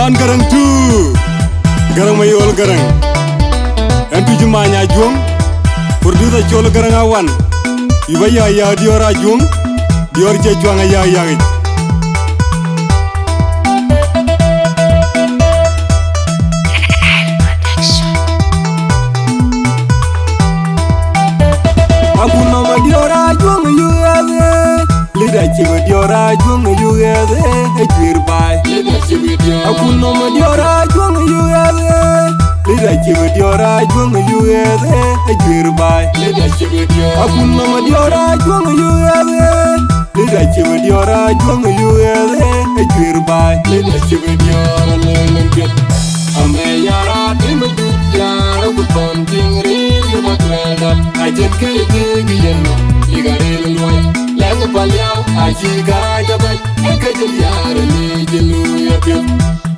Wan garang tu garang mayol garang entu jumanya jung Purduta cholo garang awan Iba ya diora jung Dior je chuanga ya Aku nama diora jung yuade Lida chigo diora jung yuade Ejwir bai Aku nama diora jung yuade Lida chigo diora jung yuade Ejwir bai Aku nama diora jung yuade Lida chigo diora jung yuade Ejwir bai Ame yara timu yara kuton tingri yumatwelda Ajet kiri yenu igare lulwai Lengu palyao aji garaja bai Ekajil yara ni jilu yapil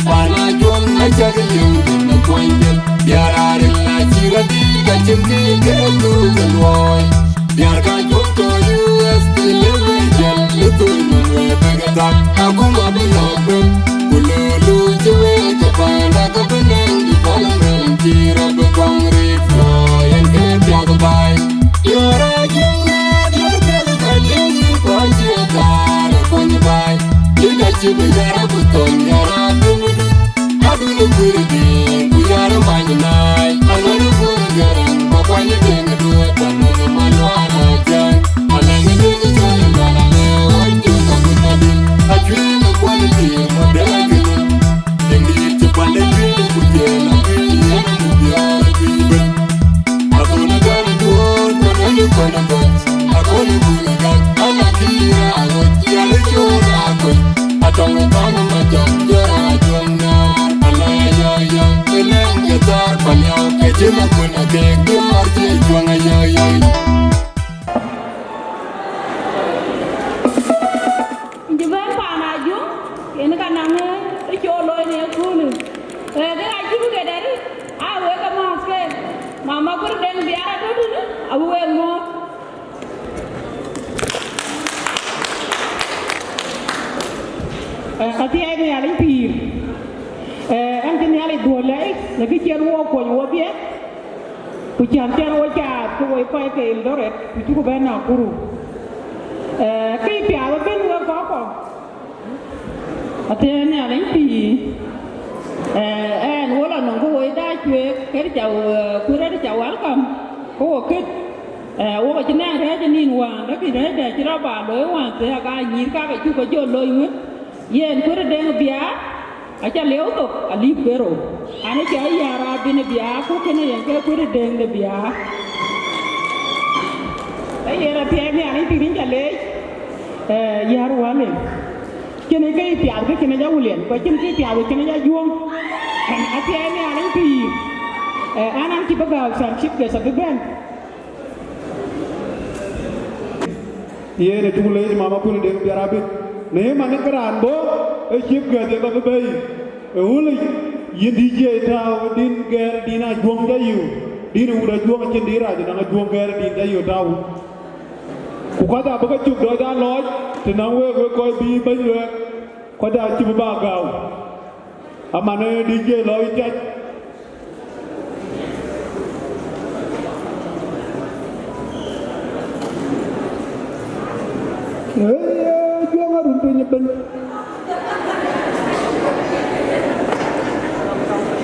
Wana juang ajaga yung na pointil Biara rila jira di kachim ki kelu galwai Biar ka juang to US tiliwe jel Lutul manwe pegatak Aku mabilopin Kululu jewe kapanda kapanang Di palang jira bekong riflo Yang ketiaga bai Yara juang Yara buton yara dumudu Adulu kuridi Kuyara manyanai Alalu kurgarang Bakwanya denga dua Tanana malwana jang Alangi dungu jaya Malane Wanju kabunadin Ajwina kwaliti Madela gini Dengi cepanda jwini Kujela Kini yana mubiara Kibet Akuna gana duon Tanani kona bot Akoni bulagang Anakira Agot Yale chora Agot Atong tanu macam jara jona alaya ya keleng getar panyau kecil pun ade gemar juang ya Jeban panaju ini kan nange icolo ini kunu dia aji juga dari awe ke maske mama berdeng biara dulu awe mo Ati ay ni alay pir am ni alay dolay lagi cer wo ko wo bie ku cer wo ka ko wo ko ke eldoret ku ko bena kuru kay pia wa ben wo ko ati ni alay pir en wala no ko wo da chwe ke jaw ku re jaw welcome ko ke wo ko na re ni wa da ki re da ci ba lo wa te ga ni ka ku ko jo lo yu Yen kure deng biya acha leo to ali pero ane cha yara bin biya ko kene yen ke kure deng de biya ay yara pia ni ani tin jale yar wale kene ke pia ke kene ja wulen ko kene ke pia kene ja juong ati ani ani pi anan ki baga sam chip ke sa ben yene tugule mama kune deng biya rabit Nih mana keran bo, chip gak dia bagai bayi. Uli, ye DJ tahu din ger dina juang jayu, dina udah juang cendera, jangan juang ger din jayu tahu. Kukata bagai cup doa loj, tenang we koi bi bayi we, kata cuba bagau. Amane DJ loj cek. Runtunya ben.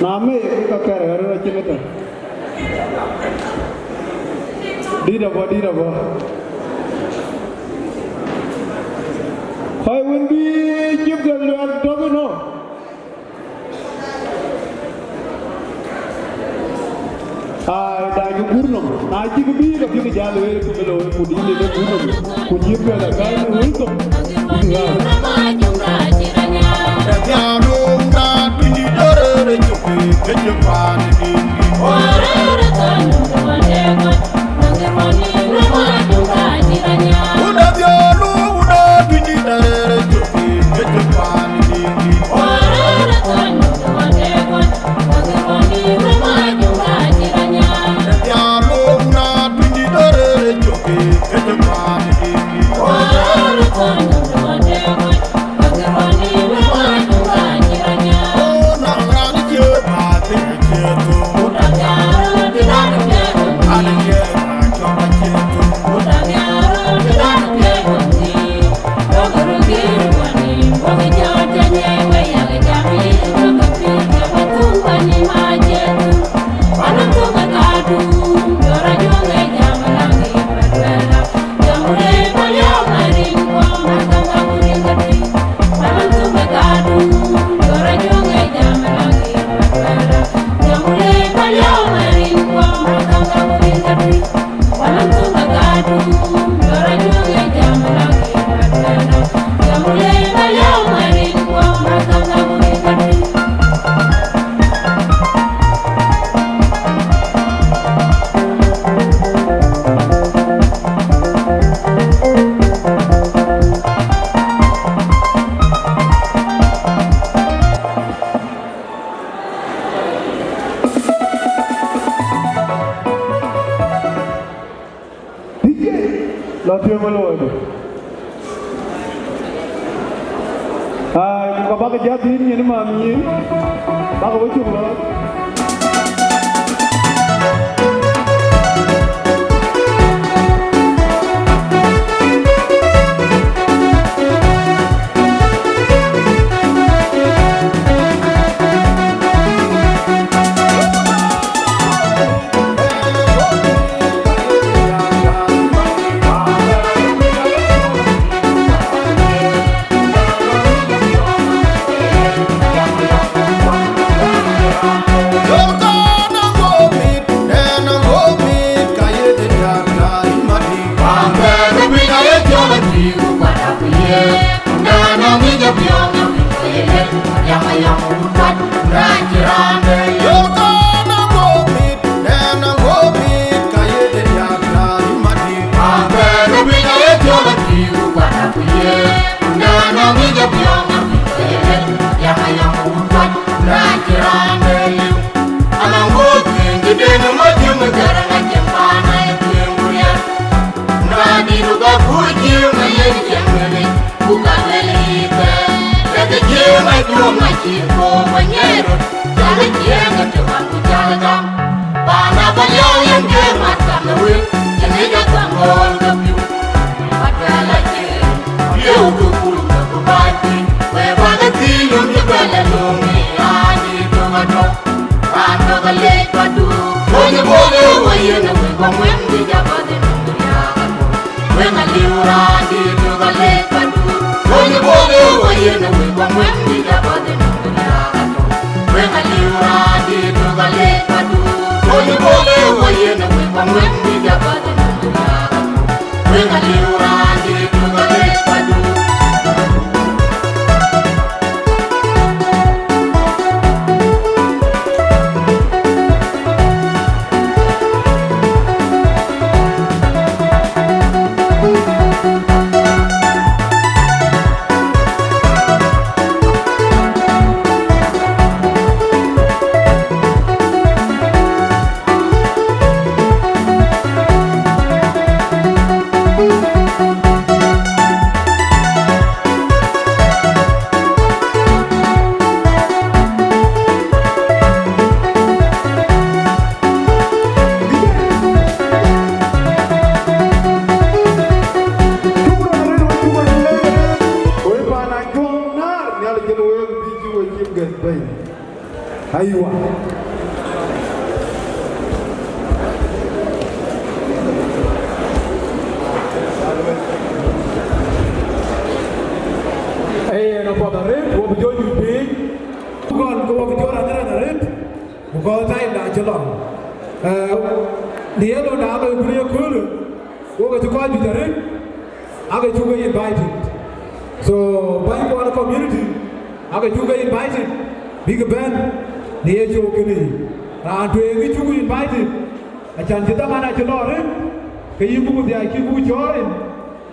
Name kita kira hari macam itu. Di dapat. Hai Wendy, juga luar domino. Dah gurnam. Nanti kebi tapi kejalan itu kalau kemudian dia gurnam. Kunjung pada kali welcome. One, le malo ko ba ga jadi ni ma mi ba ko chu lo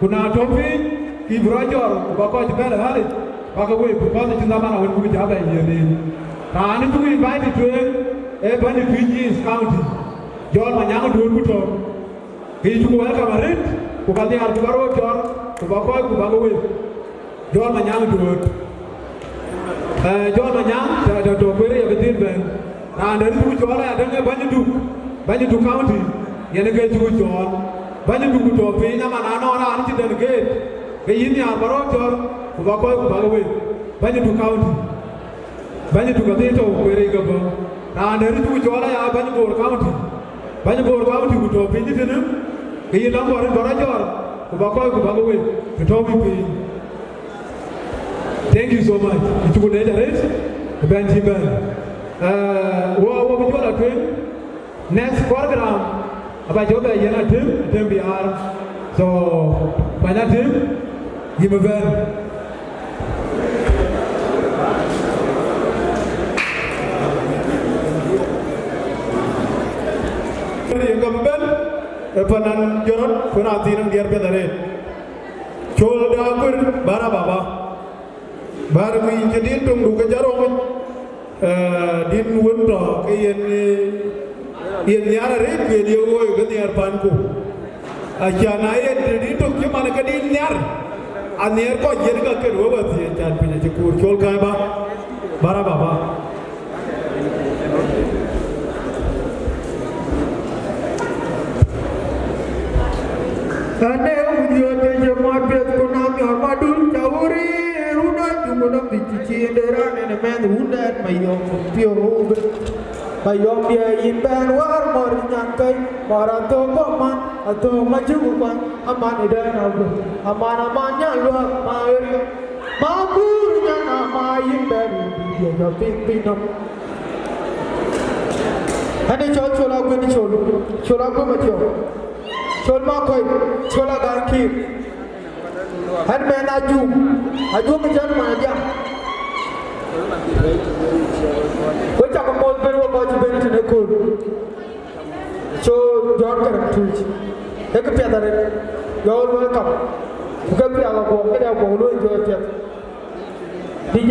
kuna topi ki brojor ba ko ti bela hali ba ko we ko ti na mana won ku ja ba yene ta ni tu invite to e ba ni Queens County jol ma nyanga do ku to ki tu welcome arit ku ka ti ar baro jor ku ba ko we jol ma nyanga do jol ma nyanga ta to ko re ya tin ben ta na tu jol ya de ba ni du county yene ke tu jol banyak buku topi nama nana orang anci dan gate ke ini albarotor kubakoi kubagawe banyak buku county banyak buku itu kwere gabo nah dari buku jualan ya banyak bor county buku topi ini tu ke ini lambat barajor kubakoi kubagawe ketopi pi thank you so much itu pun ada res benjiban wah berjualan tu next program apa coba yana tim biar so banyak tim gimavan yang gimavan panan jorot penati nang diar pedare chol dakur bara baba bar mi jadi tung du kejarong din wonto kayen yen yara re ke dio go ke niar panku Ajana jadi itu cuma nak dinyar. Aniar kau jadi kau kedua berarti jangan punya cukur jual kaya ba, bara baba. Ane ujian jemaat biat kunam yang madul jawuri runat jumunam dicuci deran ene men runat mayom pio mayom dia imban war mor nyangkai marato koman atau maju bukan aman edan aku aman-amannya luar main maburnya nama imban dia japing pinam ane cola gue ni cola gue macam Chol makoi, chola garki. Han men aju menjan mana? Kau cakap mau beri baju beri tu nekul. So John kerap tulis. Hek piada ni, jauh welcome. Bukan piada kau, ada kau lu enjoy piada. DJ.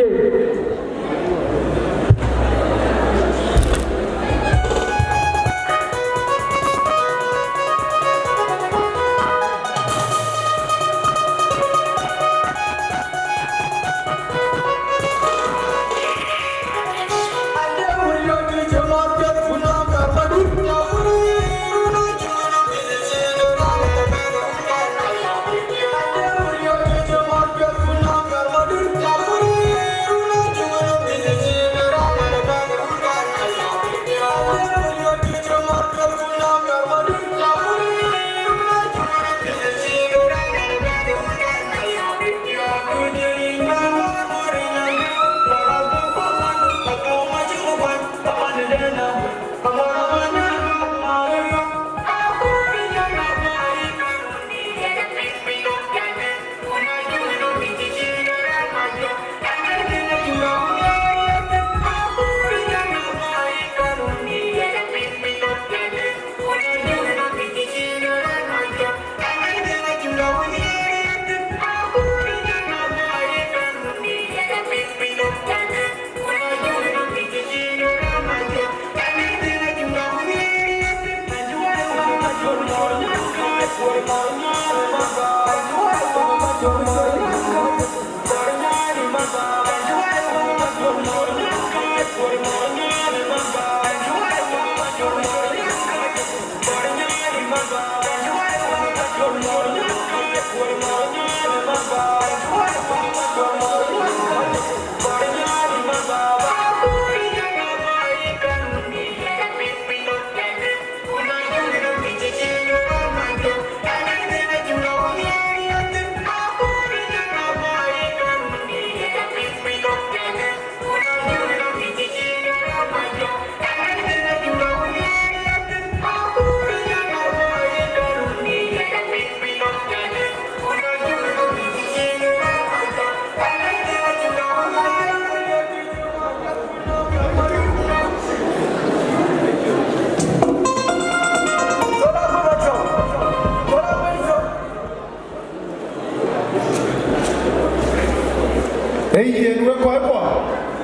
Yen we koi kwa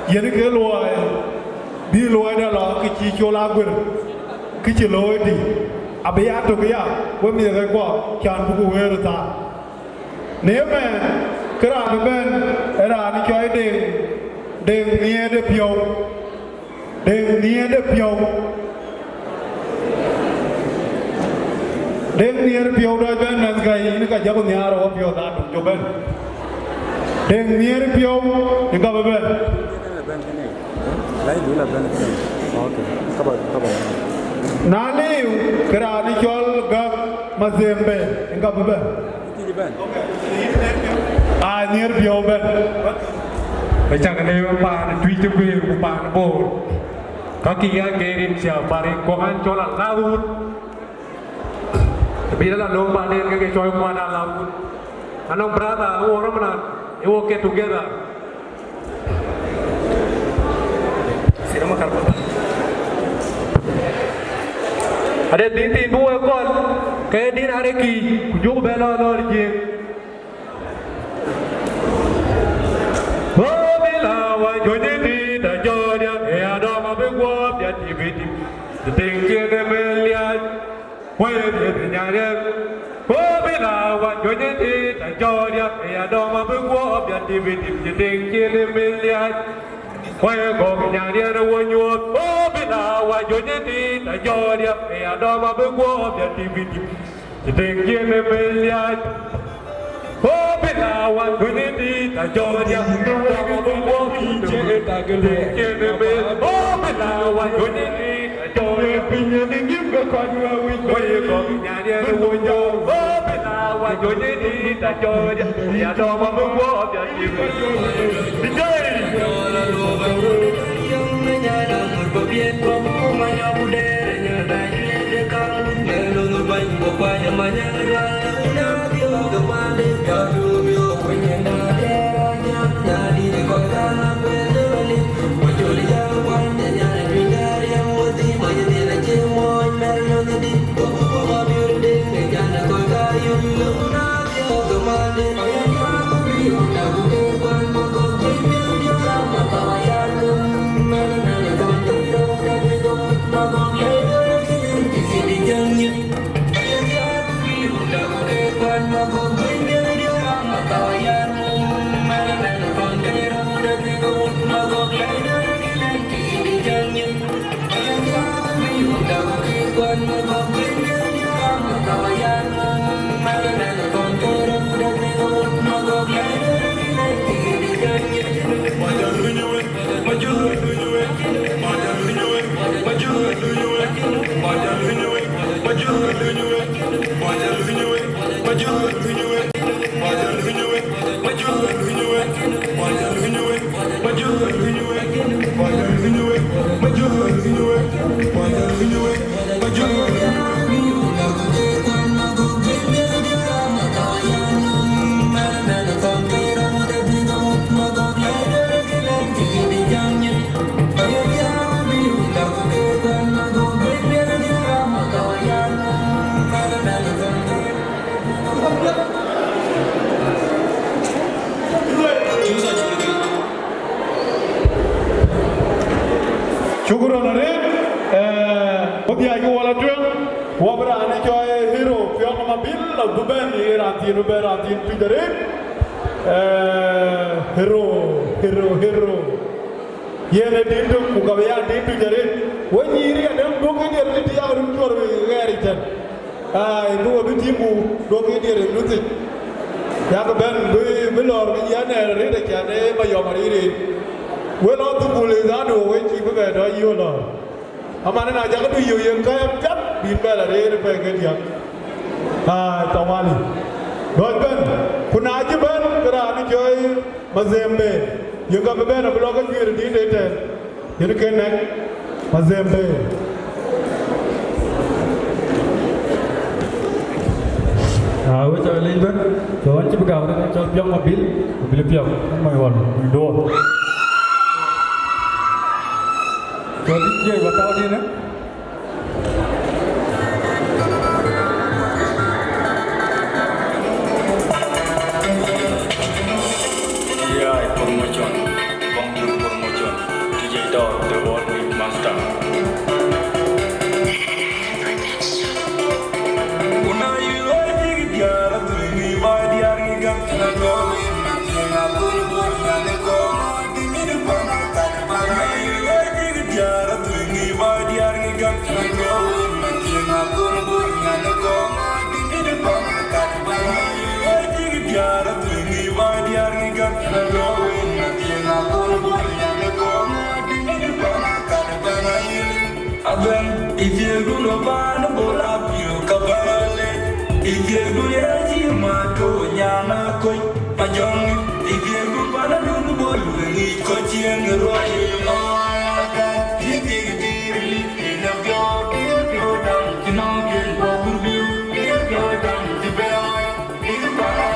yen ke loy bi loy da la ki chi chola gwer ki chi loy di abya to ya we mi ke kwa kyan bu we ta ne me kra ne ben era ni choi ding nie de pyo ding nie de pyo ding nie de pyo da ben na ga ni ka jab ni aro pyo da jo ben deng nier pio enggak beben lain dulu lah oke kabar naliu kerani chol gak mazembe enggak beben nier pio ben macam ni apa tweet tu apa bol kaki yang gerin siapa ni kohan cola laut tapi dalam lomba ni kaki coy mana laut anong berada orang mana you all get together. Sino makarbo? Ada tin dua kon, kaya din hari ki, kujuk bela lor je. Oh bela wa jodoh di dah jodoh, ada apa buat dia TV, tinggi ke melihat, wah dia nyari, oh wa yo ni ti ta jo dia ya do ma bu wo bia ti vi ti ti ting chi le mi lia wa go nya dia ro wo nyu o bi la wa yo ni ti ta jo dia ya do ma bu wo bia ti vi ti ti ting chi le mi lia oh bela wa gunidi ta joria do ma wo ki ta gele ke be oh bela wa gunidi ta joria pinya ni ngim ko kwa wi ko ko nya dia wo yo oh bela wa gunidi ta joria ya do ma wo ya ti bi dai la lo ba yang me nya na ko bien ko ma ya bude nya da ni de ka me lo no ba ko kwa ya ma nya ra na dio ga ma de ka du mi o ko nya na de ra nya na di de ko ka na me de li ko jo li ya wa nya nya ri ga ya mo di ma ya de la che mo me lo ni di ko ko ba bi de me nya na ko ka yu lo na dio ga ma de ma ya ma ko ri o na bu de ko ma ko ki mi dio ra ma ka ya lo me na na ko dio da me do ma ko ye ki si di jang ni Syukuran hari, bagi aku walatun, wabra ane joy hero, pion nama bil, lalu ben ratin pijarin, hero, ye ne dindu, mukabaya dindu jarin, wajiri ada dokin dia ada dia orang keluar dari jan, itu ada timu dokin dia ada lutin, ya ke ben belor, ya ne ada kiane bayamari ini. Well, tu boleh zado, wajib berbeza iyalah. Amanah nak jaga tu iyo yang kaya cat, bimbel ada pergi dia. Tawali. Doakan, kuna aja ben kerana joy mazembe. Yang kau ben abang kau kira di detail. Yang kena mazembe. Awak cakap lain ben, kawan cuba kau nak cakap piang mobil piang, mai wan, dua. Jadi dia bertahu dia nak. Dia promotion, bangkit promotion. DJ Dor, the world big master. Una yuai dia tu ni badi ari gam na go na bur bur na le go di mi de pana ta na yuai dia tu ni badi ari gam na go na bur bur na le go di mi de pana ta na yuai dia tu ni badi ari gam na go na bur bur na le go di mi de pana ta na Aben, if you go no ban, bowl up you kabale. If you go yaji mato nyana koi pajong. If you go bana dunu boy, we kochi and roy. If you dearly in a go down to knock it over you. If you down to bear, if you down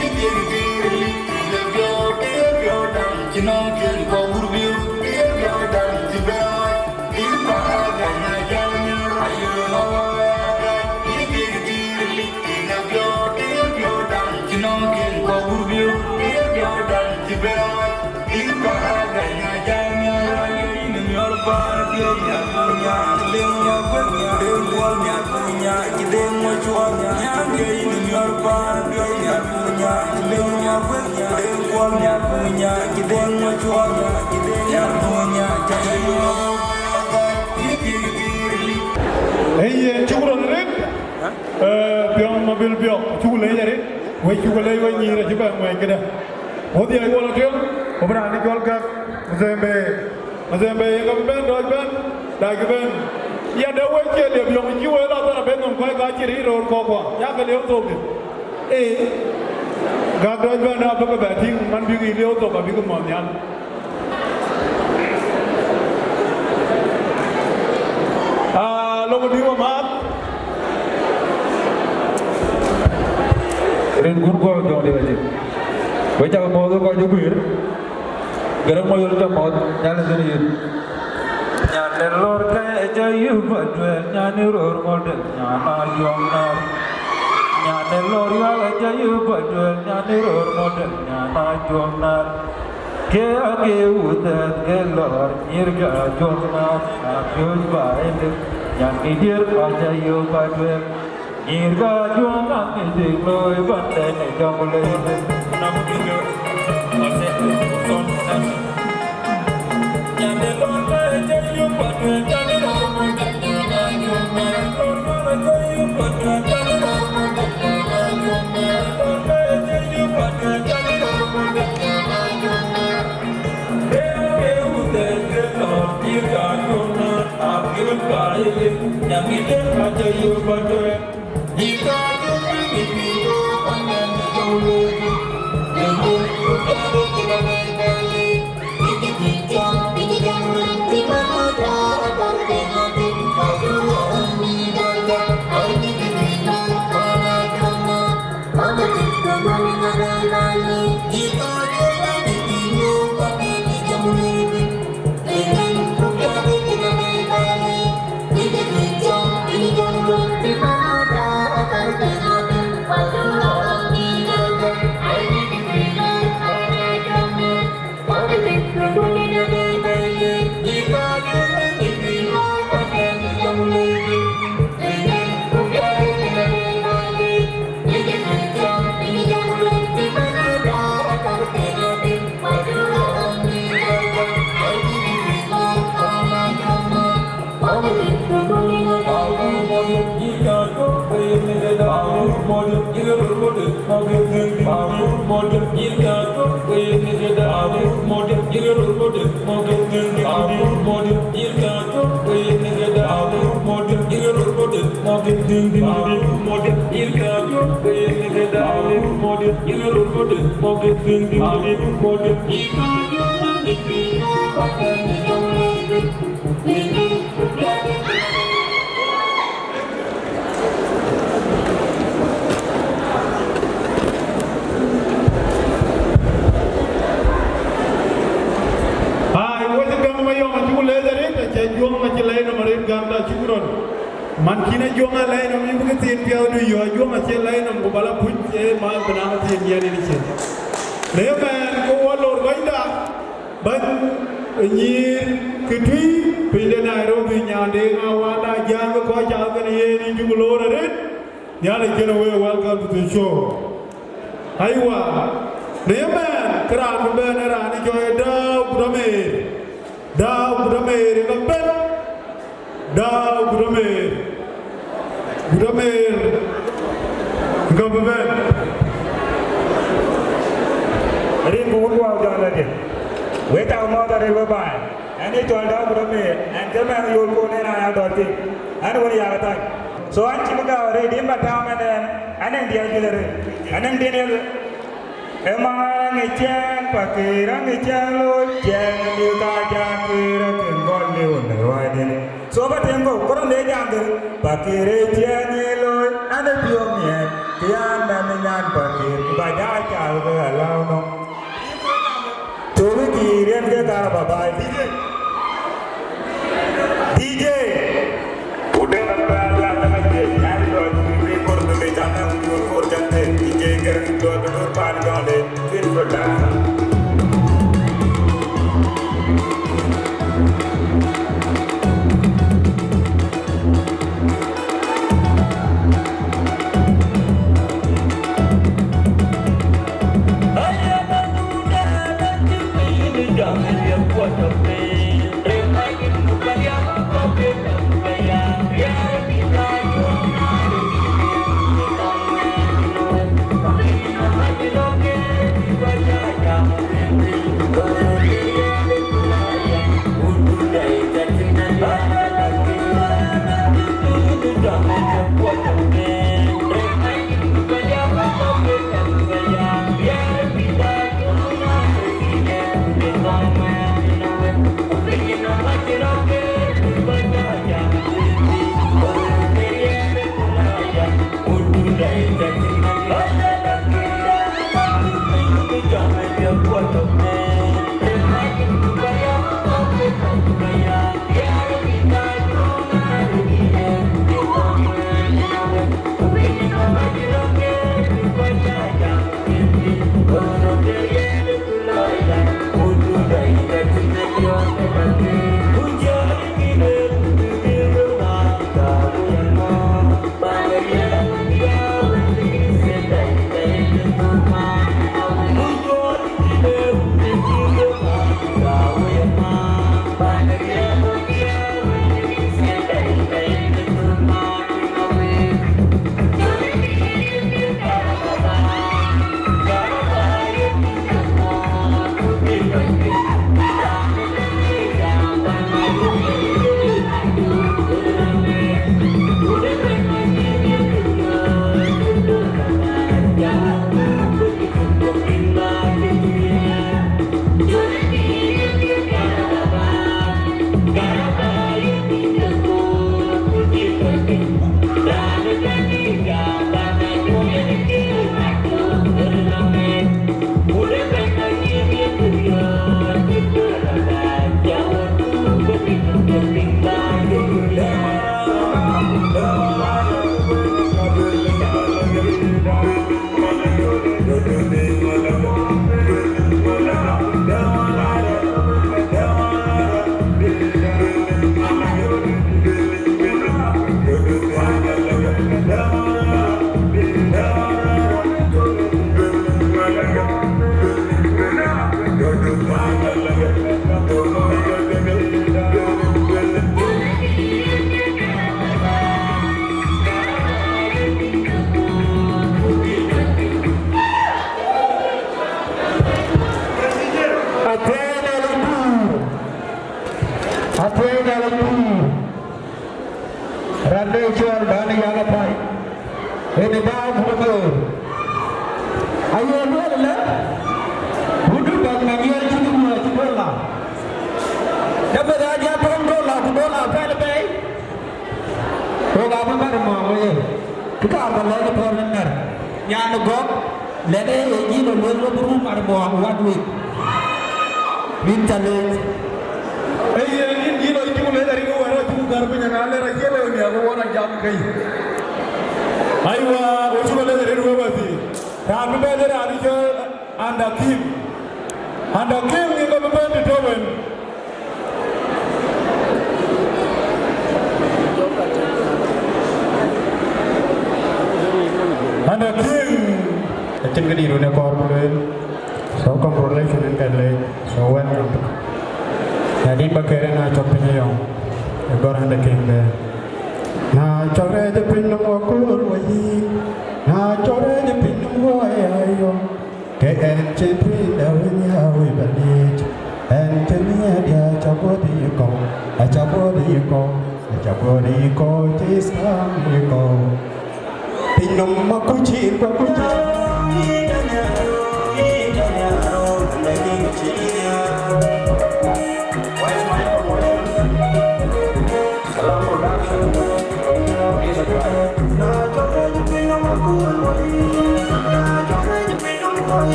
if you dearly in a go down to knock it over you. You're nya punya kideng mo chuan nya ge in yor pan ge nya punya kideng nya punya kideng kwal nya punya kideng mo chuan kideng nya punya jayo Hey, chukuron rin. Piang mobil piang, chukule ya rin. Wei chukule wei nyira coba wei kena. Hodi ay wala tiang. Obra ni kol ka. Mazembe ka ben doj ben. Dai ka ben. Ya da wei che le piang chiwe la ta ben ngom kai ka chiri ro ko ko. Ya ka leo to ke. Ga doj ben na ba ba ting man bi gi leo to ka bi ko mon yan. Logo diwa mat. Ren gun ko do de waje. Waja mo do ko jubir. Garang mo yol ta mo nyale de ni. Nyale lor ka jayu badwe nyane ror model nyana yomna. Nyane lor ya jayu badwe nyane ror model nyana yomna. Ke age udat ke lor nirga jomna apyoj baende. Nyane dir ka jayu badwe nirga jomna ke loy bande ne jamule nam dingo ase ton san nyane lor ka jayu badwe nyane ror model nyana yomna lor ka jayu badwe nyane ror model nyana yomna lor ka jayu badwe nyane ror model nyana yomna ke udat ke lor nirga jomna apyoj baende nyane dir ka jayu badwe Man kina jonga lain am ibu ketin piau du yo jonga che lain am bala punche ma bana ma tin yani ni che le man ko walor baida ban nyir kitui pinde Nairobi nyande ngawada jang ko ja kan ye ni jumlora red nyale jeno we welcome to the show aiwa le man kran ben ra ni joy daw budamer ga ben daw budamer government Rin buun wow John lagi. Wait out more than river by. And it turned out to me. And the man you'll go in and out. And what you have done. So I'm Chimaga ready in my town and then the other. And then dinner. Emang ngeceng pakai ngeceng lo ceng liu tajam kira kenggol liu newain. Sobat yang kau korang lejang tu pakai ceng lo ada biomnya tiang menyan pakai banyak jauh ke alau no. Coba kirim ke cara babai DJ. Udah nampak lah DJ. Yang dua kali korang lejang tu korang DJ kerana dua pan gale fit for dance. Hãy subscribe cho kênh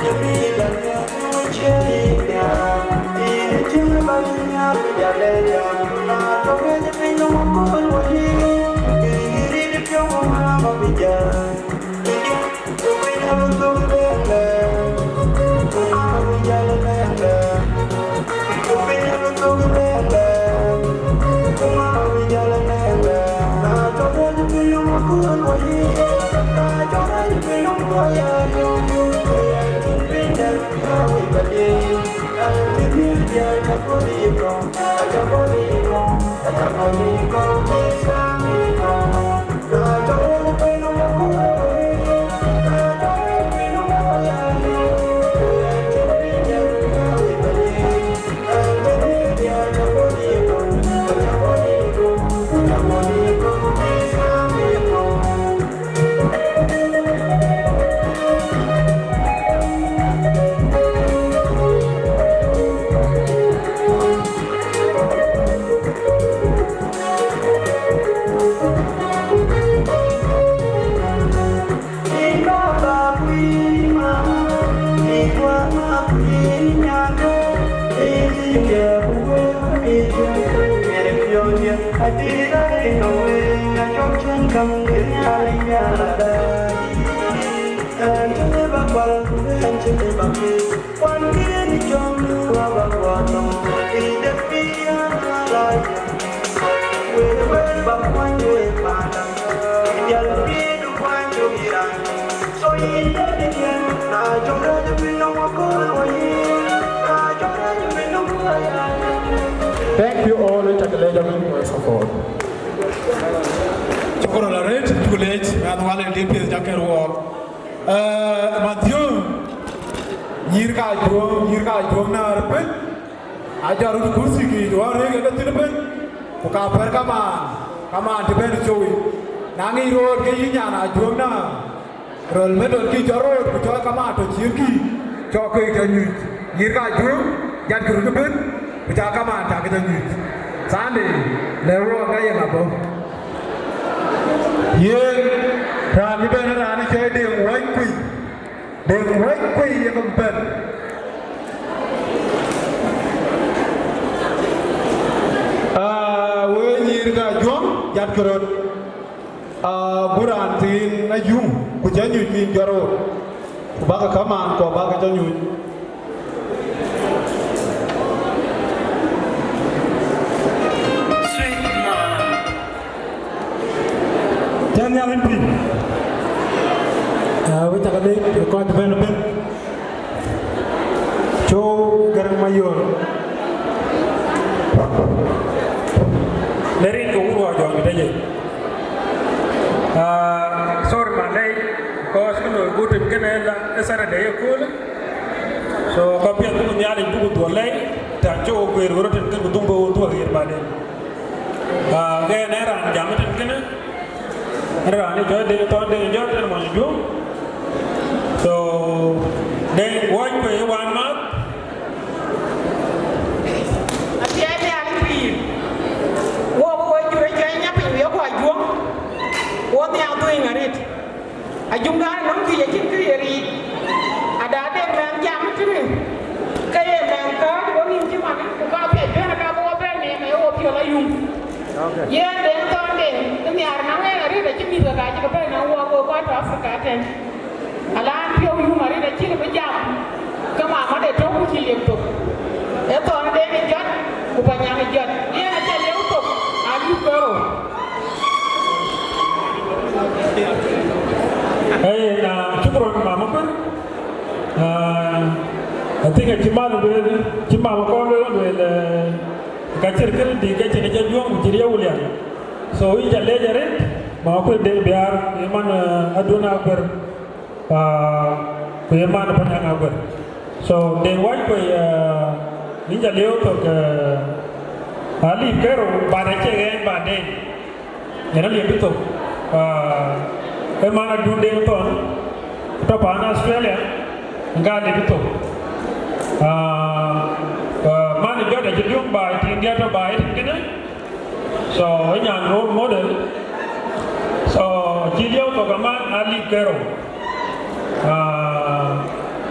Ghiền Mì Gõ để không bỏ lỡ Thank you all and for support. Chokoro la red too late and wale lipi jaker wo Matthew yirka juang na arpen ajaru kursi ki doare ga tinpen ko ka per kama deben jowi nangi road ke yinya na juang na rol medol ki jarod ko to kama to jirki cho ke janyu yirka juang yan kuru tinpen bicara kama ta ke janyu sande lewo ga yang apa Yen rani ben rani chơi đường quay quỳ yang kempen. We nyirga juang jat kerut. Buran tin na yung kujanyu tin jaro. Kubaka kaman ko baka janyu. Jangan mimpi. Kita kali kau tu Joe Garang Mayor. Dari itu urut jual kita je. Sorry malai, kau sekarang butuh kena lah, esara daya kul. So kau pian tu nyali buku tu lagi, dan Joe berurut kan butuh buku tu akhir balik. Gaya neran jamin kena. Rani joy de to de joy de mo ju so de woi ko wan ma atia ni ali pi wo ju re jai nya pi yo ko ju wo ni au tu ngarit ajung ga nam ki ya kin ki ri ada de man jam tu ka ye man ka wo ni ji ma ko ka pe de na ka wo be ne me wo pi la yung ye de to de ni ar na me ri de ji mi ga ji ka be na wo ko to Africa ten ala pio yu mari de chi be jam ka ma ma de to ku chi lem to e to de ni jot ku pa nya ni jot ye na che le to a ju ko na chukron mama ko I think a chimano will chimama ko will ka cher di ka cher ja juang jiri ya ulian so i ja lejare ma ko de biar iman aduna ber ko iman panya ber so de wai ko ni ja leo to ke ali kero ba de che ba de era le bito iman adunde to pa na Australia nga le bito man joda je jom ba India to ba kene so nya role model so jilio to kama ali kero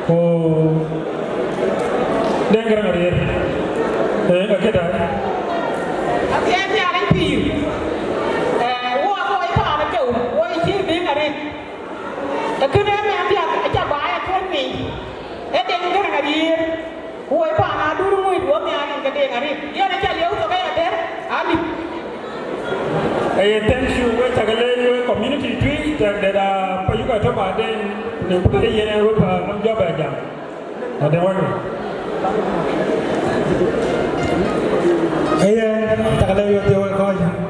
ko dengar ngari akeda atia ni ali pi wo ko ai pa na ke wo i ji bi ngari akene me atia aja ba ya kan ni dengar ngari Woi pa na dulu mui dua ni ani kede ngari. Dia nak cari aku tu kaya der. Ali. Thank you. We take a community tree that Payuka Toba then the put a year with a job again. At the work. Takala yo ko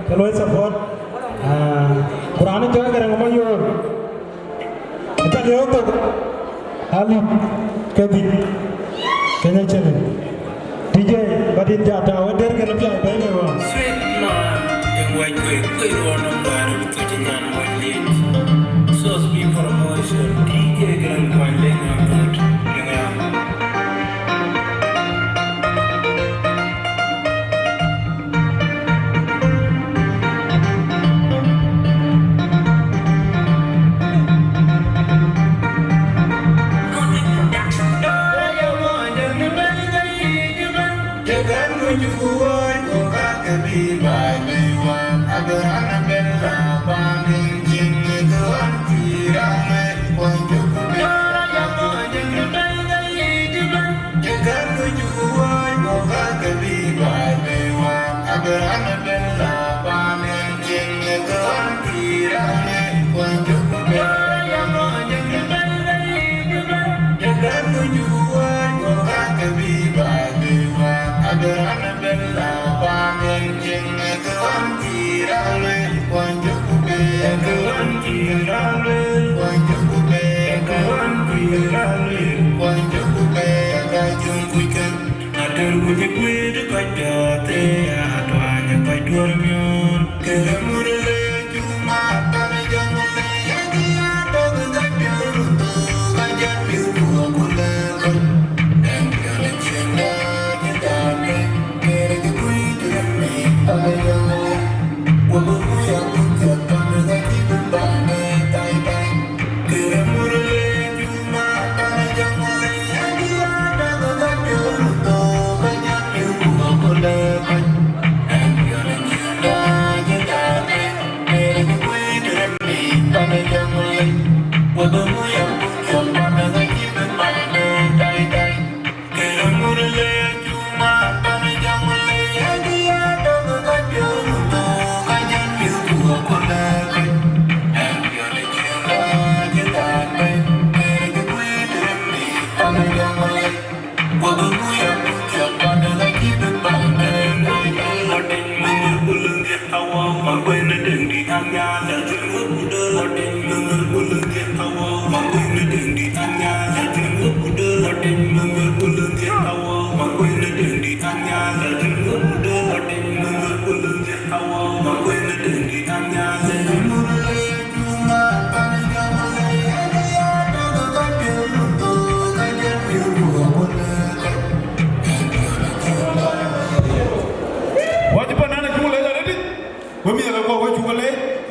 kalo support Quran jo garang mo yo ita yo to ali kadi kenya chale DJ badin jata wader kan pya bene wa Sweet man, yung white quick on a bar with Kajan Molly. So speak for emotion, DJ Grand Pointing and good.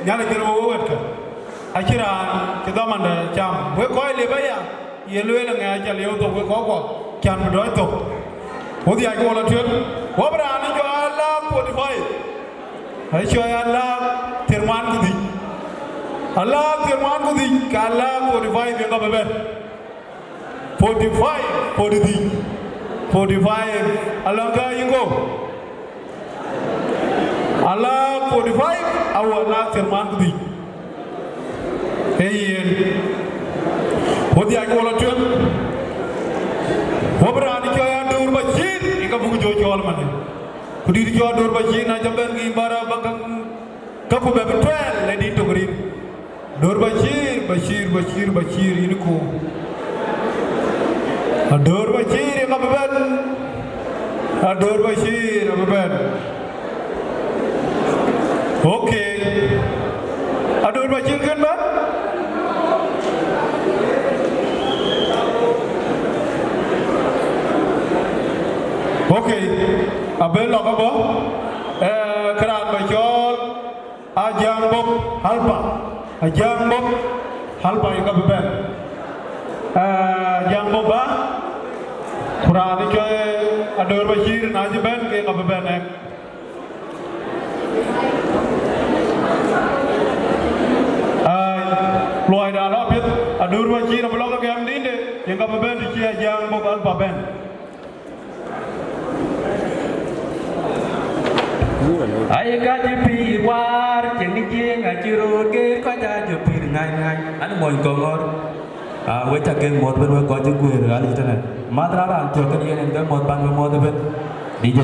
nyala kero wetka akira kidamanda cham we ko le baya yelwe la nga jal yo to we ko kyan do to odi ay ko la tuen wo bra ni jo ala ko di fay ay cho ala terman ko di ala terman ko di kala ko di fay be ngabe 45 for di 45 alanga yingo ala 45 awala terman ko di hey odi ay ko la tuen wo bra ni jo ya dur ba jin inga bugu jo jol man ko di jo dur ba jin na jamben gi bara bakang ka ko be 12 le di to green dur ba jin bashir ini ko ador bashir inga beben ador bashir beben okay ador bashir kan ba okay abel lo ba keran bajol ajang bob halpa inga beben ajang bob ba kurani ke ador bashir naji ben ke inga beben ek loy da lo pit ador bashir blog ke am dinde inga beben di ajang bob halpa ben ai ka jipi war cheng chieng a chiro ke ka ja jipi ngai ngai an moy kongor we ta ke mod ben we ko ji ku ra li tan matra ran to ka yen ke mod ban mod ben DJ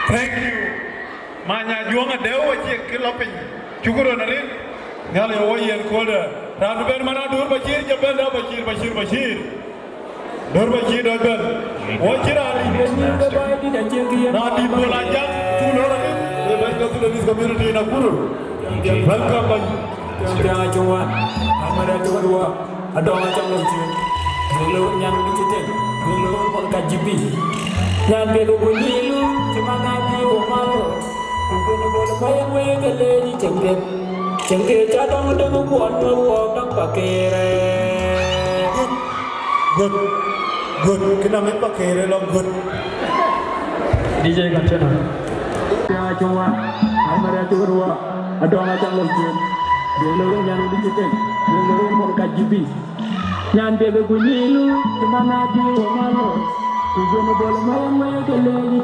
Thank you. Manya juang dewa cik kelapin. Syukur narin. Ngali awayan koda. Ranu ben mana dur bashir jaban dah bashir. Dur bashir dogan. Wajir ali. Nadi bolajang tulorin. Lepas itu tulis community Nakuru. Welcome bang. Jangan cuma amara dua ada macam lucu. Dulu yang dicetek, dulu pun kajibi. Yang bego bunyilu cuma ngaji umaru. Kumpul boleh bayang we keleni cengket cadang dengan kuat dang pakere. Good. Kena main pakere long good. DJ kancana. Jangan cuma amara dua ada macam lucu. Dulu yang dicetek, dulu pun kajibi. Yang bego bunyilu cuma ngaji umaru. Kumpul boleh bayang we keleni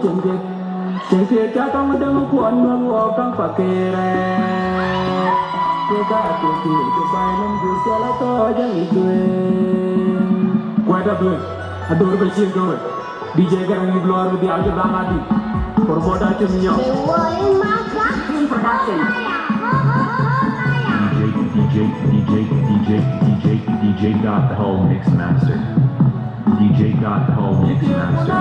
cengket cadang dengan kuat dang pakere. Kita tinggi kebayan jual atau jangan itu. Kuada bel, adur bersih kau. DJ kan ini keluar di aja bangadi. Perboda cemnya. DJ got the whole mix master. DJ got the whole mix master.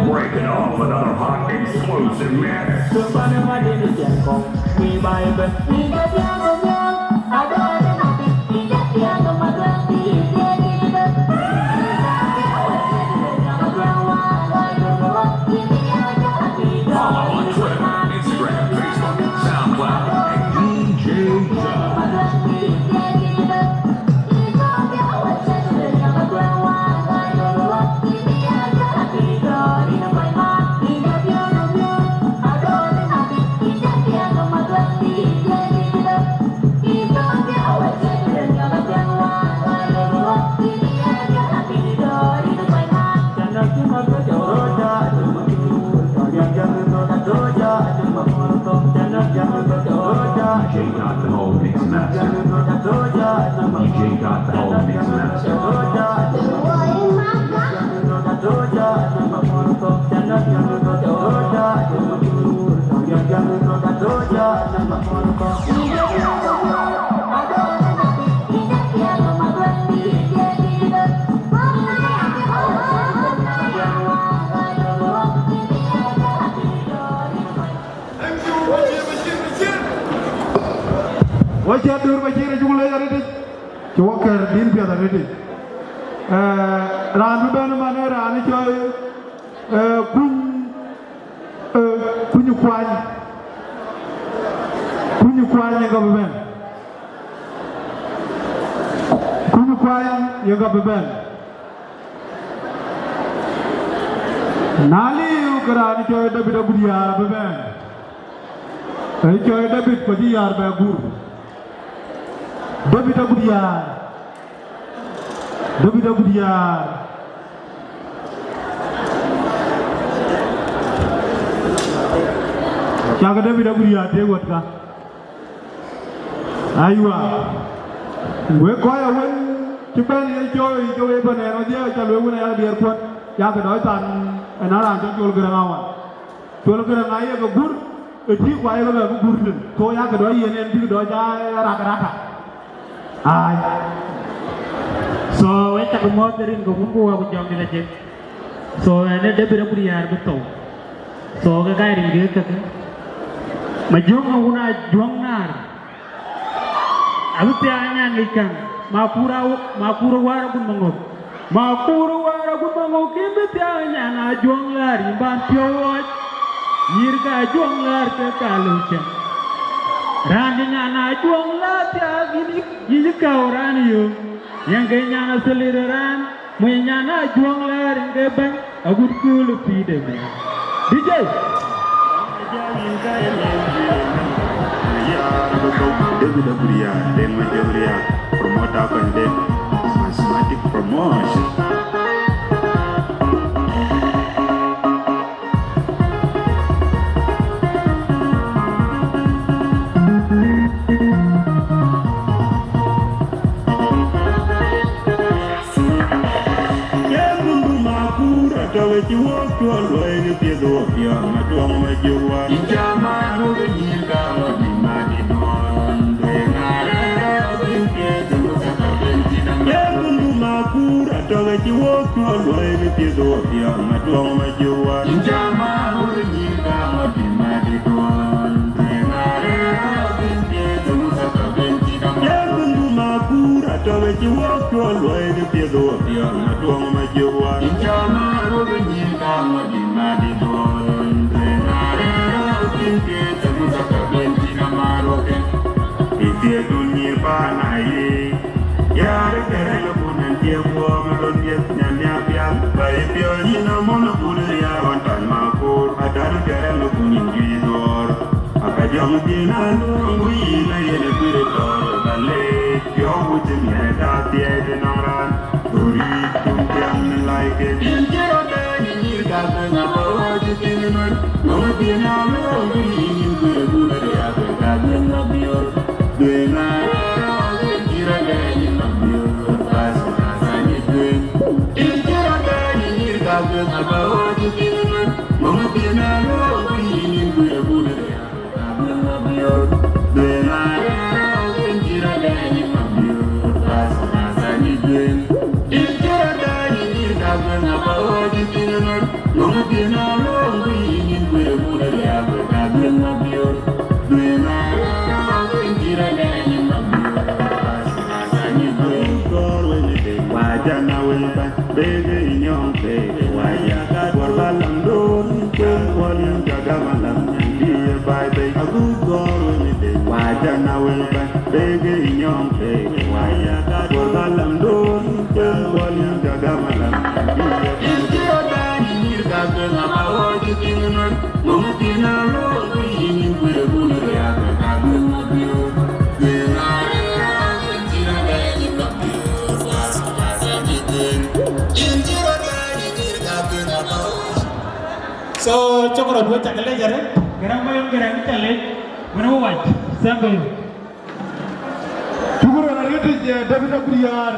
Breaking off another hot explosive mix. Follow on Twitter, Instagram, Facebook, SoundCloud, and DJ Dub. Wajah dur wajah juga mulai dari itu. Coba kerdin biasa dari itu. Ranu mana ranu coy kunyu kuanya kau beben. Kunyu kuanya yang kau beben. Nali kerana coy David Abudiar beben. Coy David Abudiar bagur. David Abudiar. Jaga David Abudiar dia buat kah? Aywa. Gue kaya wen cipen joy bener dia kalau wen ya biar pun jaga doi tan enaran jual gerang awan. Jual gerang ayah ke gur, eci kaya lo ke gur den. So ya ke doi ini nanti doi jaya raka. Ay. So we tak mau terin ko bumbu aku jam ni lagi. So ane David Abudiar betul. So ke kaya ringgit ke. Majung nguna juang nar. Aku tianya ikan. Mapura wara pun mangok. Kimbe tianya na juang lar imban piawat. Yirka juang lar ke kalucan. Randinya na juang lar tiap ini kau raniyo. Yang kayaknya na seliran, punya na juang lar yang kebang. Aku kulu pide me. DJ. David Abudiar dan Majoria promoter content Mathematic Promotion. Tawe jiwa jual loe ni piedo ya matuang majuwa injama roge nyinga di madi non dengar binke demusa bentina ya mundu makura tawe jiwa jual loe ni piedo ya matuang majuwa injama roge nyinga di madi non dengar binke demusa bentina ya mundu makura tawe jiwa jual loe ni piedo ya matuang majuwa injama Dia dunia panai, ya kerana punan dia buang melon dia nyanyi biang, bayi pioni namun boleh ya wantan makur, ada kerana punin jidor, apa jam dia nunggu ina ye lebih dor, balik, yo bujem ya dia dengaran, duri tumpang like it. Kagak ngapa jadi nun, mau dia nalar ini boleh ya kagak ngabior, dengar kira gani ngabior pas rasanya tuh, kira gani kagak ngapa jadi nun, mau dia nalar ini boleh ya kagak ngabior, dengar kira gani ngabior pas rasanya tuh, kira gani kagak ngapa jadi nun. Mungkin orang ingin berbudaya ya berkagum mabior, dua kira dari mabior, rasanya berkor wajah nawetan, bege inyong wajah korbalam don, korbalam jaga malam dia baik aku kor wajah nawetan, bege inyong wajah korbalam don, korbalam jaga malam dia. Kagak ngapa jadi nun, mungkin orang ingin berbudaya kagak ngabior, dengar kira dari mabior, rasanya kira dari kagak ngapa. So cokro dua cakle jare, gerang cakle, mana waj, sampai. Cukup ada itu David Abudiar,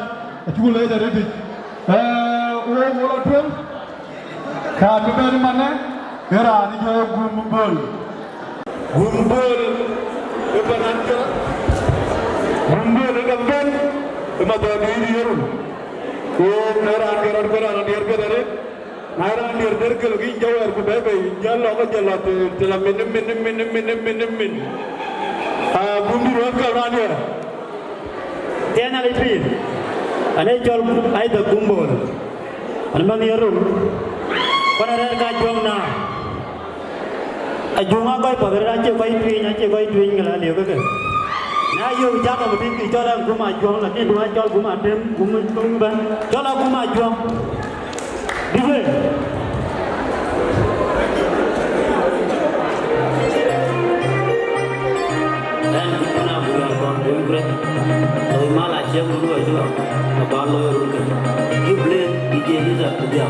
cukup lagi ada itu. Orang tuan. Ka beber mana? Era ni jauh gumbul. Gumbul ebananka. Gumbul egamben emada diriru. Ko nara dir. Nara dir ke lagi jauh aku bebe. Jalan aku jalan telah min. Gumbul apa nanya? Tiada lagi. Ane jual ada gumbul. Ane maniarum. Panara kajuang na. Ajunga kau panara aje kau tuin ngala leo ke. Na yo jaga mungkin kita orang guma juang lagi dua jual guma dem guma tungban. Jual guma juang. Dive. Dan kita nak buat kau dengkre. Loy malah siap dulu aja lah. Abang loy rungke. You play DJ ni dah kerja.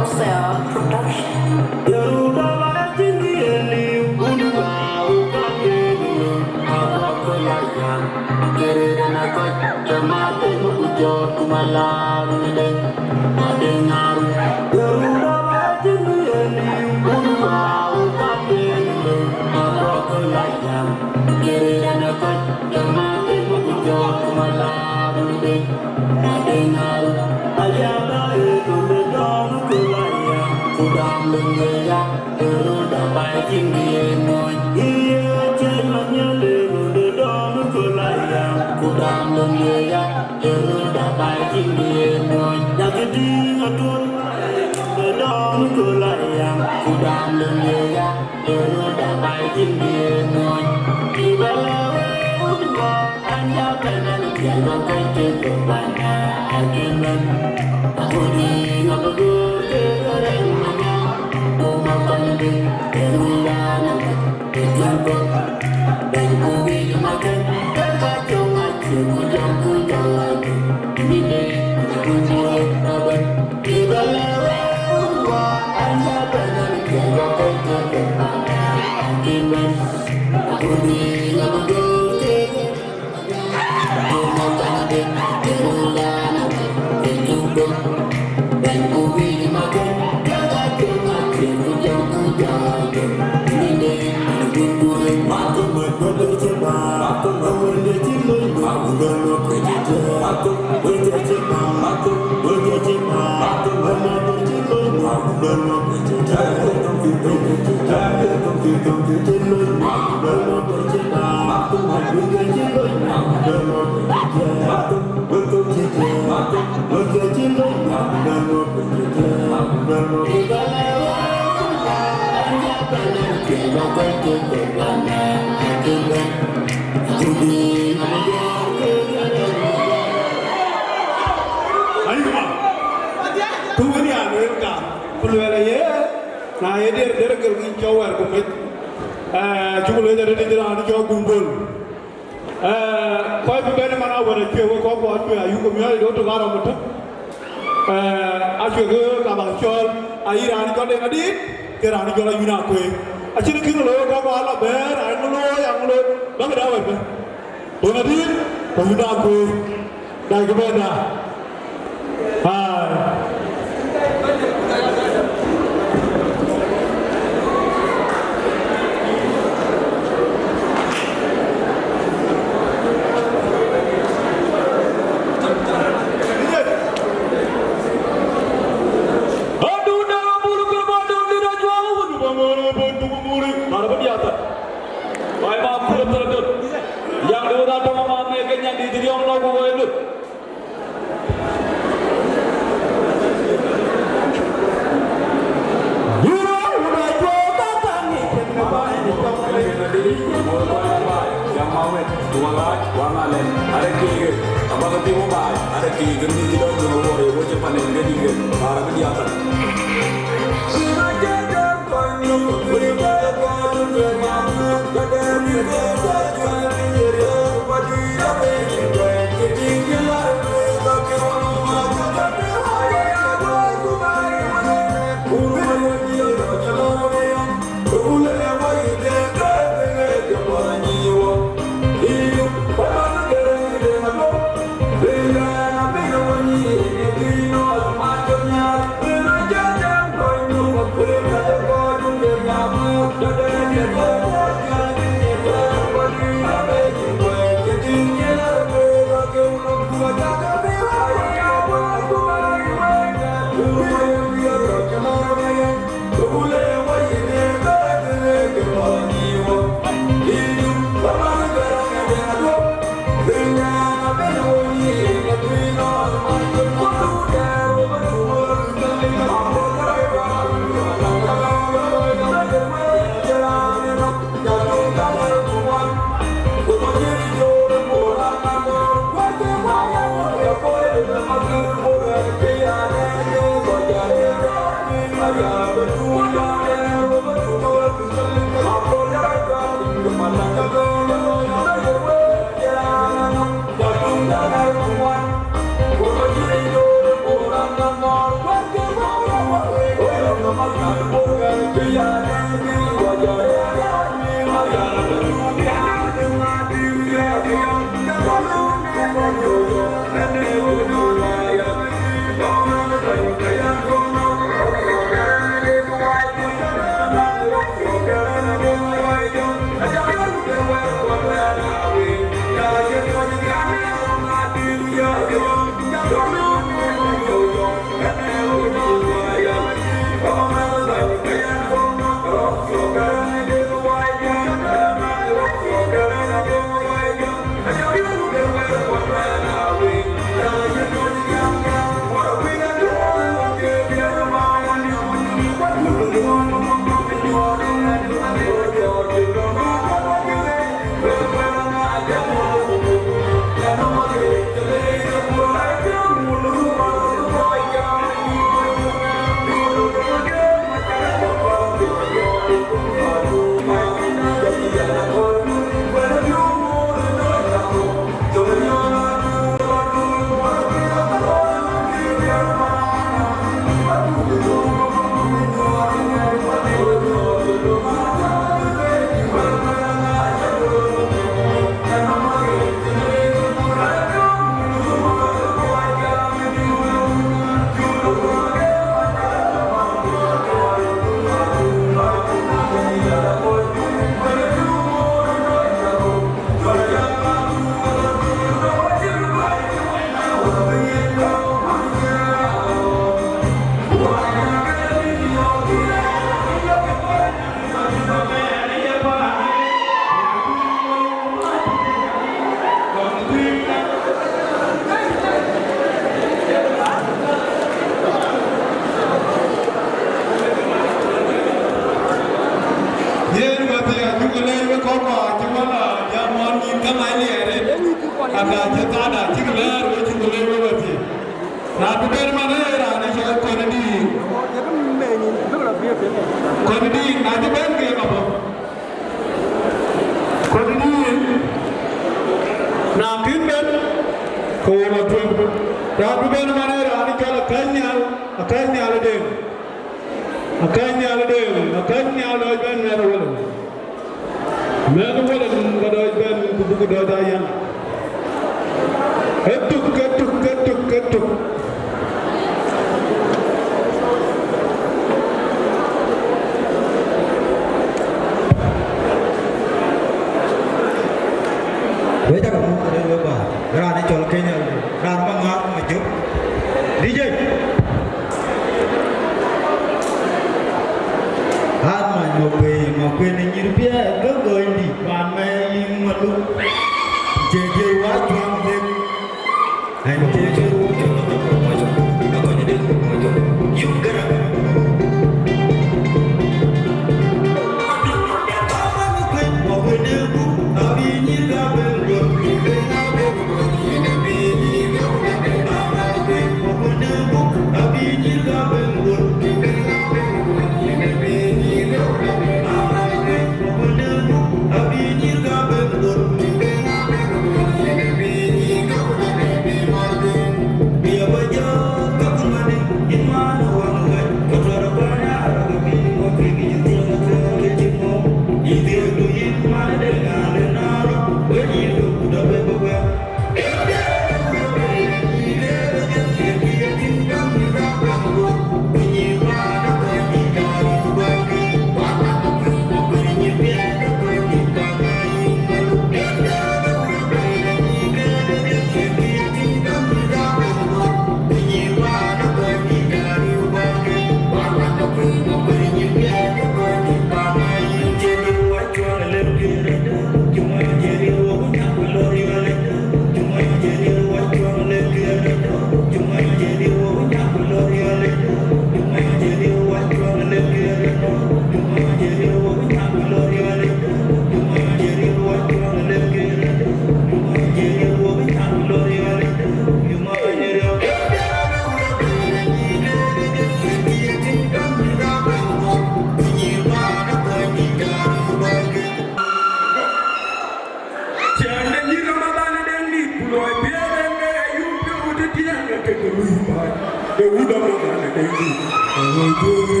ke udah mana kendi ngejuri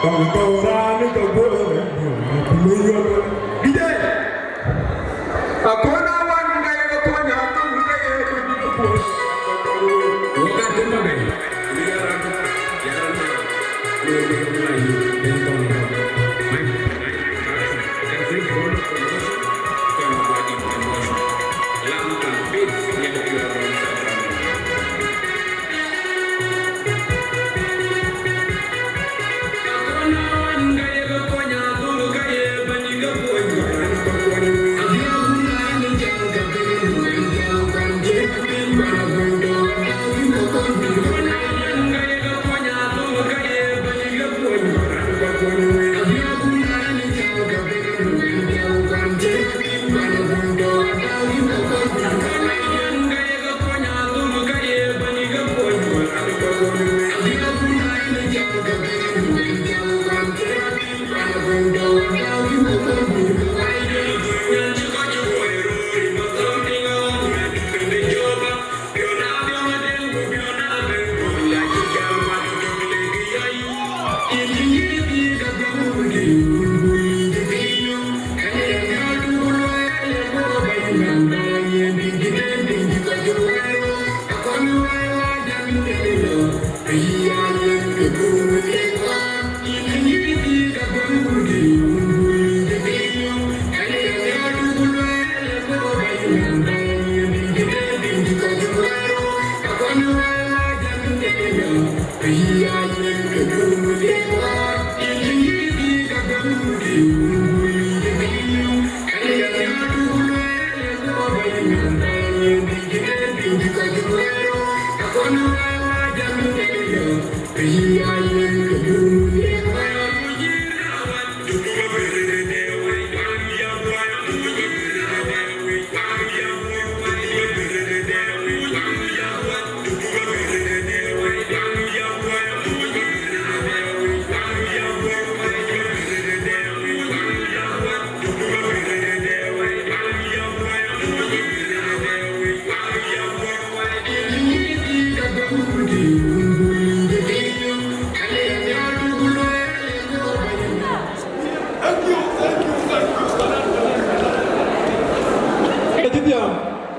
bang tauran ke boleh peluyur DJ aku nawan gaya ke punya tuh gaya ke bos bukan cuma deh biar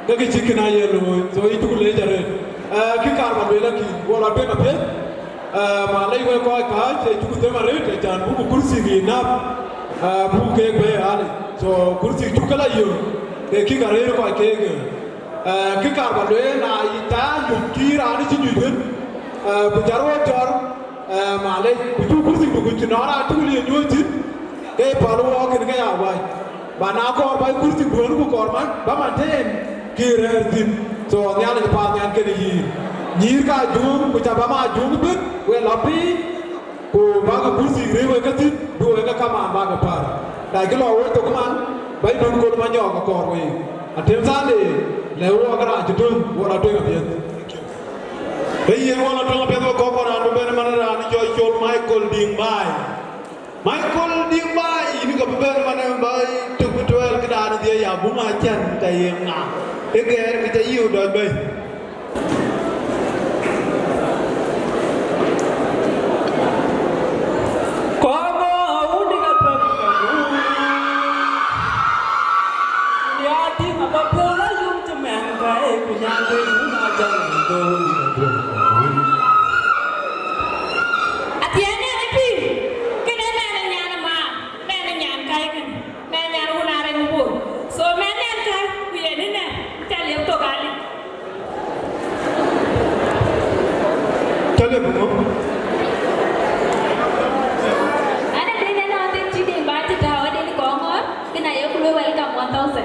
Dagi cikina yelo so itu le jare ki karma bela ki wala be na pe ma lay we ko ka te tu te mare te jan bu kursi gi na bu ke be ale so kursi tu kala yo te ki gare ko ke ki karma le na ita yu ki ra ni chi nyuden bu jaro jor ma lay tu kursi bu ku na ra tu le nyoti ke palu wa ke ga ya wa ba na ko ba kursi bu ku ko man ba man ten kirertin so nyale pa nyan ke ni nyir ka jung ku chaba ma jung bit we lapi ku ba ka kursi re we ka tin du we ka kama ba ka par dai ke lo we to man bai don ko ma nyo ka ko we atem sa le le wo ka ra jun wo la to ga bien hey ye wo la to ga bien ko ko ra no be man ra ni joy chol Michael Dingbai ini ka be man bai to ku to el ka da ni ya bu ma chan ta ye nga Eger kita iu dah bay. Kamu udah kata kamu, dia di apa pula yang cemeng kaya punya kau aja itu. Atiannya api, kena nanya nama, nanya kaya kan, nanya runare ngumpul. So nanya kaya, punya ni na. Tali to kali. Tali mo. Ada dia na ada ciri baca tahu ada ni kongor, kena ya kulo welcome 1000.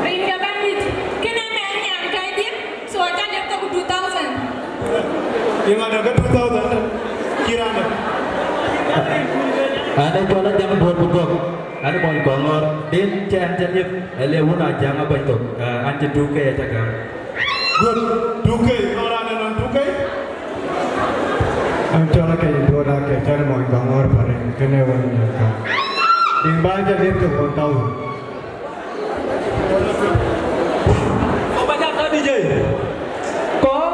Ring dia bandit, kena nanya kai dia, so aja dia to 2000. Yang ada ke 2000 kirana. Ada jualan jangan buat buka. Ada mau kongor, din chen yep, lewun aja ngapa itu, anjir duke ya cakap. Good, duke, orang ada non duke. Antara kayak dua dah kayak cara mau kongor paling kena wanita kan. Timbang jadi tu kau tahu. Apa cakap DJ? Kau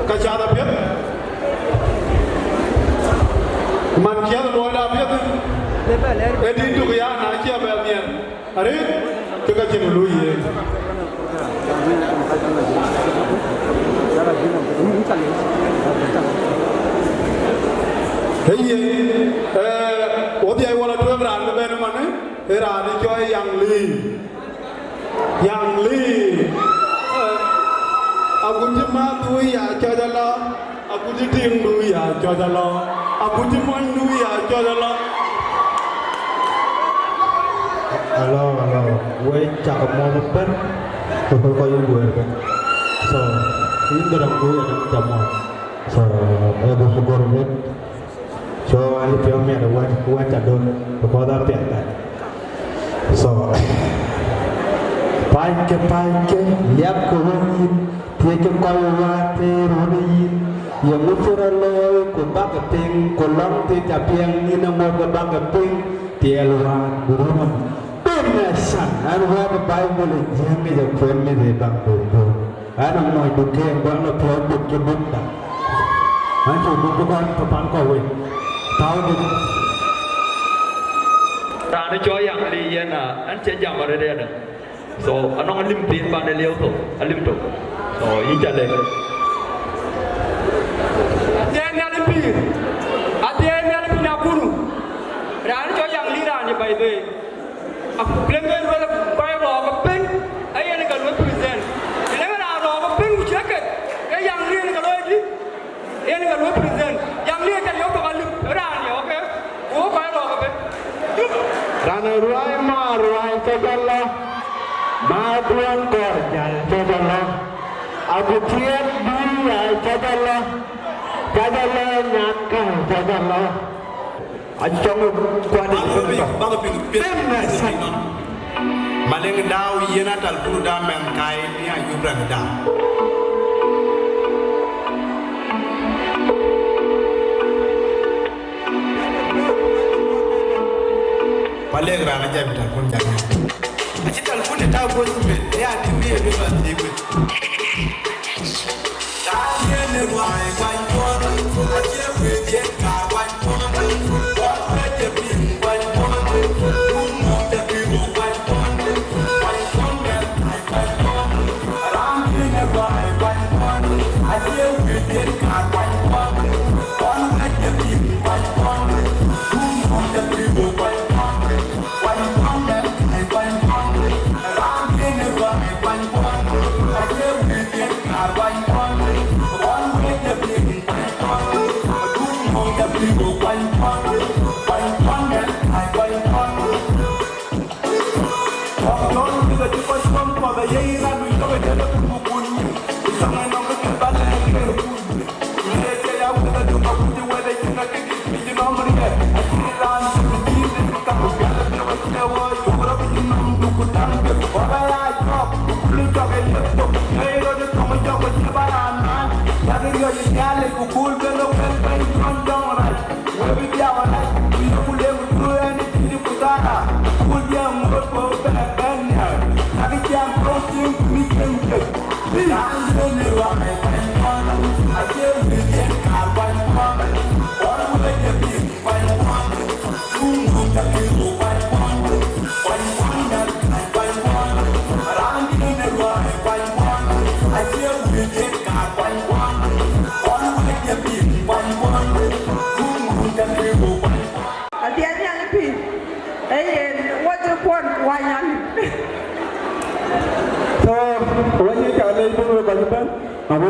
kacha da pet man kia lo da pet e di tu ya na kia ba mien are ke ka chin lu ye hey odi ai wala tu ran be no man e ra ni choi yang li aku cuma tu ya jadala aku jiting tu ya jadala aku cuma tu ya jadala halo gue cakap mau pen betul kayu gue kan so ini dorang gue ada jamu so ada syukur kan so ini filmnya ada gue cadon berkotor tiada so pakai lihat kuhinin tiada kawat terorin yang muncul loy kubak keping kolam tidak piang ini nomor kubak keping tiada burung penasan anu ada Bible yang ni jauh ni deh bang bobo anu mau bukan bang nak produk kebuka anu bukan papan kau tahu ni Rana coy yang li na an chen jam ada dia dah. So anong alim tin pan leo tu, alim tu. So ini jalan. Dia alim pin. Dia alim pin apa nu? Rana coy yang li rana by the way. Aku pelenggan wala bayar roga pin. Ayah ni kalau present. Pelenggan roga pin jacket. Yang li ni kalau ini. Yang ni kalau present. Yang li kalau yo kalau rana okay. Oh bayar roga pin. Rana ruai segala maduan korjal segala aku tiap dia segala nyangka segala acong kuani Maleng daw yena tal pulu da men kai ni ayubran da Maleng ra na jabi tal pun jaga aci tal pun ta go be ya di me be ba ti be da ye ne wa kan ko a je we je ka wan ko ko je bi wan ko mo te bi wan ko wan ko me ai wan ko ram ne wa wan ko a je we je ka wan ko ko je bi wan ko mo te bi wan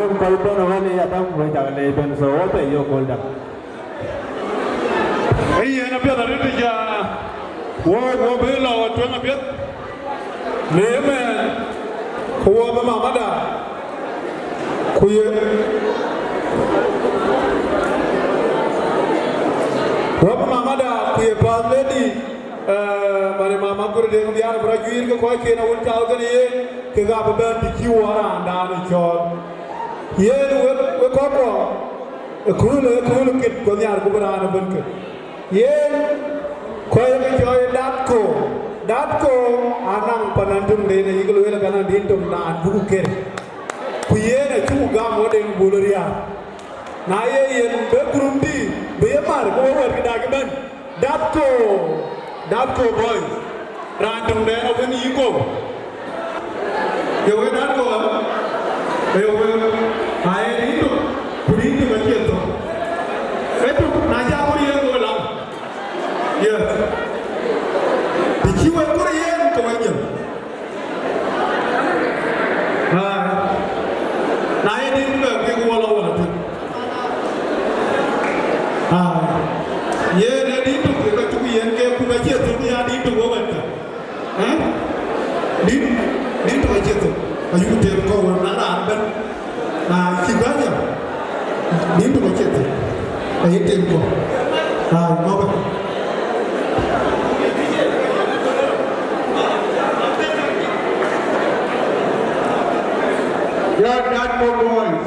Aku kalpan orang ni ada boleh jaga leben so apa yo kolda. Iya na pet ada dia. Wo bela tu na pet. Neme. Kuwa ba mamada. Kuye. Kuwa ba mamada kuye pas lady. Mari mama kur de biar brajuir ke koi ke na ul chao ke ni ke ga ba ben di kiwara na ni chol. Ye we kopro kul kit ko nyar ko bana ban ke ye ko ye joy datko anang panandum de ne iglo ele kana din tum na bu ke ku ye ne chu ga mo de buluria na ye yen be grundi be mar ko wer ki dagban datko boy random de open yigo yo we datko yo we ay dito puri ni ba kieto eto na ja puri ye ko la ye di we puri ye ko wanya na ye di be ke wala ye ne di tu ke tu yen ke ku ga je tu ya di tu wo ba di tu ga je tu ayu te ko wa na ra ban na ki ga ya di tu ga je tu ai te ko no ba ya that more boys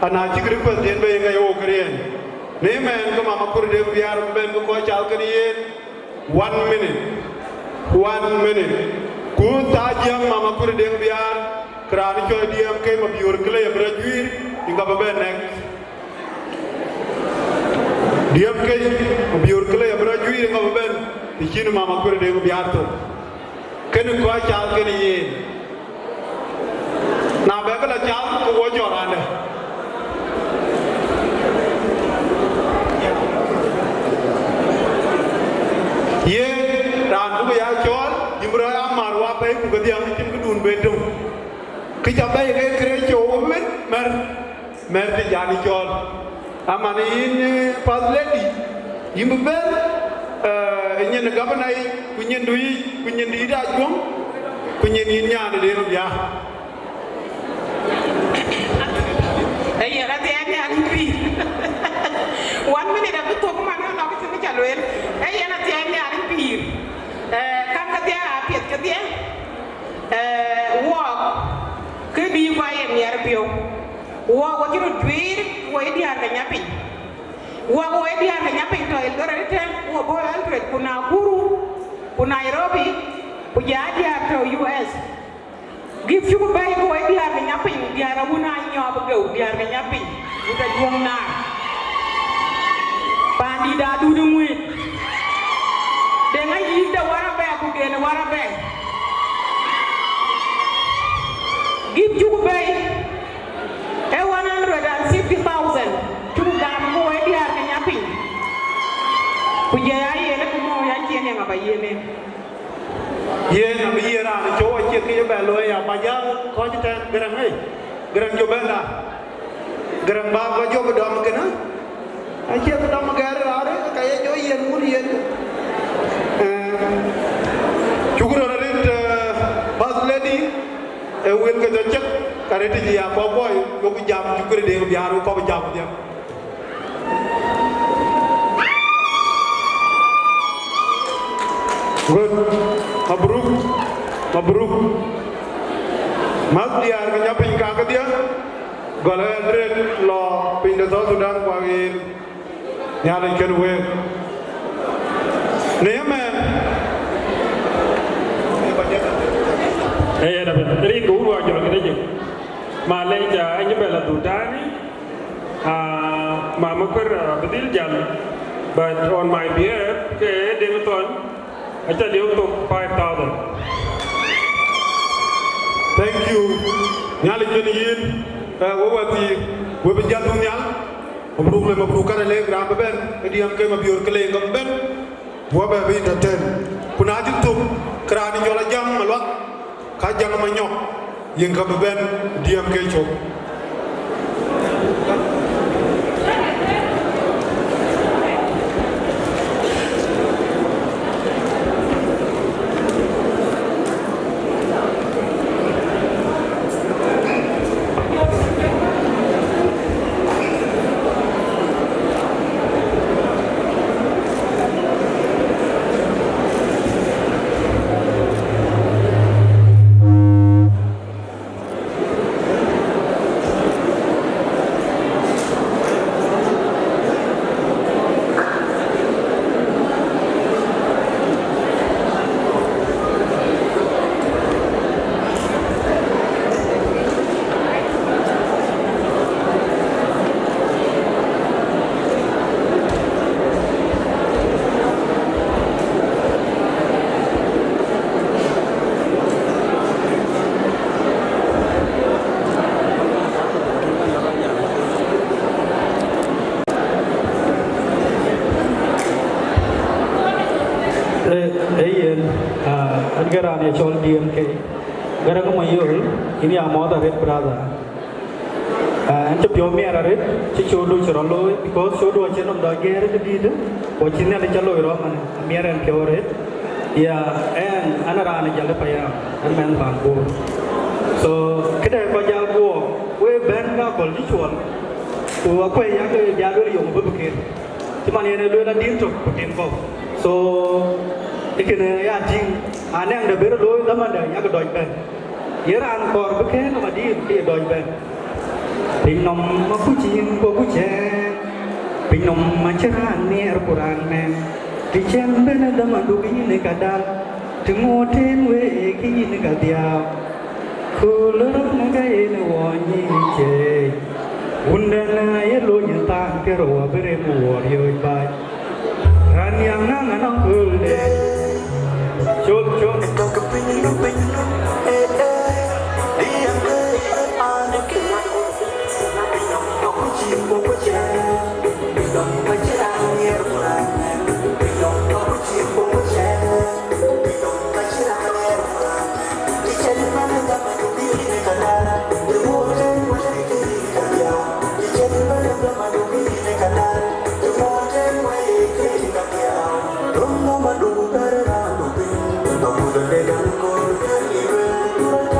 ana jigri ko den be nga yo krien ne men ko mama kur de biar ben ko chal krien 1 minute ku ta jam mama kur de biar kran cho diem ke ma biur kle bra juir inga ba ben nek diem ke ma biur kle bra juir inga ba ben ti mama kur de biar to ken ko chal krien na be ka chal ko wo jorane ye ran bu ya chol imra amar wa pe ku gadiam tim ku dun bedum ki cha bay ke kre cho men mer ti jani chol amane in pasledi yimben nyen gabanai ku nyen di da jom ku nyen yin nyaade de ru ya ay ya te ani ani bi 1 minute abu to ko mana na ko ti cha loel ay ya na te ani ani bi kam ka te a piet ka te wo ke bi wa ye yer bio wo wo ti ru dwir wo e dia ga nyapi wo e dia ga nyapi to el dore te wo bo alfred kuna guru kuna Nairobi ku ja dia to US give you bay ko e dia ga nyapi dia ra buna nyob geu dia ga nyapi uta juang na pandi da du du ngui de ngai yi da wara be ku de na wara be give you bay e 150,000 tu ga ko e dia ga nyapi ku je ya ye le ku mo ya je ne ga ba ye ne ye na bi ra ni cho che ki ba lo ya ba ya ko ji tan garang ai garang jo ba na garang ba ko jo ba dom ke na ai che ba dom ga ra re ka ye jo yen mun yen chukuro na rit bas lady e wel ke jo chek ka re ti ya ko boy yo ku jam chukure de bi haru ko ba jam dia good mabruk mabruk mas dia ke nyapin ka ke dia gole dret lo pinda so sudan kwa gil nyale ken we ne me da betri ku wa jo ke de ma le ja ni bela dutani ma makar bedil jam but on my behalf ke dematon acha liu to 5,000. Thank you. Nyali jeni yin wawati webe jantung nyal mabruk kare le gram ben diam ke mabior kele ngam ben wabe bi taten kuna jitum krani jola jam malwak ka jang ma nyok yen ka ben diam ke chok Angarane chol DMK gara ko mayol ini amoda red brother ante piomi ara red chi chodu chorolo because chodu achenom da gere de did ko chinna le chalo ro man miaran kyore ya en anarane jale paya an men bangbo so kede ko jalbo we ben ga kol di chon ko ko ya ke ya lo yong bu ke ti man ne lo la din to putin ko so ikene ya jing anang de ber lo dama da ya ko doj ben yeran kor bu ke no ma di ke doj ben pinom ma ku chin ko ku che pinom ma chran ne ar quran men ti chen ben dama du bi ne kadal tungo ten we ki ne ka dia ko lo na ga ne wo ni che undana ye lo yin ta ke ro wa bere mu wo yo ba ran yang na na no ku le chốt chốt Don't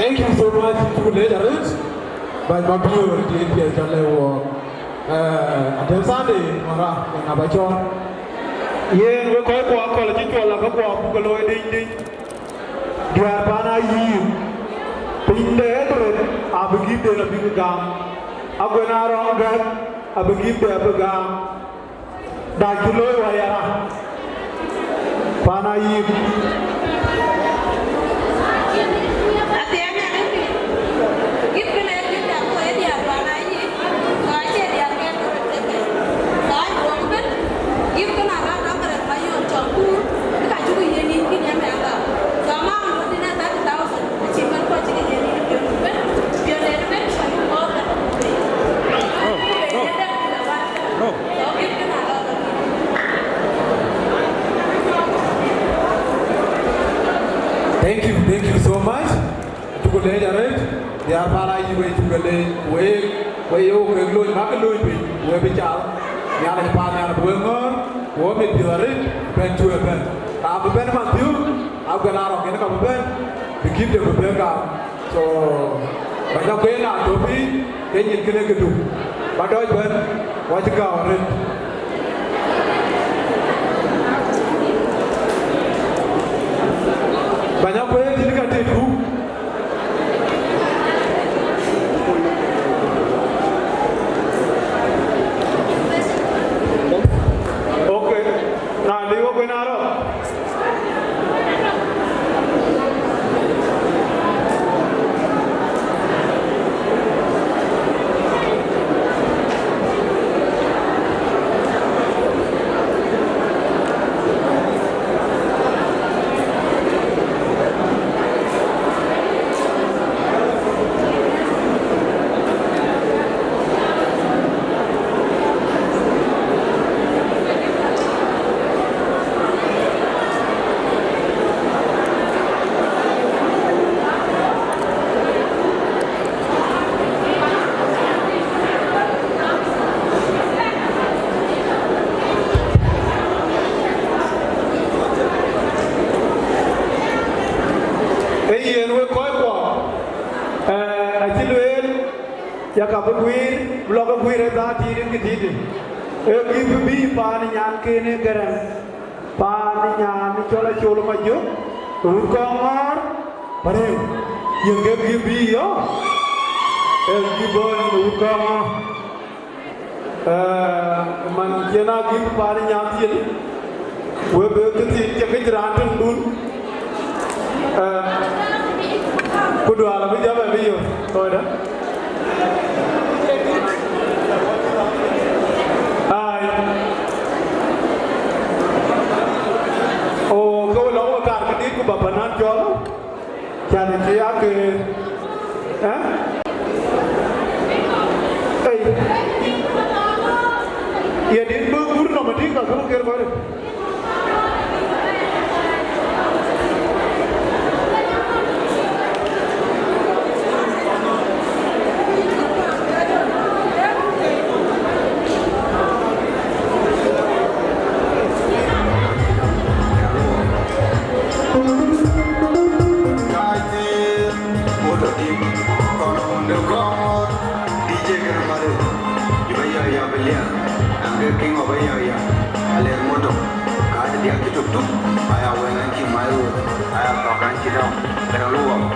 Thank you so much to leaders. By my viewer, the Jalewo, Adem Sande, Mara, and Abachon. Yen, we call for quality to Alakapa, Pugalo, Ding, Diabana Yim, Pin the Edred, I will give them a big gum. I'm going around that, I will give them a gum. Dakulo Wayara, Pana Yim. Thank you so much. To go there, they are para you way to go there. Where you go, go back to it. Where we child, the other partner, who may be a rich, bent to a pen. I've been about you. I've got out of a pen to keep them a pen down. So, but I'm going out to be, then you can do. But I went, what you got? Banyak boleh jadi itu. yen we ko ko a chilwel ya ka buir bloga buir da ti din ki ti e ki bi pa ni nyan ke ne garan pa ni nyan ni chola cholo ma jo ur ko mar pare yen ge bi yo e bi bo ur ko man jena gi pa ni nyan ti we be ti ke ran tung dun kudu ala bi jabe bi yo toida ai o ko lo ka ka dit ku babanan jo chane ti ake ai ye din bu guru no mati ka ko ker bare King of Aya, Ale Moto, Kadi dia tutup, ayah wengan ki mayu, ayah tokan cina, terlalu.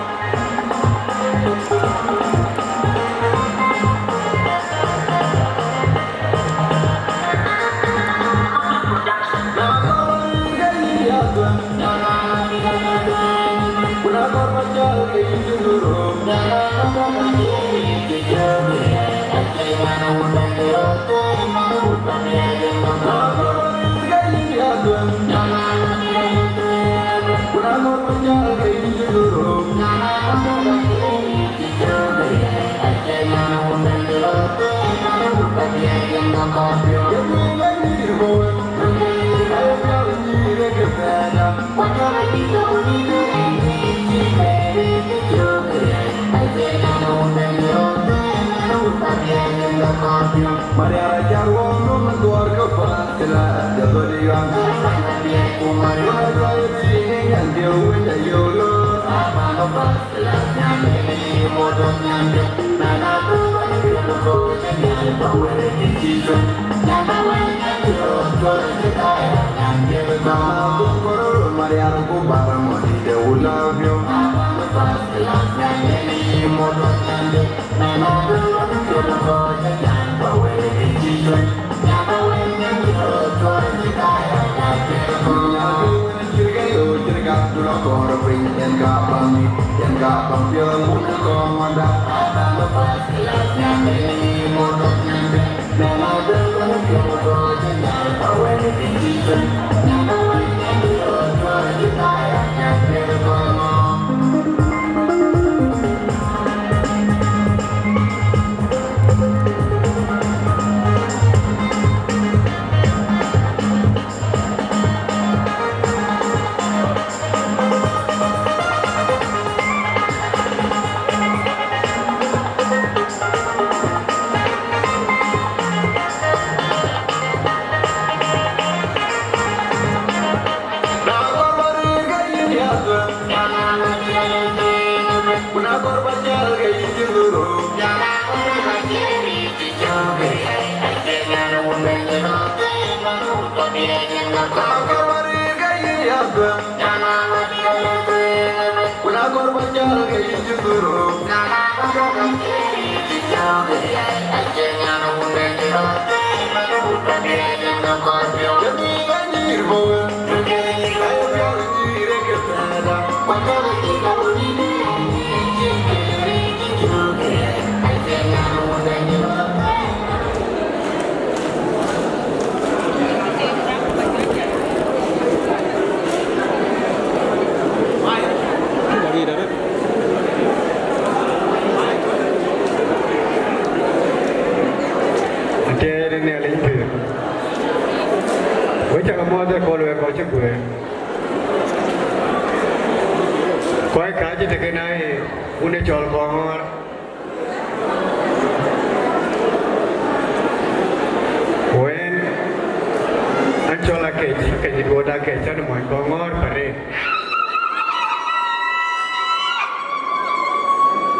Maria Jarwo menduar ke Fatila Jabarian Maria Jarwo yang dia udah yolo Amano Fatila Nyambi Modon Nyambi Nana Tuan Yolo Nyambi Bawele Dikijo Nyambi Nyambi Rotor Kita Nyambi Bersama Bukoro Maria Kubara Modi Deula Vio Amano Fatila Nyambi Modon Nyambi Nana Tuan Yolo Nyambi Bawele Dikijo Nyambi Nyambi Rotor Kita Nyambi Dula kora bring yang gabang film muda komanda abang lepas kelasnya ini modok nyampe nama dengan kyoto jenjang kawan di season nama yang diotor kita yang nyampe kono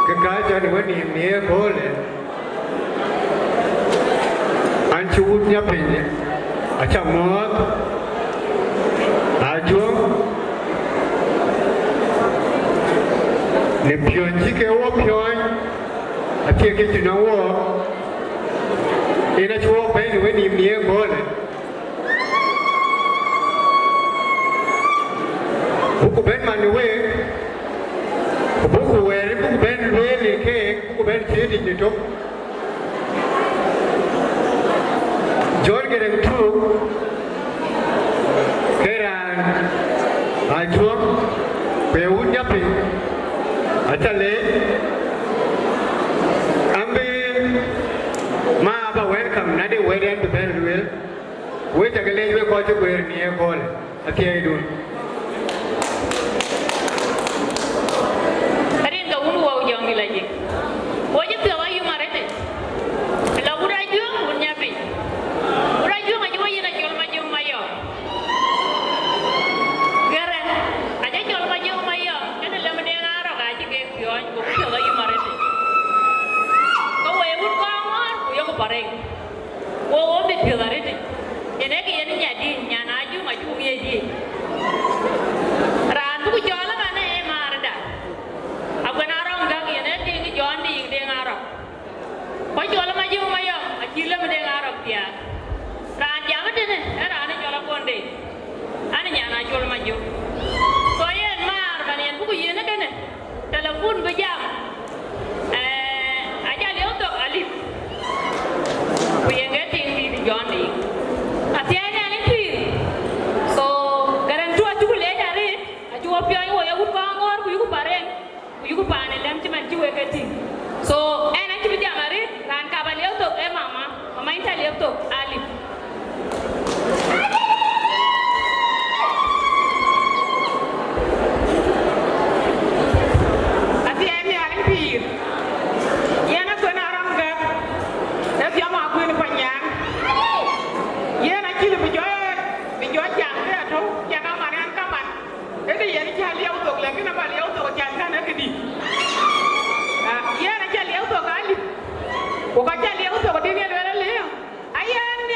kekaja ni wani ni kole anchutnya penye acha mot ajo ne pionji ke wo pion atie ke tunawo ina chuo penye wani ni kole buku ben manuwe buku weri buku ben weli ke buku ben chidi nito George gereng tu keran ajuam peun japi acale ambe ma ba welcome nade weden to ben wel we jagale we ko ju wer ni e gol atie idun lagi. Wajib tahu ayu marete. Kalau uraju punya pi. Uraju maju aja nak jual maju mayo. Keren. Aja jual maju mayo. Kan dalam dia ngarok aja ke pion. Bukan tahu ayu marete. Kau wajib kawar. Yang kau pareng. Kau ambil pion marete. Jadi kita ni jadi nyana aju maju punya dia. Rantu ku jual mana marada. Aku narong gang ini tinggi jual di dia ngarok. Kau jual maju mayo, akila dia ngarok dia. Raja apa dia ni? Rani jual konde. Ane nyana jual maju. Soalnya mar manian buku ini kan? Telepon berjam. Aja dia untuk alif. Punya tinggi di jual di. Hati-hati alif. So kadang tu aku boleh cari. Aku apa yang aku pangor, aku pareng. You go pan and them to my Jew getting. So, and I keep it Yamari, and Cabalio to Mama, my Italy to Ali. At the end, I repeat. Yana Gunaranga, that's Yama Queen Panyan. Yana kill the joy, Yama and Kaman. Every year, Italy to Laguna Balio to Jangan. Ya nak cari auto kali. Bukan cari auto, dia ni ada leh. Ayah ni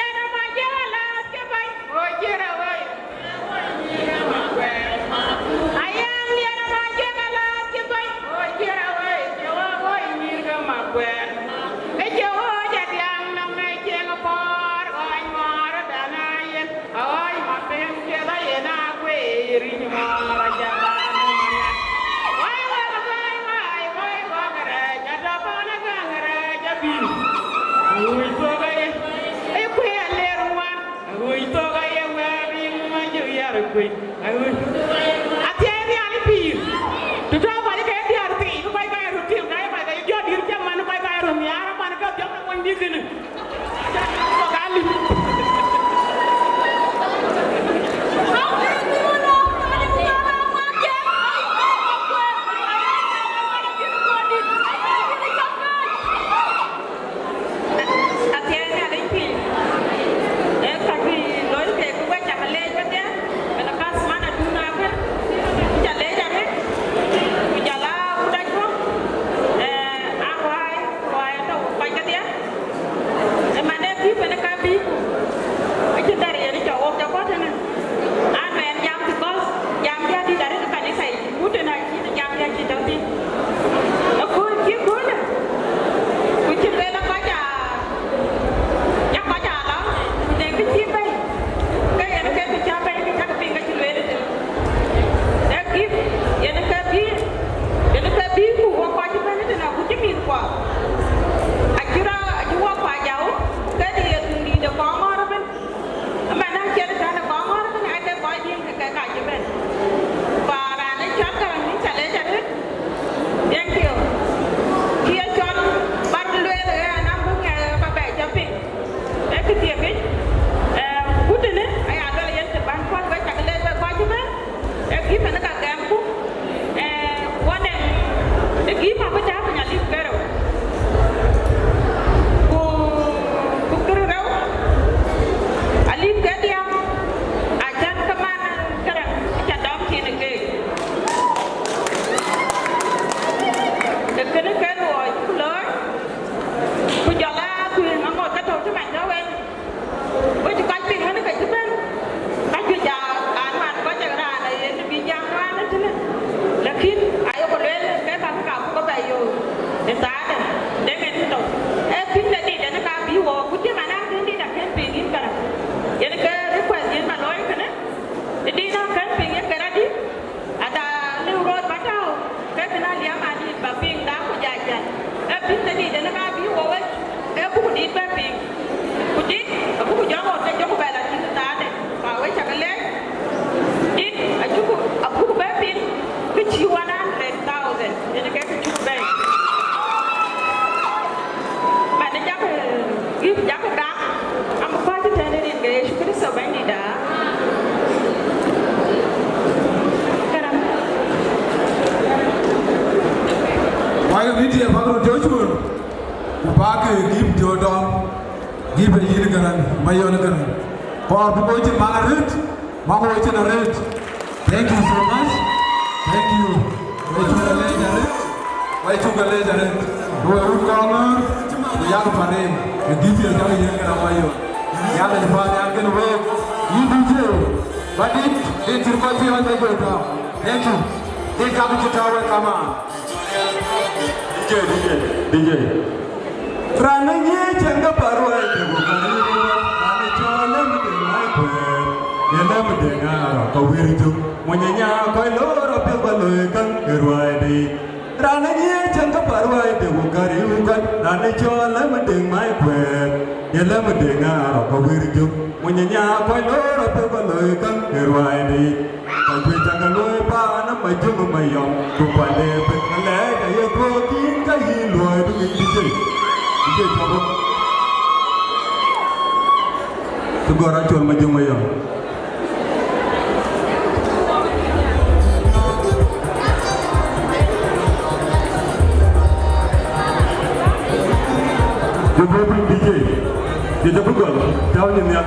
Why we did about Joshua? Park give Jordan, give a Yilgaran, Mayonagan. For the boy in Magaret, Mama in a red. Thank you so much. Thank you. Why took a later? Who corner? The young Panem, and give you a young Mayo. Young and father, I'm going to work. You do too. But it's your country on the way. Thank you. They come to tower, come on. DJ. Rananya jangka baru aja bukan Rane jalan dengan kuen Yela mendengar kau wirju Menyenya kau lor apil baloi kang gerwadi Rananya jangka baru aja bukan Rane jalan mendengar kuen Yela mendengar kau wirju Menyenya kau lor apil baloi kang gerwadi Kau jangan lupa nama jumpa mayom Kupane pengalai daya protein kahi luar dengan DJ Tunggu racun majung mayang. Jumpa DJ Pugal, tahu ni ya.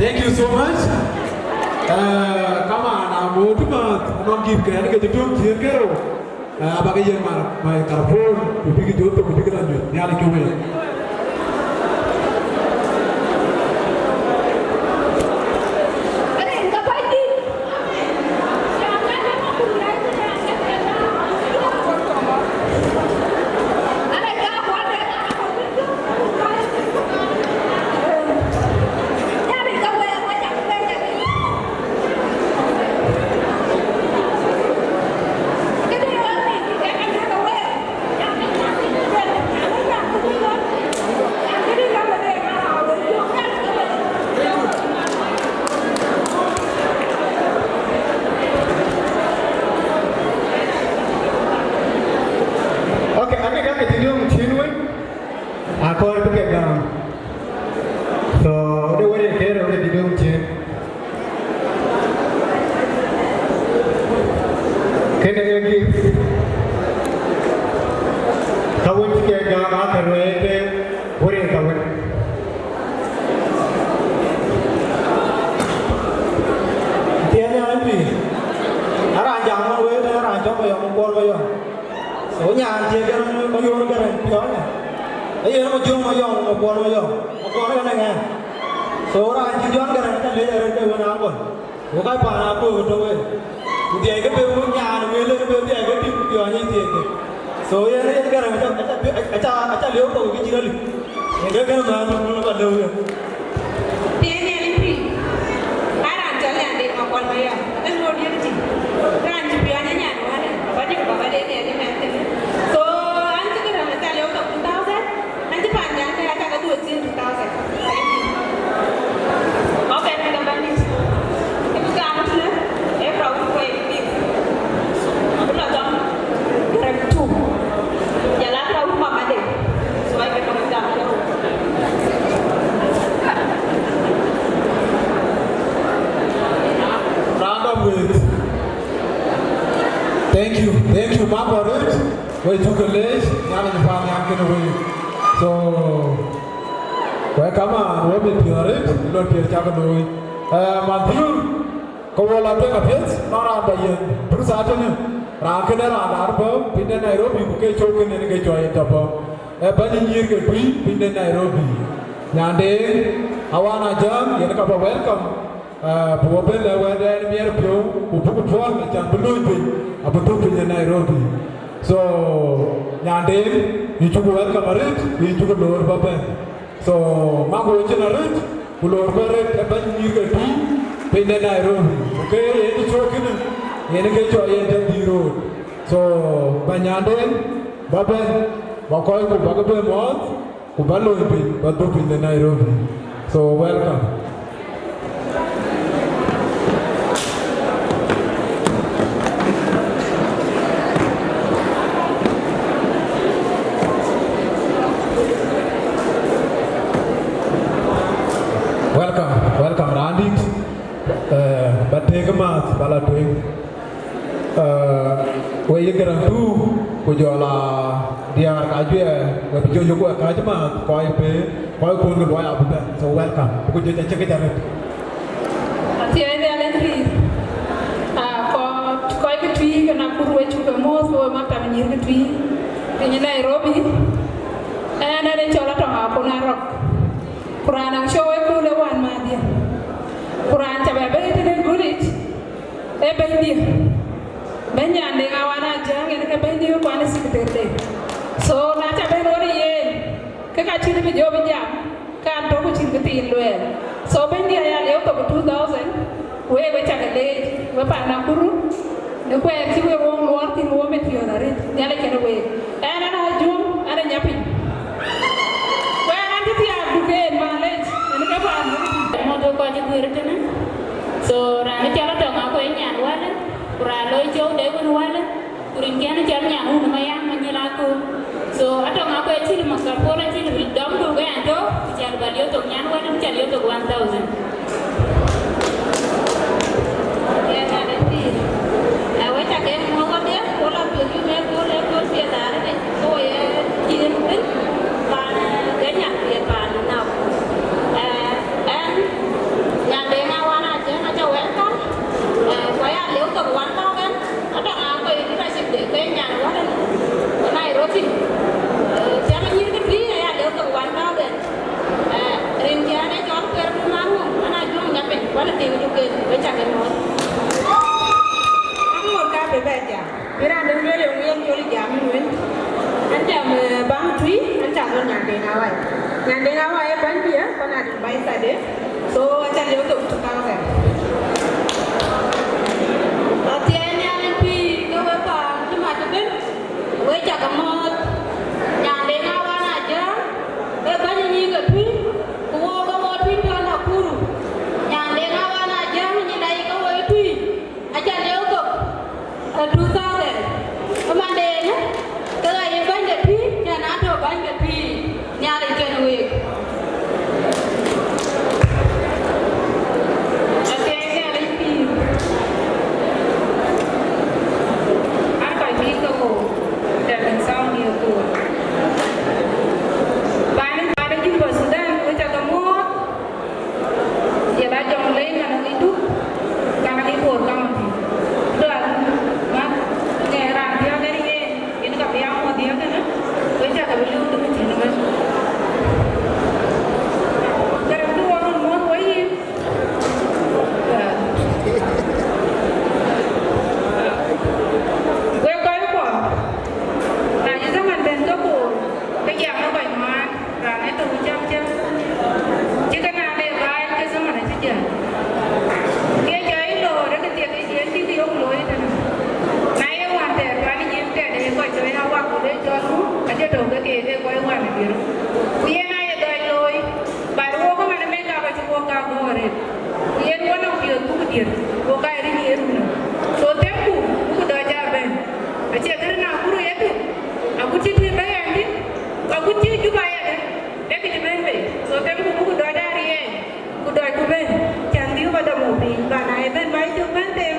Thank you so much. Come on, I'm going to give credit to the girl. Abaga yang mai karpon, pipi kita tu pipi kita lanjut. Ni ada kau call to get down. So the way they care of the didn't change. Can I give? Kau ini kita jangan terlalu boleh kau. Tiada lagi. Arah jangan boleh, arah jangan boleh mengkor boleh. Soalnya dia kan boleh kan, tiada. Ayo nama jom boleh mengkor boleh. Mengkor kan enggak. Seorang jangan kan kita lihat ada mana pun. Bukan pana apa betul. Dia itu berpunya, dia itu berpunya, dia itu berpunya dia. So ya ni sekarang acha leo ko ki jirali enggak kan mana pada dia ni pri aran jalan ande makon maya kan lo dia ni kan jipianya nya wala bani ko baba de ni mente so anti kan acha leo ko 2000 anti panya ka acha ka 2000 okay ni kan bani itu kan tu pro ko ni abula jam grab 2 jalan ke rumah ada sebagai pekerja Random with thank you my brothers we took a list yang ni faham yang kena we so welcome on we be pure lo pure cakap doi mantu kau lalu kapit nara bayan berusaha tu ni Rakana Radarbo, Pinda Nairobi, Buke Chokin and Gay Joy Topo, a bunny year get free, Pinda Nairobi. Yande, Awana Jam, Yanaka welcome, Puabella, where the enemy Pio, who took a form and Jambulu, a Putu in Nairobi. So, Yande, you took a welcome a rich, you took a lower Baba. So, Mago Generate, who lower Barret, a bunny year get free, Pinda Nairobi. Okay, any choking. Ini kita yang di road. So banyak baben, bakai ku bagai bermod, ku balu ini, batu di Nairobi. So welcome. Welcome, Randy. Bate kemat, bala doing. Wei gerang tu, kujola dia kaje, wei pijo juga kaje mat, koi kun kedua abu dah. So welcome, kujo cek kita ni. Tiada ada lagi. Koi ketui kena kurwe juga mos, koi mak kami nyir ketui. Di Nairobi, ada cola tengah punarok. Quran ang show kulawan madia. Quran cabai itu dengan gulit. Dia. Banyak dengan awana jang yang kebanyakan kuana sekitar. So nanti apa lori yen, kekacil itu jauh banyak, kan toko cinta tiluan. So banyak ya leo toko 2000, we cakap leh, we pandang kuru, we sih we wong luar tin we metior hari, nyala kena we. Anak jom, ada nyapi. We nanti tiap bukan malej, ini kapan? Mau tu kau je berita na, so rani cara dong aku yang nyawa Kuralo jauh dari mana? Kuringkian jalannya nama yang menyelaku. So atau ngaku ecil makar pola ecil dom tu kan tu jalan balik tu nyan wan jalan tu 1000. Ya ada ni. Awak cakap mau kau dia pola pergi pola dia dah ni. So ya kirim pun pan banyak dia pan nak. Yang dengan wan aja welcome. Saya lihat tu wan tau kan. Ada apa ini masih dekat yang wan Nairobi. Saya menyir ke dia ya lihat tu wan tau kan. Rintiannya jauh ke rumahmu. Anak jom ngapain? Walau tinggal juga baca gemot. Kamu mau berbeza. Berada di luar yang joli jam ni. Ancam bang tri, ancam lo nyandeng awal. Nyandeng awal ya bang dia, kau nak baik saja. So ancam lihat tu tukang kan. Wajah kemot, yang dengar wan aja, banyak ni kepi, kuo kemot pi tu anak kuru, yang dengar wan aja, menyedai kau itu, aja leo tu, 2000, kemana? Kalau yang banyak pi, jangan ada banyak pi, nyari kena Aja karena aku itu, aku ciri bayar ni, aku ciri juga ya deh. Dia kita benda, so tapi aku dah dari kuda aku benda, cantik pada mobil, karena itu baik tu benda.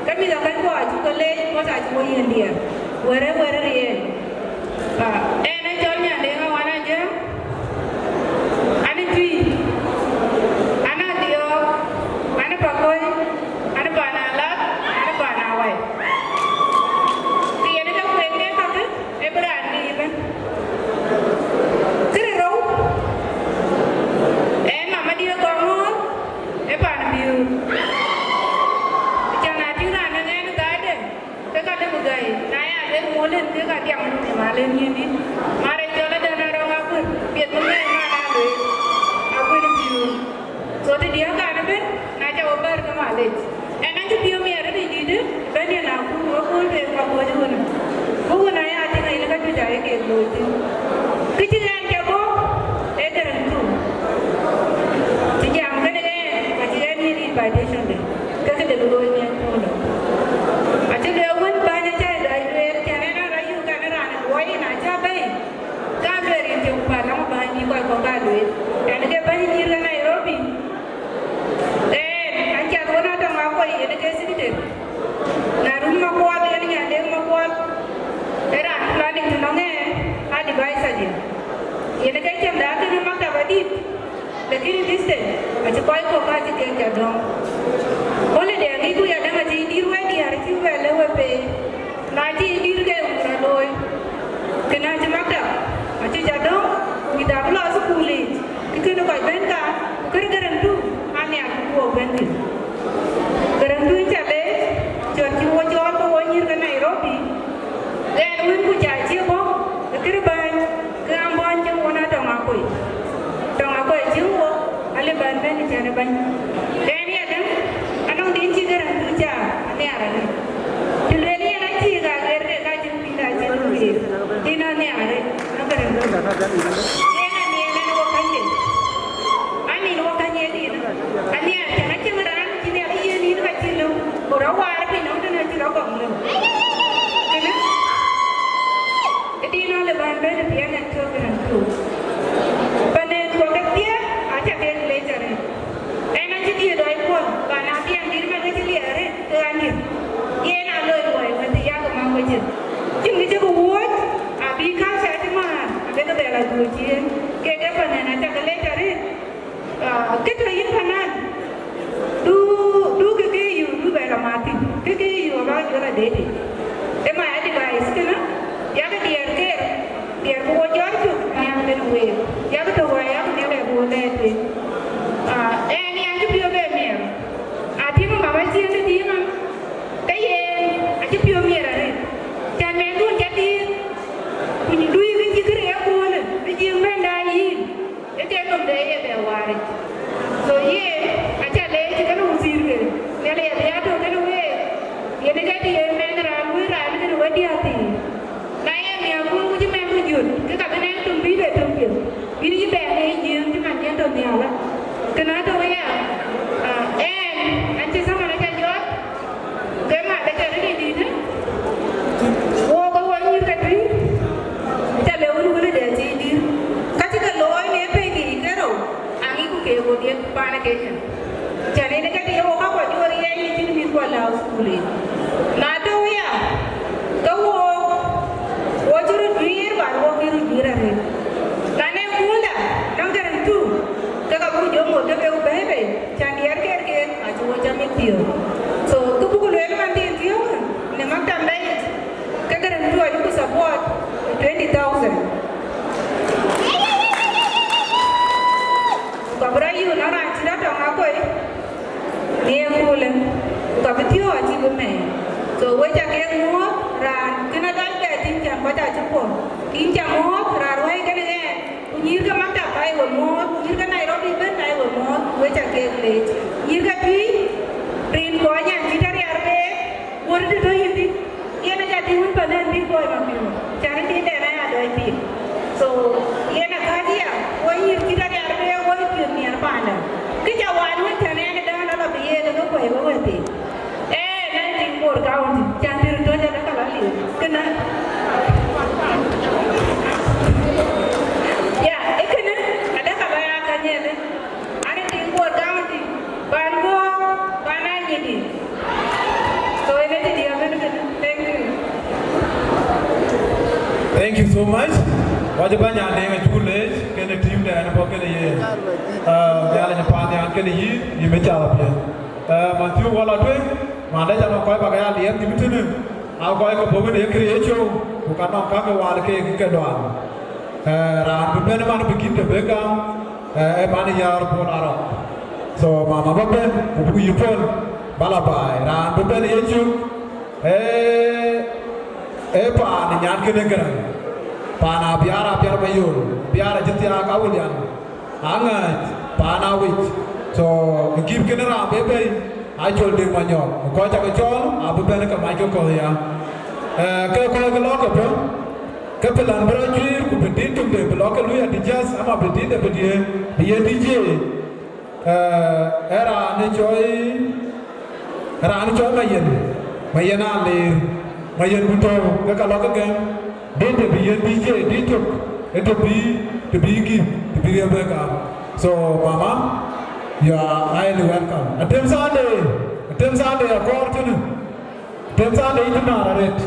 Kami dah kan buat juga le, buat aja buat yang dia, wara dia. Nak jualnya dengan mana aja? Ane cuy, anak dia, anak pakai, anak banalat, anak banawai. Tiada dah kuenya tak ke? Berani kan? Kerana, mama dia korang, panambil. Jangan ada orang yang tak ada. Tak ada bukan. Naya ada molen dia kat yang malam ni. Mari jalan dan orang aku. Biar mengai mana ada. Aku ni biu. So dia kan ada. Nak jawab ber ke Malaysia. Nanti biu ni ada di dia. Banyak aku dia aku aja mana. Aku naya ada yang lekat berjaya ke lote. Kecilan jago. Terang tu. Jadi amkan ni. Kajian ni invitation deh. Kakak dah dulu ni pun. Aja dia pun banyak cai dari kerana rayu kerana anak boy nak cabai. Kau dari jumpa nama banyak kau duit. Kerana dia banyak ni kerana Nairobi. Anjir kau nak tahu apa ini kes ni deh. Nah rumah kau ada ni ada rumah kau. Era planning tu nongnya ada baik saja. Ini kan jam dah tu rumah tak badi. Lagi ni distance. Aja kau kasih dia jadong. Boleh dia ni tu ya dah macam ini ruai dia hari tu lepas pe. Nanti ini dia umrah doi. Kena cuma dah. Macam jadong kita pula sekolah. Kita nak buat benda. Kerana tu ane aku buat benda. Kerana tu cale. Jual tu wajib ke Nairobi. Dan aku janji boh. Kerana keamban je mana dong aku. Dong aku jumpa. Ale benda ni cara banyak. Dan ni ada. Anong din chigaran tuja ane arane tuleli ana chiga gerde ka jimpinda jiruwi dina ne are nagaran ena ne ne wo kanye ani no kanye dina ani ana chimaran kini ari ye ni ka chilu ora war pi no na chira bang lu kana edina le banda de piana chogaran tu pane ko gatia acha de le jare ena chiti doi ko kana pian dir me ke li are te ani ye na lo boy mati ya ko mang wajin jing ni ko wot abi ka sa ti ma be ka bela du jin ke pane na cha le jare ke to yin panan du ke yu du bela mati ke yu ba yo la de e ma adi guys kana ya ke dia ko jor tu ya le we ya ke to wa ya ne le bo le ti ni anju pio be mi ati mo mama si ande di ma kaye anju pio mi ra re jan me tu jadi ni dui wi ji kre ya ko le ji men da yi e te no de ye be wa re so ye acha le ji ka no sir ke ne le ya to ke no we ye ne ga di ye men ra lu ra ne ke wa di ati na ye mi aku ji men ku jun ke ka ne tum bi be tum bi bi ji be ne ji ji man ye to ne ala kenapa ya? Nanti sama mereka jual. Kemana mereka ada di sini? Oh, kau wangi tadi. Kita lewat dulu dia jadi. Kasih kalau ini pergi kerau, angin ku kebo dia panas kejan. Jadi ini kan dia orang buat jual dia ini jadi misal laus kulit. Nada ya? Kau wajur duit baru kiru duit ada. Karena mula, nanggaran tu. Kakak pun jomo, dia perlu bebe. Candiar ke, aja wajah metiyo. So, tu buku luar nanti tiyo. Nemang tambah. Kakak dan tu aku support 20,000. Kabra yu nara cira dong aku. Ni aku le. Kabra tiyo aja bume. So, wajah ke semua. Ran, kena dah tinggal wajah cepon. Tinggal semua. Ran, wajah kena Nyir ka magda pai wo mo nyir ka Nairobi ben nai wo mo we cha ke le nyir ka pi prin ko nya jitari arbe wor de do yindi yena ja ti hun panen bi ko ma pi chana ti de na do pi so yena ka dia wo nyir jitari arbe wo pi ni ar pana ki ja wan hun thane ne da na la bi ye de ko wo ti na ti bor ka on chan ti do ja ka la li kana Thank you so much. Wajib banyak dengan jualan kena team dan apa kena ye. Jalan cepat yang kena ye macam apa? Mantiu wala tu, mana jangan kau pakai lihat di mana. Aku kau kebawa dia create bukan orang kau wala ke doan. Ran benar mana bikin dia begam. Mana yar pun arah. So mama bapak, buku yupon balabai. Ran benar ye cu. Pan nyan kena gerang. Pana biara bayul, biara jentira kaulian. Angat pana wich. So give kena ram bebe. Ajol ding manyok. Kau cakap jol, abu benda ke Michael Korea. Kalau kelok apa? Kepelan berajir, ku berdiri tu deh. Belok lu yang dijas, ama berdiri deh berdiri. Dia DJ. Era ni coy mayen alir. Mayan butuh, kalau kagam, dia terbiar DJ, dia terbiar mereka. So, mama, you are highly welcome. Attempt Sunday, according attempt Sunday itu narat.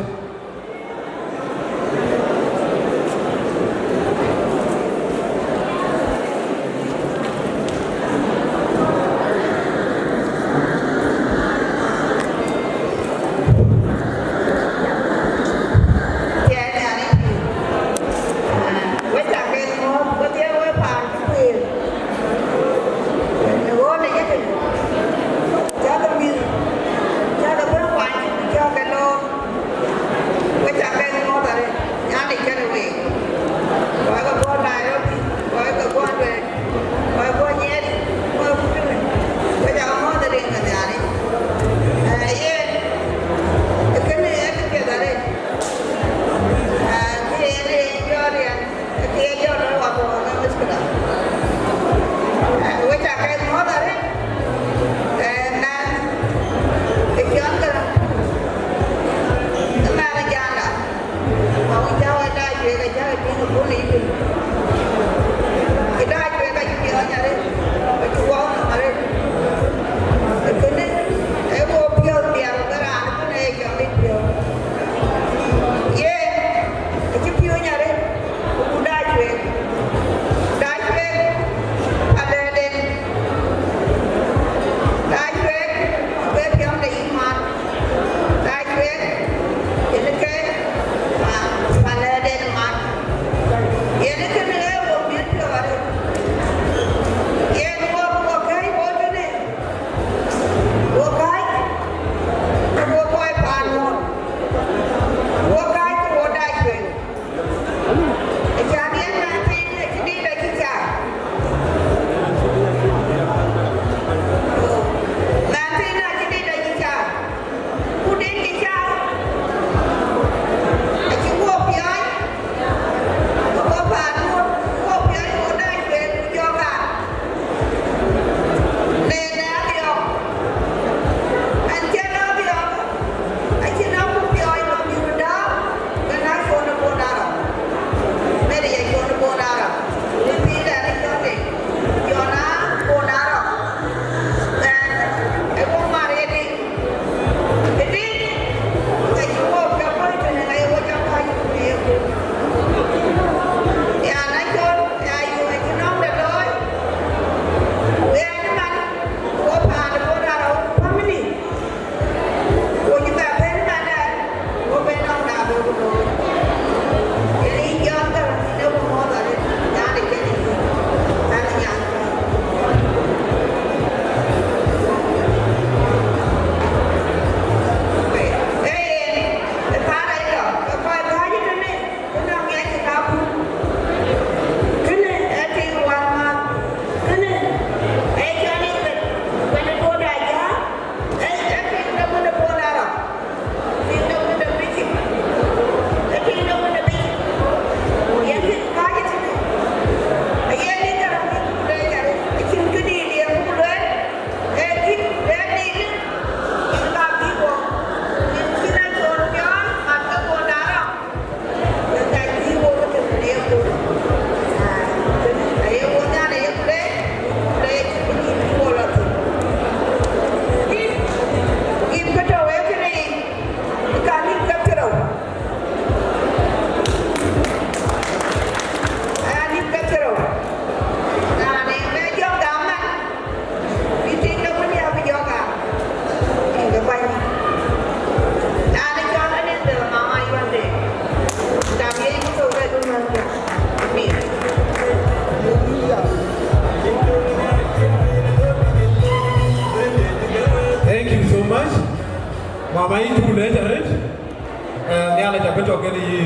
cái chỗ cái gì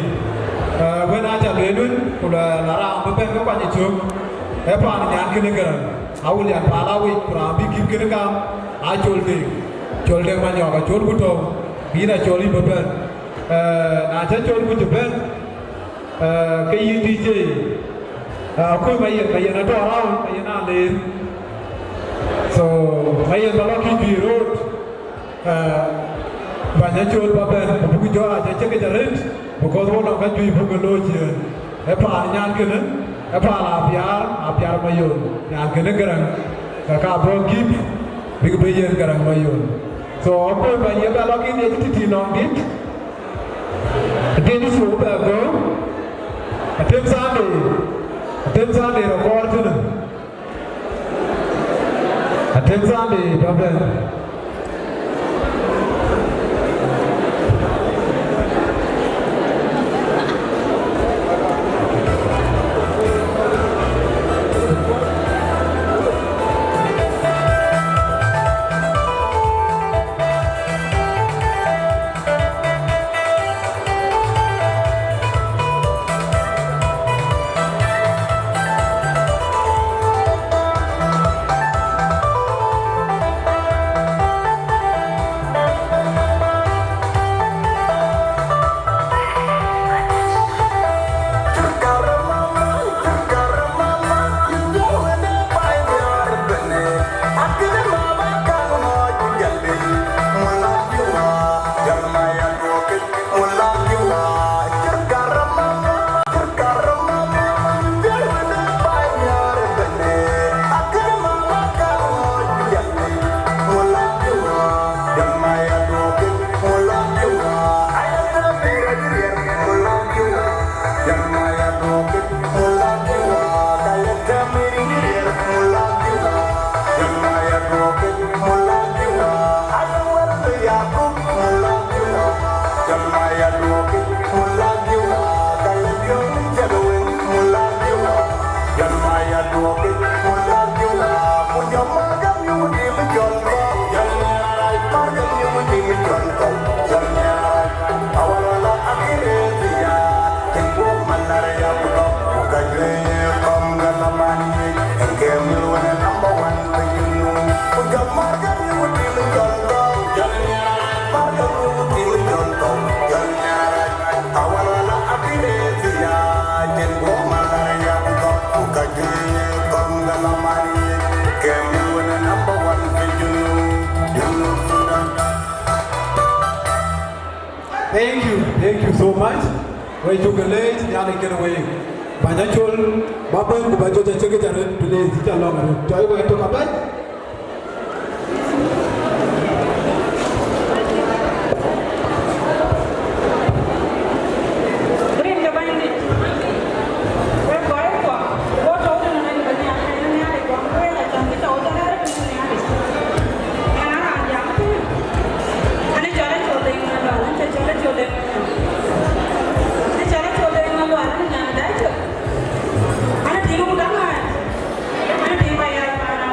when I chạm đến cũng là ra một bên các bạn nhìn chung cái bạn nhàn cái này cái awul yang palawi kurang bikin kene kam a chol de ma nyoga chol buto bina choli beben na cha chol buto ben ke yi DJ ko mai na to around mai na le so mai na lo ki road banyak chol baben bu jo a cha ke jaret bu ko do ka ju bu lo je e pa nyan kene apa apiar mayon yang kena gerang kakak bro gip big bayan gerang mayon so apa banyak kalau ini jadi tinong gip dia suruh bago atem sande rekor tu atem sande baben Thank you so much. Way to go late, nyali kena way. Banyak chol, bapa yang baju jajan ke jaran, beli sejak lama. Jauh way to kapan? Ana tiga mudangan, ana tiga bayar para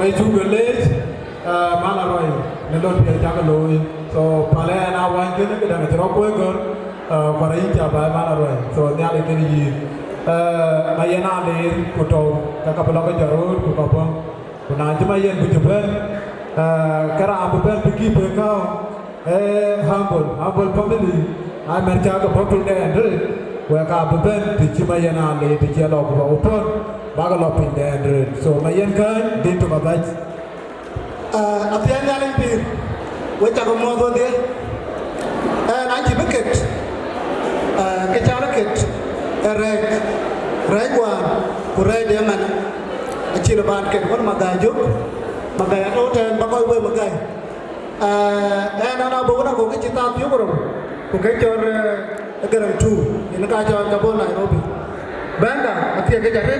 wai chu gele mala roi ne lon pia ja loi so pale na wan ke ne da tro ko gor para inja ba mala roi so nya le ke yi mayena le ko to ka pala ko jarur ko pa ko na jima yen bu jeben kara abu ben bigi be ka humble family I merja ka bapul de andre wa ka abu ben ti jima yena le ti jelo ko upon baga lo pin de andre so mayen ka din to babaj apian yaling pir weta ko modo de na ji bucket ke chara ket regwan ku de man achira ban ket ko magajo magaya to ten ba ko we magay na bo na ko ke chita pyo ko ko ke chor garam tu ina ka chor ka bo Nairobi banda atia ke jare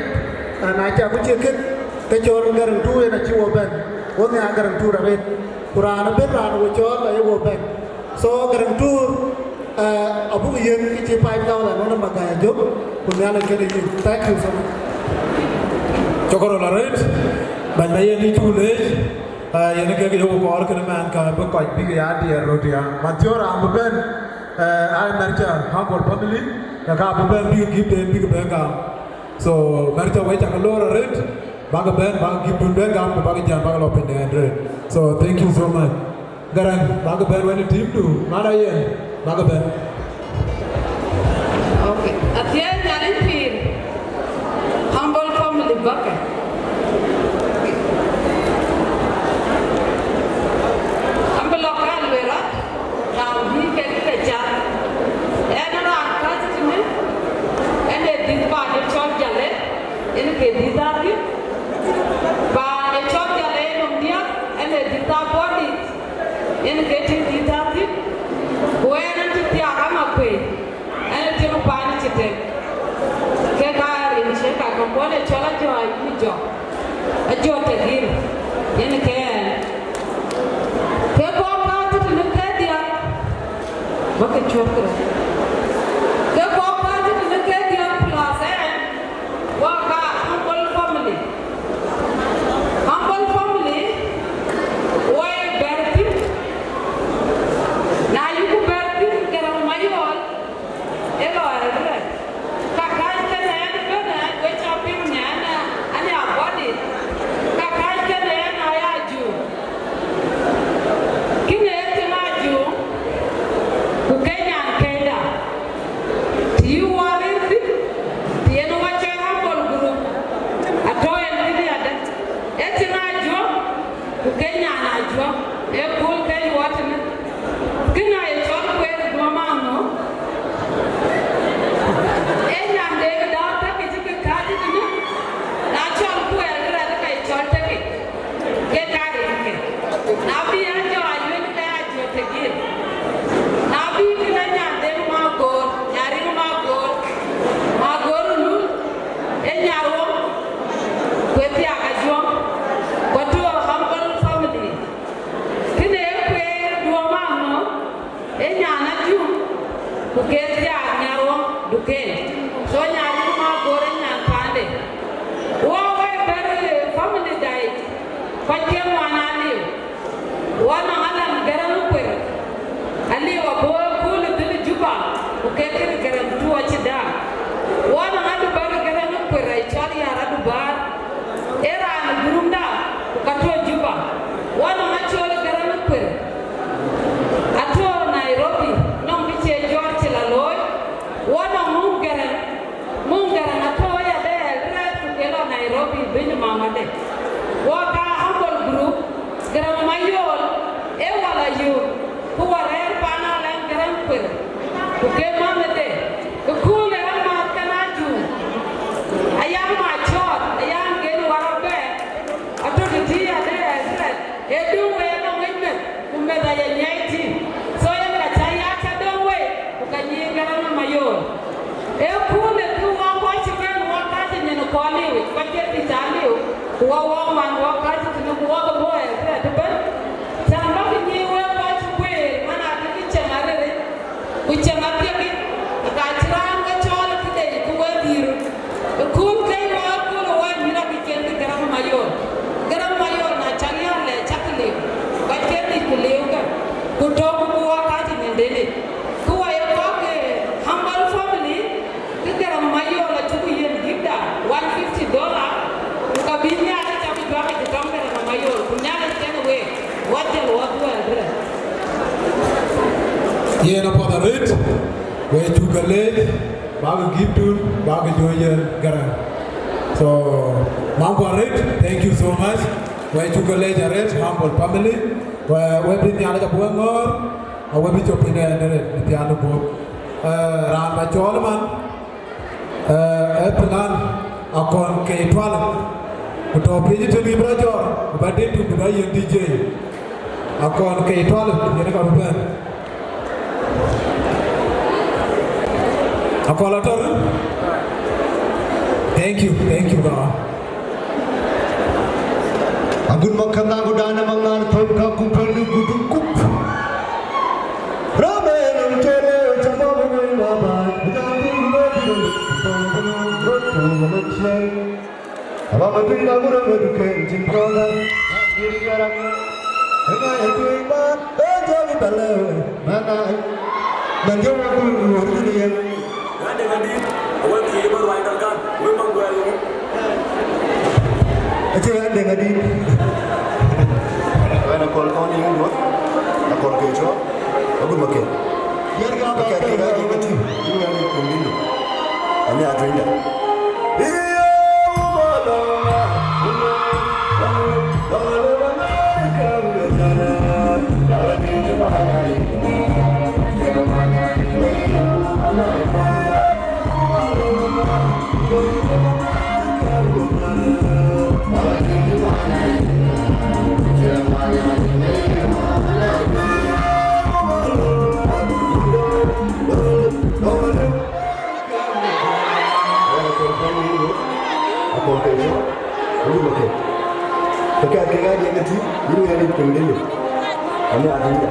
na cha ku che ke chor garam tu ina chi wo ben wo ne garam tu ra ben kurana ben ra wo chor la wo ben so garam tu abu yen ki chi pai ta la no magaya jo ku ne ala ke ni thank you so much chokoro la red ban mayen ni tu le yen ke yo ko or ke man ka ba ko bi ya dia rodia matiora am ben I mercha humble family ya ka am ben bi give them big ben ka so mercha wai ta lo red baga ben baga give them ben ka baga jan baga lo pen de so thank you so much garan baga ben when team do mara yen baga ben okay atia nyarin pir humble family baga ke didati ba e chokya le ndia ene dita body ene ke ti didati buena ti tia kama kwe ene ti no pa ni chite ke ka rin che ka ko bone chola jo ai ni jo a jo te gir ene ke ko pa ti no ke dia ba ke chokra ke ko pa ti no ke dia plus wa ka humble family why berti na you ku berti kera mayol elo ara ka ka ke na na we chapin na na ani abodi ka ka ke na ya ju kine te na ju ku kenya kenda you are it tieno wa che humble group atoya ndidi adat eti na jo ku kenya na jo e kul ke watna kina e chon kwe do mamo e nyande da ta ke ke ka ti ni na chon ku e ra ka e chon te ke ka ri ke na bi a jo ayu ni ka jo te ke na bi kina nyande ma go nyari ma go lu e nyaro kweti akajo kwato humble family kine kwe duo mamo e nyana ju kuketi nyaro duke so nyari ma gore nyan pande wo we bere family dai kwache mwana ni wana ala ngara kwe ali wa bo kulu dili juba kuketi ngara tuwa chida wana adu bere ngara kwe rai chali ara du bar era na gurunda kato juba wana machole garana kwere ato Nairobi no biche George la loy wana mungara na to ya de right to kelo Nairobi bin mama de waka humble group garama mayol e wala yu ko wala pana la garan kwere ko ke mama de ko kule ma kana ju ayam ma chot ayam gen warabe ato ti ya de right edu we no ngene kumeda ya nyaiti so ya ka chaya ka do we ukanyi garana mayol e kule ku wa ko chi ben wa ka ti ne ko ali we ka ke ti chali wa man wa ka ti ne ko wa bo e right ben chamba ki ni we wa chi we mana ti chemare re ku chemare ki Yena pada red, we juga late, baga giptun, baga joya garan. So, Mangwa red, thank you so much. We juga late red, humble family. We bring the other buangor, we be chopping red, the other book. Ran by Cholman, Eplan, Akon K12. Untuk beli tu libra jor, badai tu budaya DJ. Akon K12, jadi kau bukan. Akon latar. Thank you, God. Agun makan aku dana mangan thom ka kumpul guduk kup. Ramai nam chole chama mangai baba. Abang mati aku dah berduka cinta. Diri garang. Enggak itu iman. Jadi bela mana. Dan jauh aku luar dia. Gadi. Awak kiri baru wajar kan. Memang gua ini. Aje gadi. Ana call kau ni dulu. Aku call kejo. Aku makan. Biar kau pakai kita ini. Ini yang penting. Ini agenda. Dekat dia nanti, ini yang dipengen dulu. Ini ada.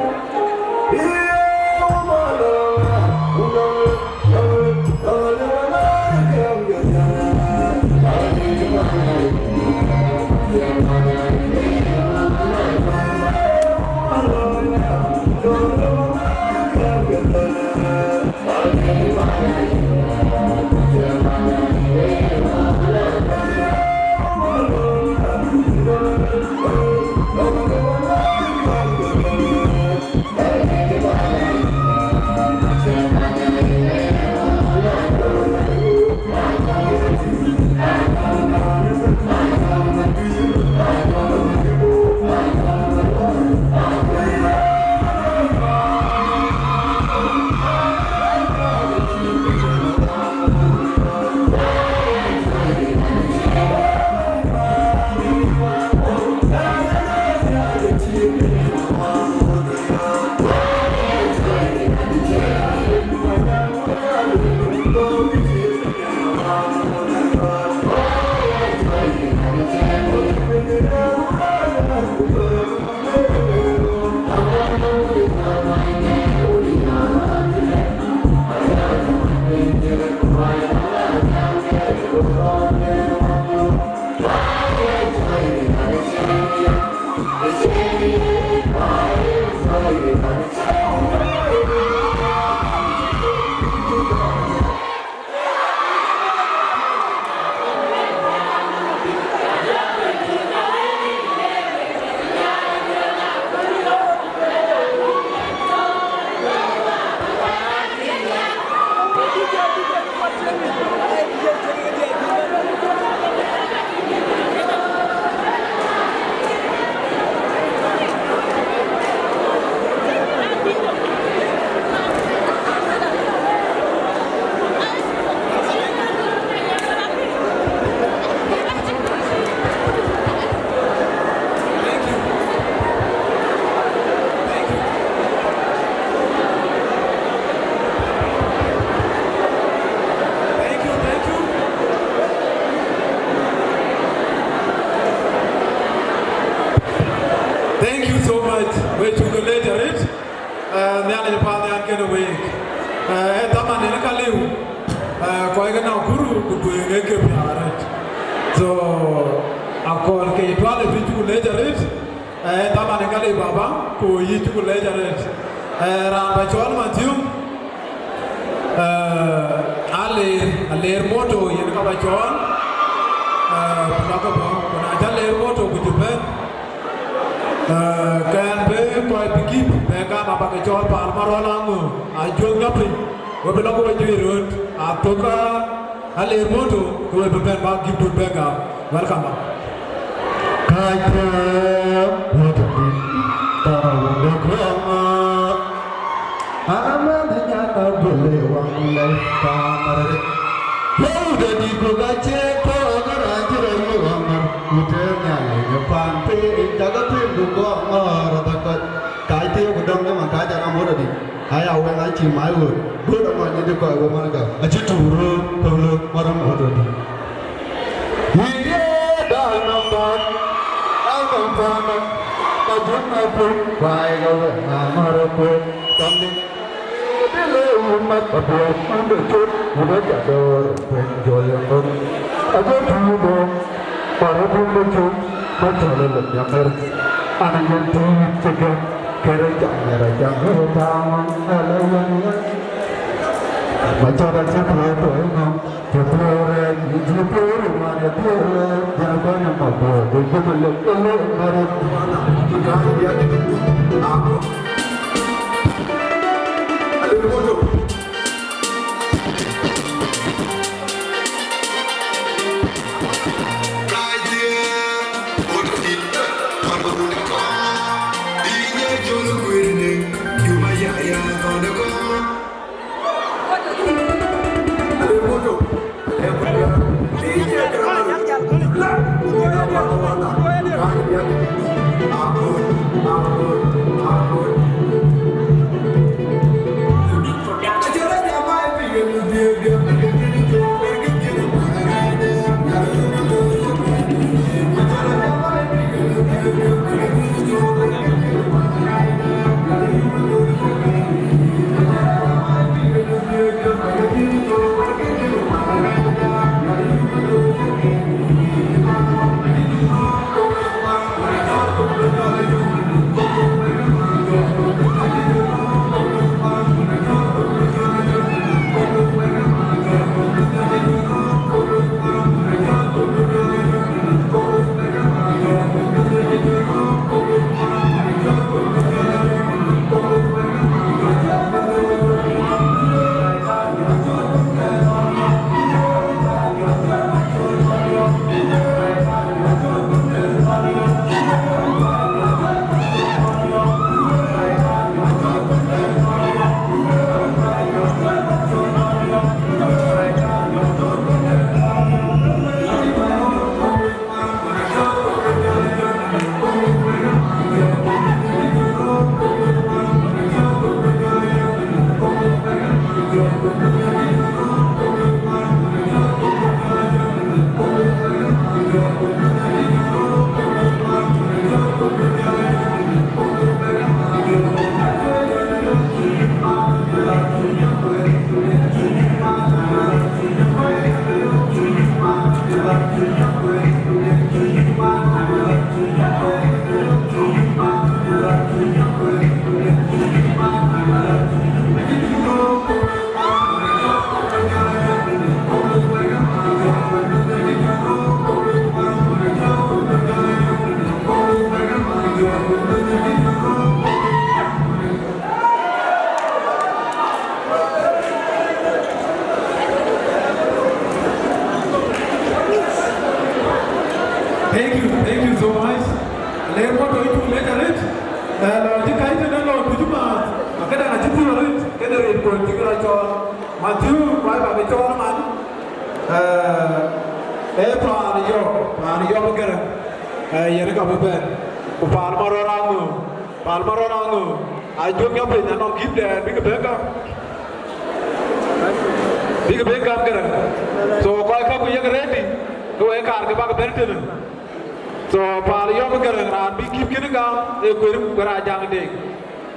toy pikip mega apa ke jol par marolango ajong napri we belong we jirut atoka ale moto we beben ba gitu bega welcome kaita moto tahu dekama alamanya tak boleh wangi kamar udah digogace ko garajir wangar uternya le pante jaga pintu ko takut kaita yo gedong memang kaja amor di aya wen aci malu bodo manya de ko go managa aci turu tulu maram hodo di ye danamat alkamfana tajuna pu bai go amar pu tamni dele umat abu mandu chut udah jador penjol yang aja turu para pun chut macam yang ber anak yang cegah kerja hutang alawan macam apa Jepur jepur mana pura jalan apa begitu belum baru dia itu aku ada foto Thank you so much. Later what do you do later it? Jika itu dan lo tujuh mas, maka dah nanti pun lalu kita dari politik raja, maju, baik baik cawang man. Paniyo bergerak. Yang nak apa? Palmarorangu. Ajung yang punya nom gift dan big backup gerak. So kau kamu yang ready, kau ekar ke bawah berterus. So paniyo bergerak. Ran big gift kini kau, kuiru berajang dek.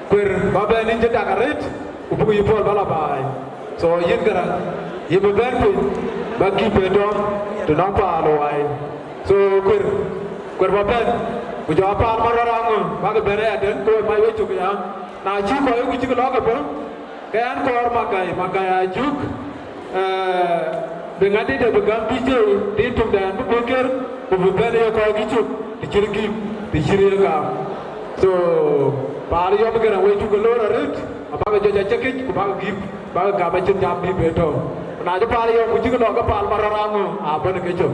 Kuir bapak ini jadi akarit, upuk ipol balabai. So yin gerak, yin berbentuk. Bagi bedong, tenang paluai. So kuir bapak, ujung apa orang bagi berea dan kau mai wujud ya. Nah juk kau wujud kalau apa? Kayan kau makai ajuk. Dengan dia bergam bijau, dia tu dan berfikir, berfikir dia kau wujud, dicirki, dicirikam. So Pari yo begera we tu gelor arit, apa ke jaja cekik, apa ke gip, apa ke gabe cem jam di beto. Na je pari yo kuci ke doga pal mararango, apa ne kejo.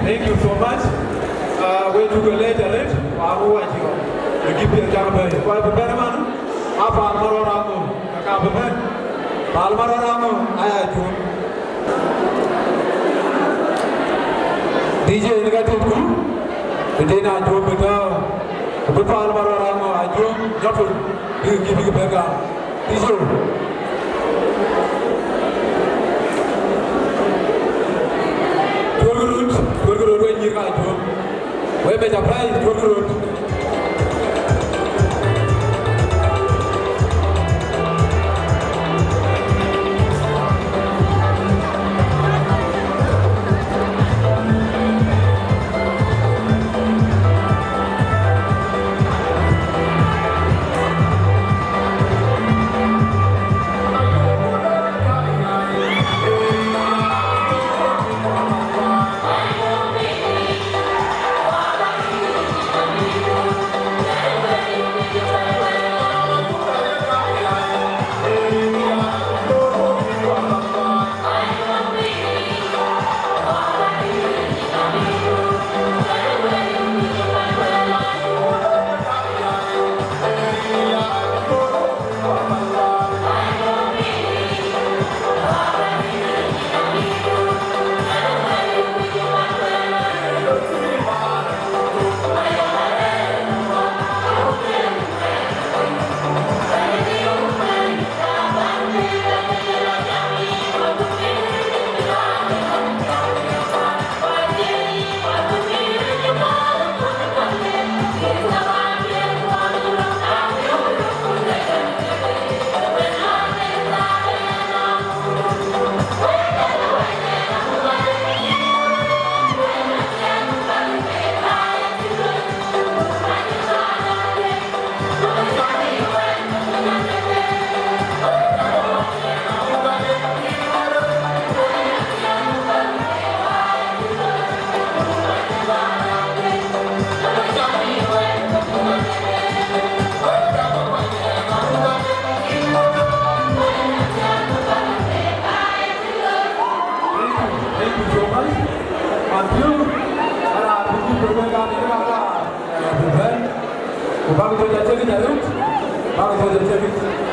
Thank you so much. We took a later it. Waru ajiyo. The gift yang jangan beri. Wai benar mana? Apa almaroramu? Kakak benar. Almaroramu ayah jum. DJ ini kan tuku. Jadi nak jum betul. Betul almaroramu ajum. Jatuh. Gigi pegang. DJ. Gururut we nyir ka jom we be japrai gururut Thank you. Bago joja chevi darut. Bago joja chevi.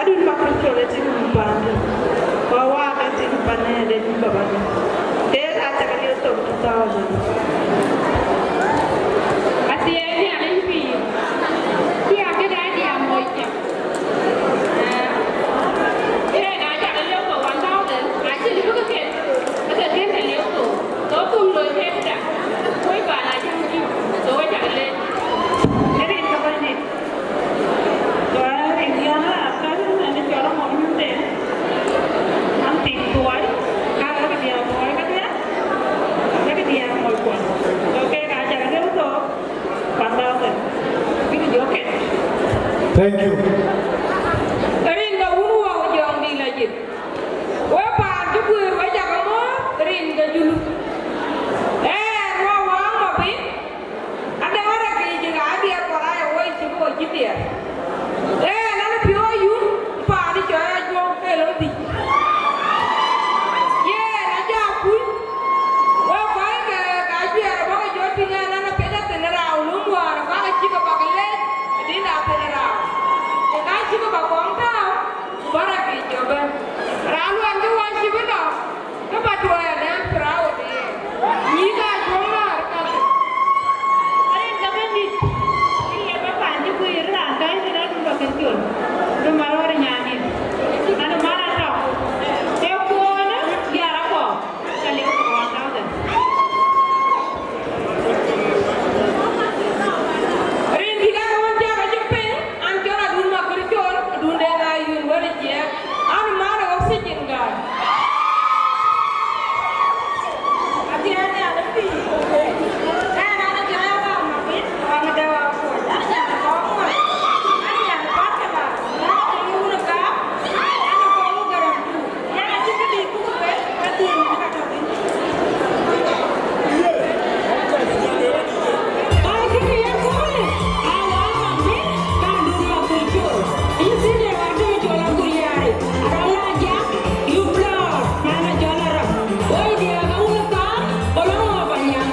Adun bakal coba sih membantu. Bahwa ada di bawahnya. Dia kata dia tu tahu. Asyik ni ada ibu. Dia ada dia mau ikut. Dia ada dia tu orang tahu deh. Asyik dia bukan dia. Ada dia dia tu. Tahu tu loh dia dah. Kau ibarat aja mungkin. So dia ada. Jadi apa ni? Soalnya dia lah. Kalau ada orang mau minta. Nanti tuai. Kalau dia mau ikut dia. Jadi dia mau ikut. Okey, ajar dia tu. Pandai tu. Ini joket. Thank you. Terin ga unu wa jong di lagi. Wa pa jukur wa jagamo terin ga julu. Wa ma bi. Ada orang ke juga dia pora ya wa sibo jitia. Nana pio yu pa di jaya jong ke lo di. Na ja ku. Wa pa ga dia wa ga joti na nana peda tenera ulum wa ka chiba bagale. Dina tenera. Kasi ko ba kong tao, bara video ba? Ralu ang gawa si Bino. Kapatwa yan ang proud eh. Nika jomar kami. Arin kami ni. Iya ba panji ko ira dai sila dun ba kerjol. Dun marwar nyani. Ano mara tao. Teo ko na yara ko. Kali ko ko tao din. Arin diga ko dia ka jepe. Anjora dun ma kerjol. Dun de na yun wala je. Ano mara oxygen ga. Hati-hati ada pi. Ada jaya ba ma pi. Ana dewa ko. Ada ko ko. Ani yang pakai ba. Na ko lu ka. Ana ko lu garam tu. Ya aci ke di ku pe. Hati ni ka ta pi. Ai ke ya ko ni. Ala ma pi. Kan dun ma kerjol. Ini sini waktu jualan kuliah. Ada aja. You blow. Mana jualan. Oi dia kamu lepas. Kalau mau banyak.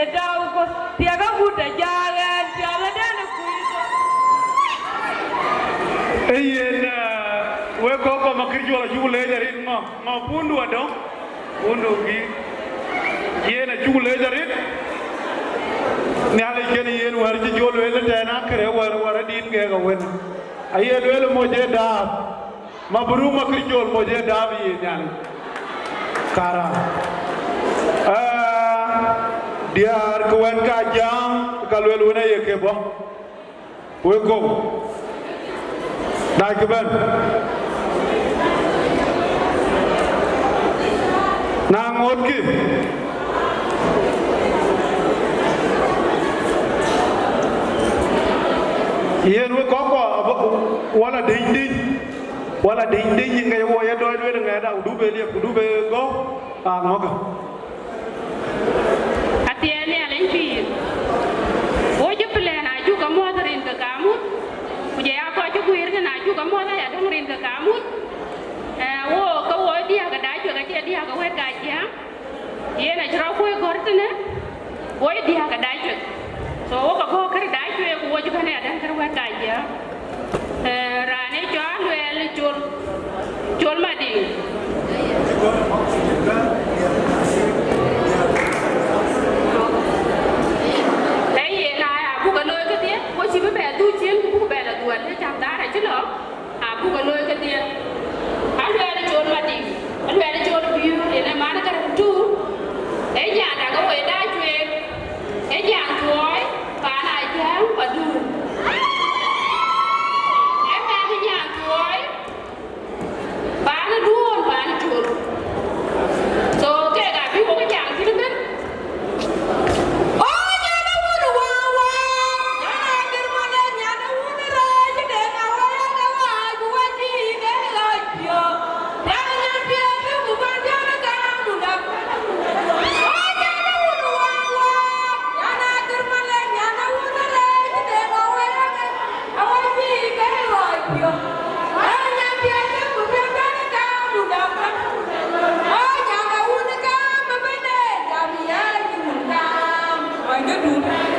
ene tau ko tiaga buta jalan tiaga dan ku eyen we ko ko makirjo la jule jarit ngo pundu adong pundu gi yena jule jarit ne ala kene yen war ci jolo le tena kere war din ge ga wen aye le mo je da mabru makirjo mo je da bi nyan kara diar ko wen ka jam kalwel wona yeke bo we ko dai ke ben na ngot ki yen we ko wala ding ding ngai wo ya doy we ngai da dube le dube go ngoga atiene alen pir wo je plena ju ka modrin ka kamut kuje ya ko ju guir na ju ka moda ya dongrin ka kamut wo ka wo dia ka da ju ka dia ka we ka ja yena jra ko gortene wo dia ka da ju so wo ka go kar da ju ko wo ju ka ne dan kar we ka ja rane jo le chol ma di chỉ với bè tu chiến cũng bè là tuần để chạm đá này chứ lắm cũng có lôi cái tiền anh về là chôn mà đi anh về là chôn view để làm ăn cái tu để nhà đã có người đa chuyện để nhà chuối và lại dám và du em về cái nhà chuối bán nó đuôn bán nó chuột rồi kể cả biết có cái nhà thì nó biết Yeah.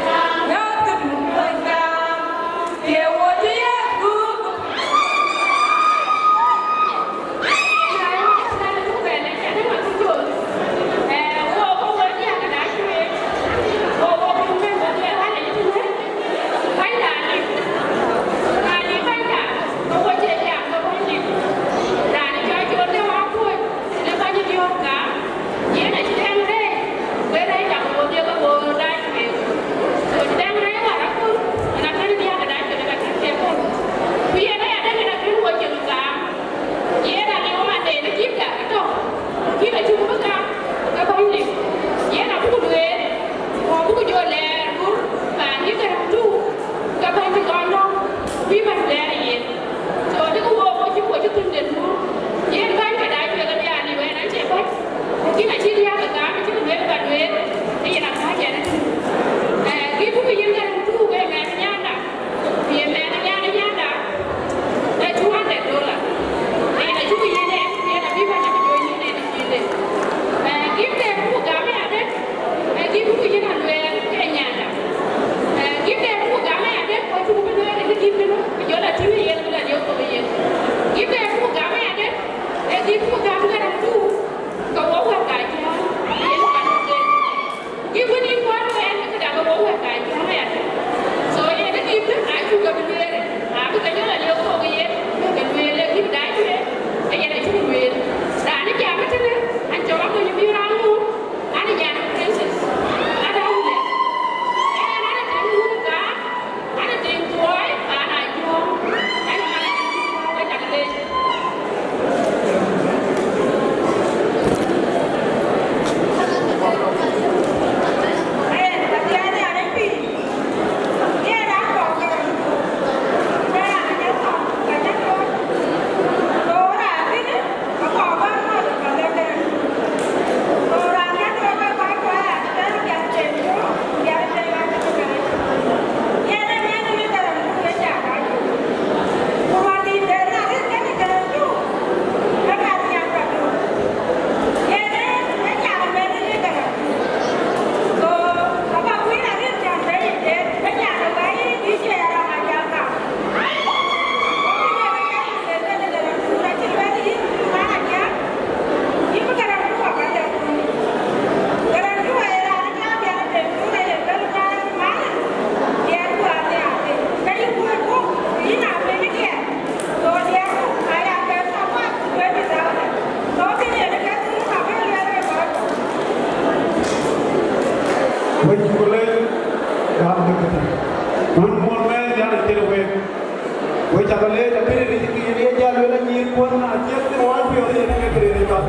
Wei cakale cakere ni ini aja lu lagi kuat na aja tu wal pi orang ni kere ni tak.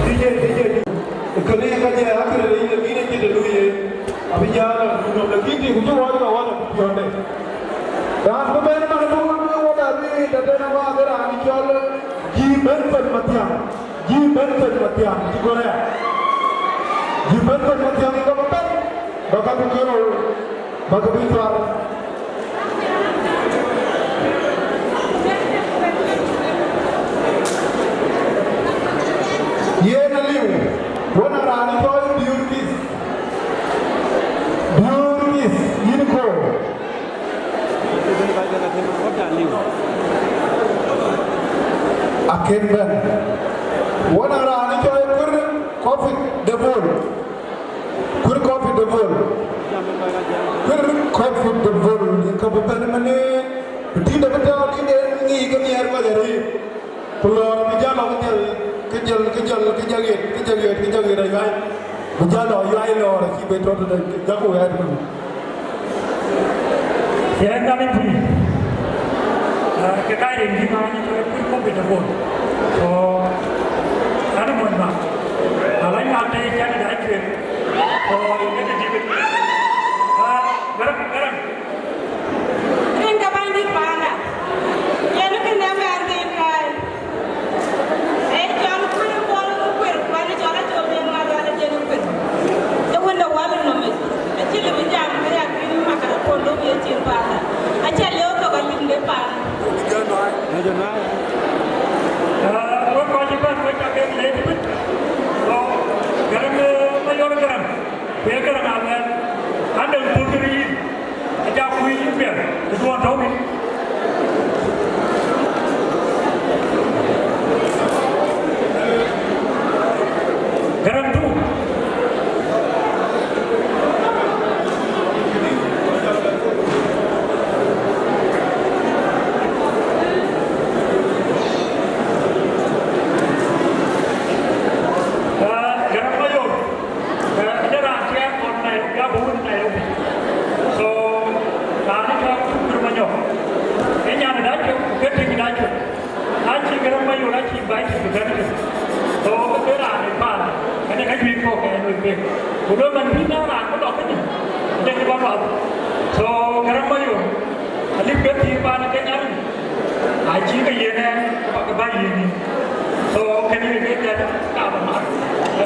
DJ. Kene yang kaje akhir ini kita dulu ye. Abi jalan dulu lagi ni hujung wal pionde. Dan beberapa mana pun ada ni tadi nama agar ani jual jiban matiang di Korea. Jiban matiang itu apa? Bakal bukan bakal bicara. Ye naliu, wana rani jual beauties, unicorn. Akhir ben, wana rani jual coffee devil, coffee devil. Yang kabupaten mana? Tidak betul ini kami harus jadi. Pulau Bijalo kejal lagi. Bijalo lo lagi betul jago ya tu. Saya kami pun kita ini di mana kita pun kopi devil. So ada mana? Alai ada yang ada je. So ini jadi garam. Ini kapan di mana? Ya lu kena berarti kai. Jangan kuir, mana jangan coba yang ada jangan kuir. Jangan dah walau nama. Aci lebih jangan mereka kini makan pondok dia cimpana. Aci lewat tu kan yang depan. Jangan. Orang kajian mereka kini lebih. So garam mayor garam. Biar ada. Anda puteri, ada kuih biar. Itu orang tahu ni. Garam tu. Garam mayor. Ada rahasia online, ya bukan online. So, tadi kita berbanyak. Ini ada dah, kita tinggal dah. Aci garam mayor, aci baik juga. So, kita ada apa? Ada kan duit kok, kan duit. Kalau mandiri orang, kita tak ada. Jadi apa? So, garam mayor. Alif kita apa nak nyari? Aci kaya ni, pakai bayi ni. So, kena kita ada apa?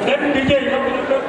Dan DJ yang kita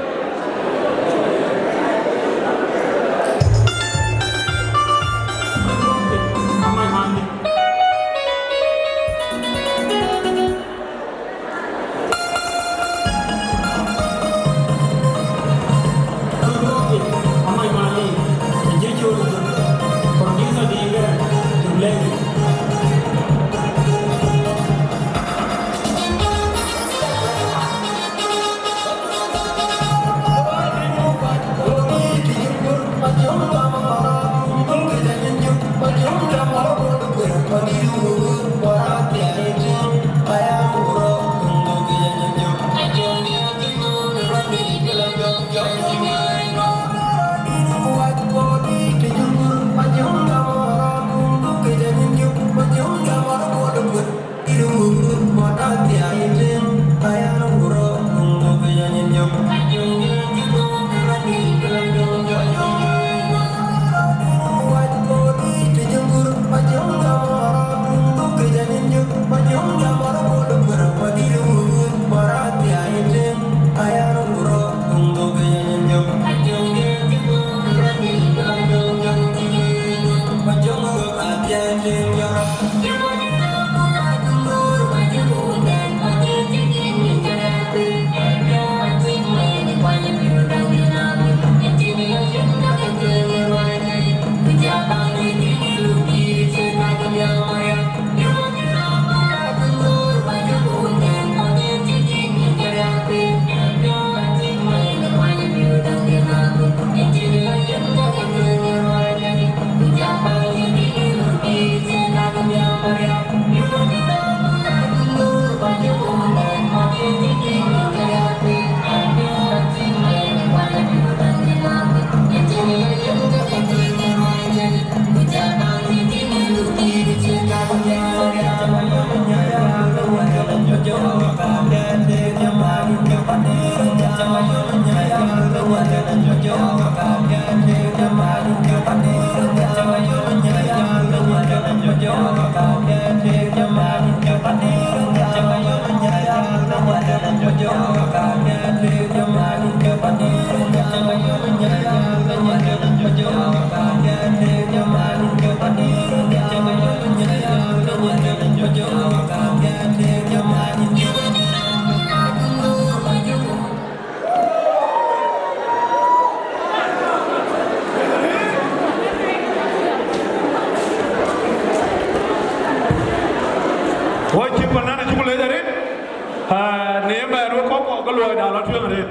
ก็ลอยดาวละเชื่อเลย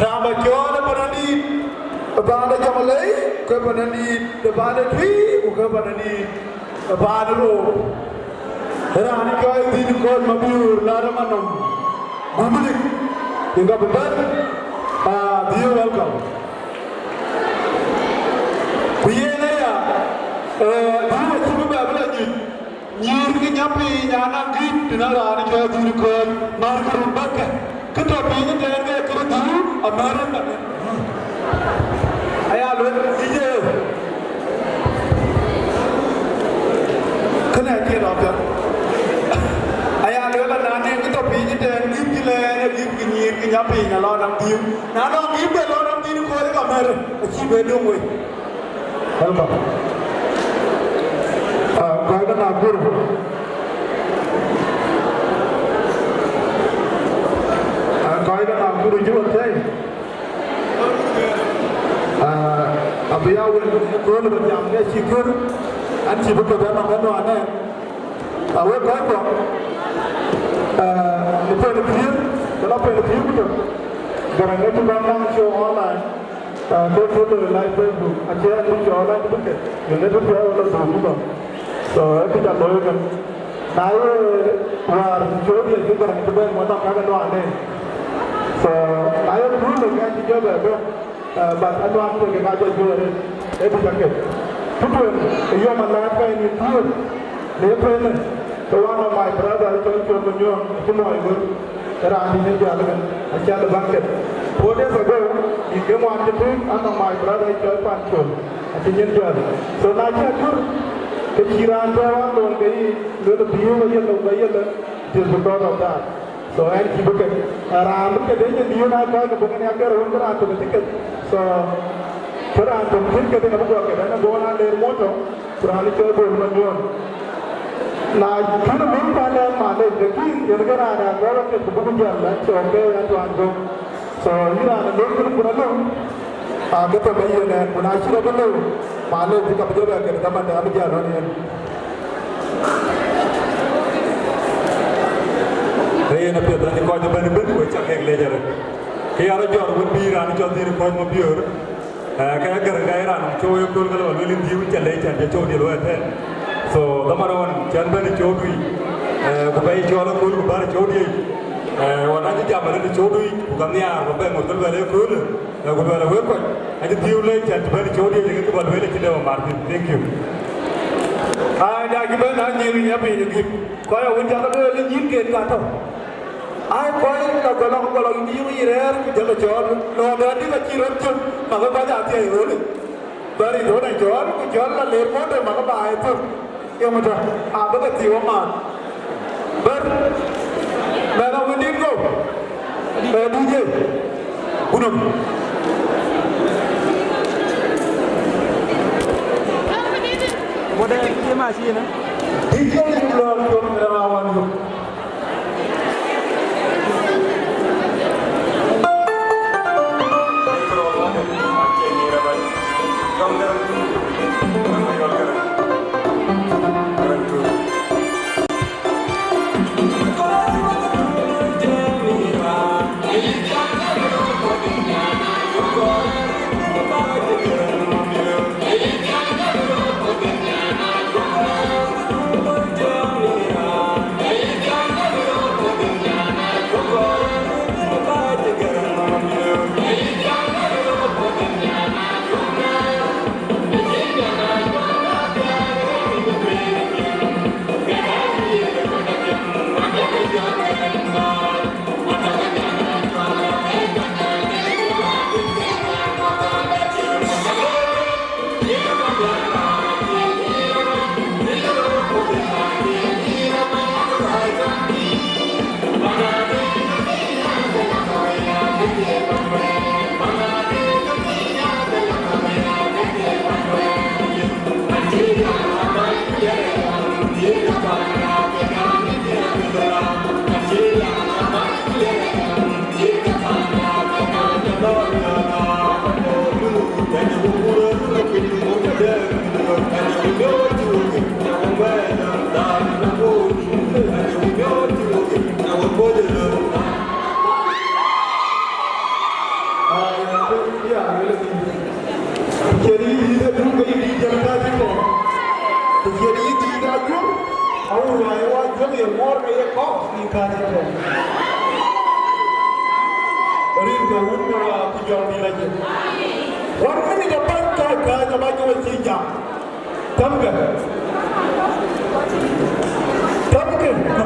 Rama John Panani, Abana Jamalay, Kapanani, the Bana tree, Ukapanani, Abana Road. Ranika is in called Mabur, Laramanum. Mamanik, you got a bed? You're welcome. We are Nyirgi nyapi nyana git dinara ni kaya dulu kan margaru baka kita pinjam jangan kaya kita dulu amaran tak ayah lu DJ kena kira apa ayah lu kan nane kita pinjam jangan git gila git nyirgi nyapi nyala nam tiu nana git bela nam tiu kau ni amaran aci bedung wei welcome kau dah nak guru kau dah nak guru juga saya abia awal guru berjam ni cikgu an cikgu kerja nak kena mana awal kau pun lepas lepas kalau lepas tu barang itu barang show online kau foto live Facebook aja tu show online tu betul yang itu dia orang tahu so kita loyalkan tahu war job le juga itu ben mau tak kagak doa deh so ayo dulu kan job itu bahkan doa tu kita aja jual itu jaket itu iyo malah kan ini tuh dia pernah so one of my brother contoh menjual semua itu cara ini jalan aja le bucket 4 days ago he came on the trip and my brother job pancol aja jual so naik tu Kekiran orang orang kiri, lalu biu aja lalu gaya le, just because of that. So and kita bukan, ramai kita biu nak kau bukan yang kerja orang kerja tu tiket. So kerana tu mungkin kita nak buat kerja, nak buat nak leher motor, kerana kita boleh jual. Nah, kita mungkin pada mana, jadi yang kerana kalau kita bukan jalan, so kita yang tuan tu, so ini ada leher pun ada. Kita bayar dan punasi kita perlu. Malu jika berjodoh ke teman dengan berjalan ni. Hey, nak pergi berani kau jangan berani kau cakap lejar. Hey, ada jual pun biran jual diri kau mau biar. Kaya gergairan, cowok yang kau kalau beli diu jalan jalan cowok dia luar tu. So, tamaran jangan berani cowok ni. Kau bayi jual kau lu bar cowok dia. Orang ni jangan berani cowok ni. Bukan ni ah, kau bayi motor balik kau lu. Kau balik kau. Aja diu leh jangan berani cowok dia jadi kau balik kita martin. Thank you. Dah kita nak nyiri apa ini? Kau yang unjuk tu le nyiri ke kata. Kau kalau ini irer kita jual. Kalau ada kita cirat tu, maka baca hati ayo le. Bari tu nak jual lah leher tu maka baca tu. Yang macam apa tu tiwa man. Mana mending kau? DJ, punam. Model dia masih na. DJ yang keluar tu merawan tu. Hey! kaji ko rin ko wonno ko jombi laje war ni da banka ka ga ba ko ci jam tamga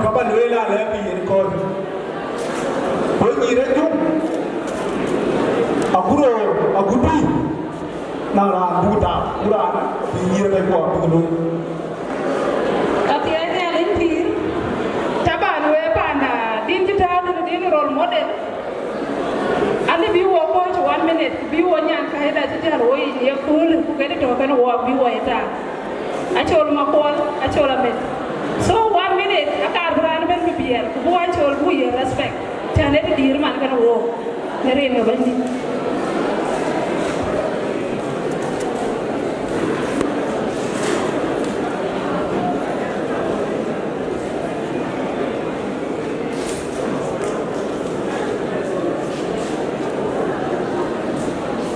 ko ba lela la bi ko ni reju agudi na ra buta urana bi yere ko ko Atianya lintir, taban we pana din kita din role model. Ali bi wo ko 1 minute bi wo nyan ka heda ti jar wo ye kul ku ke to kan wo bi wo eta. Achol ma ko achol amet. So 1 minute akar bran ben bi bier ku wo achol bu ye respect. Chane ti dir man kan wo. Nere me bandi.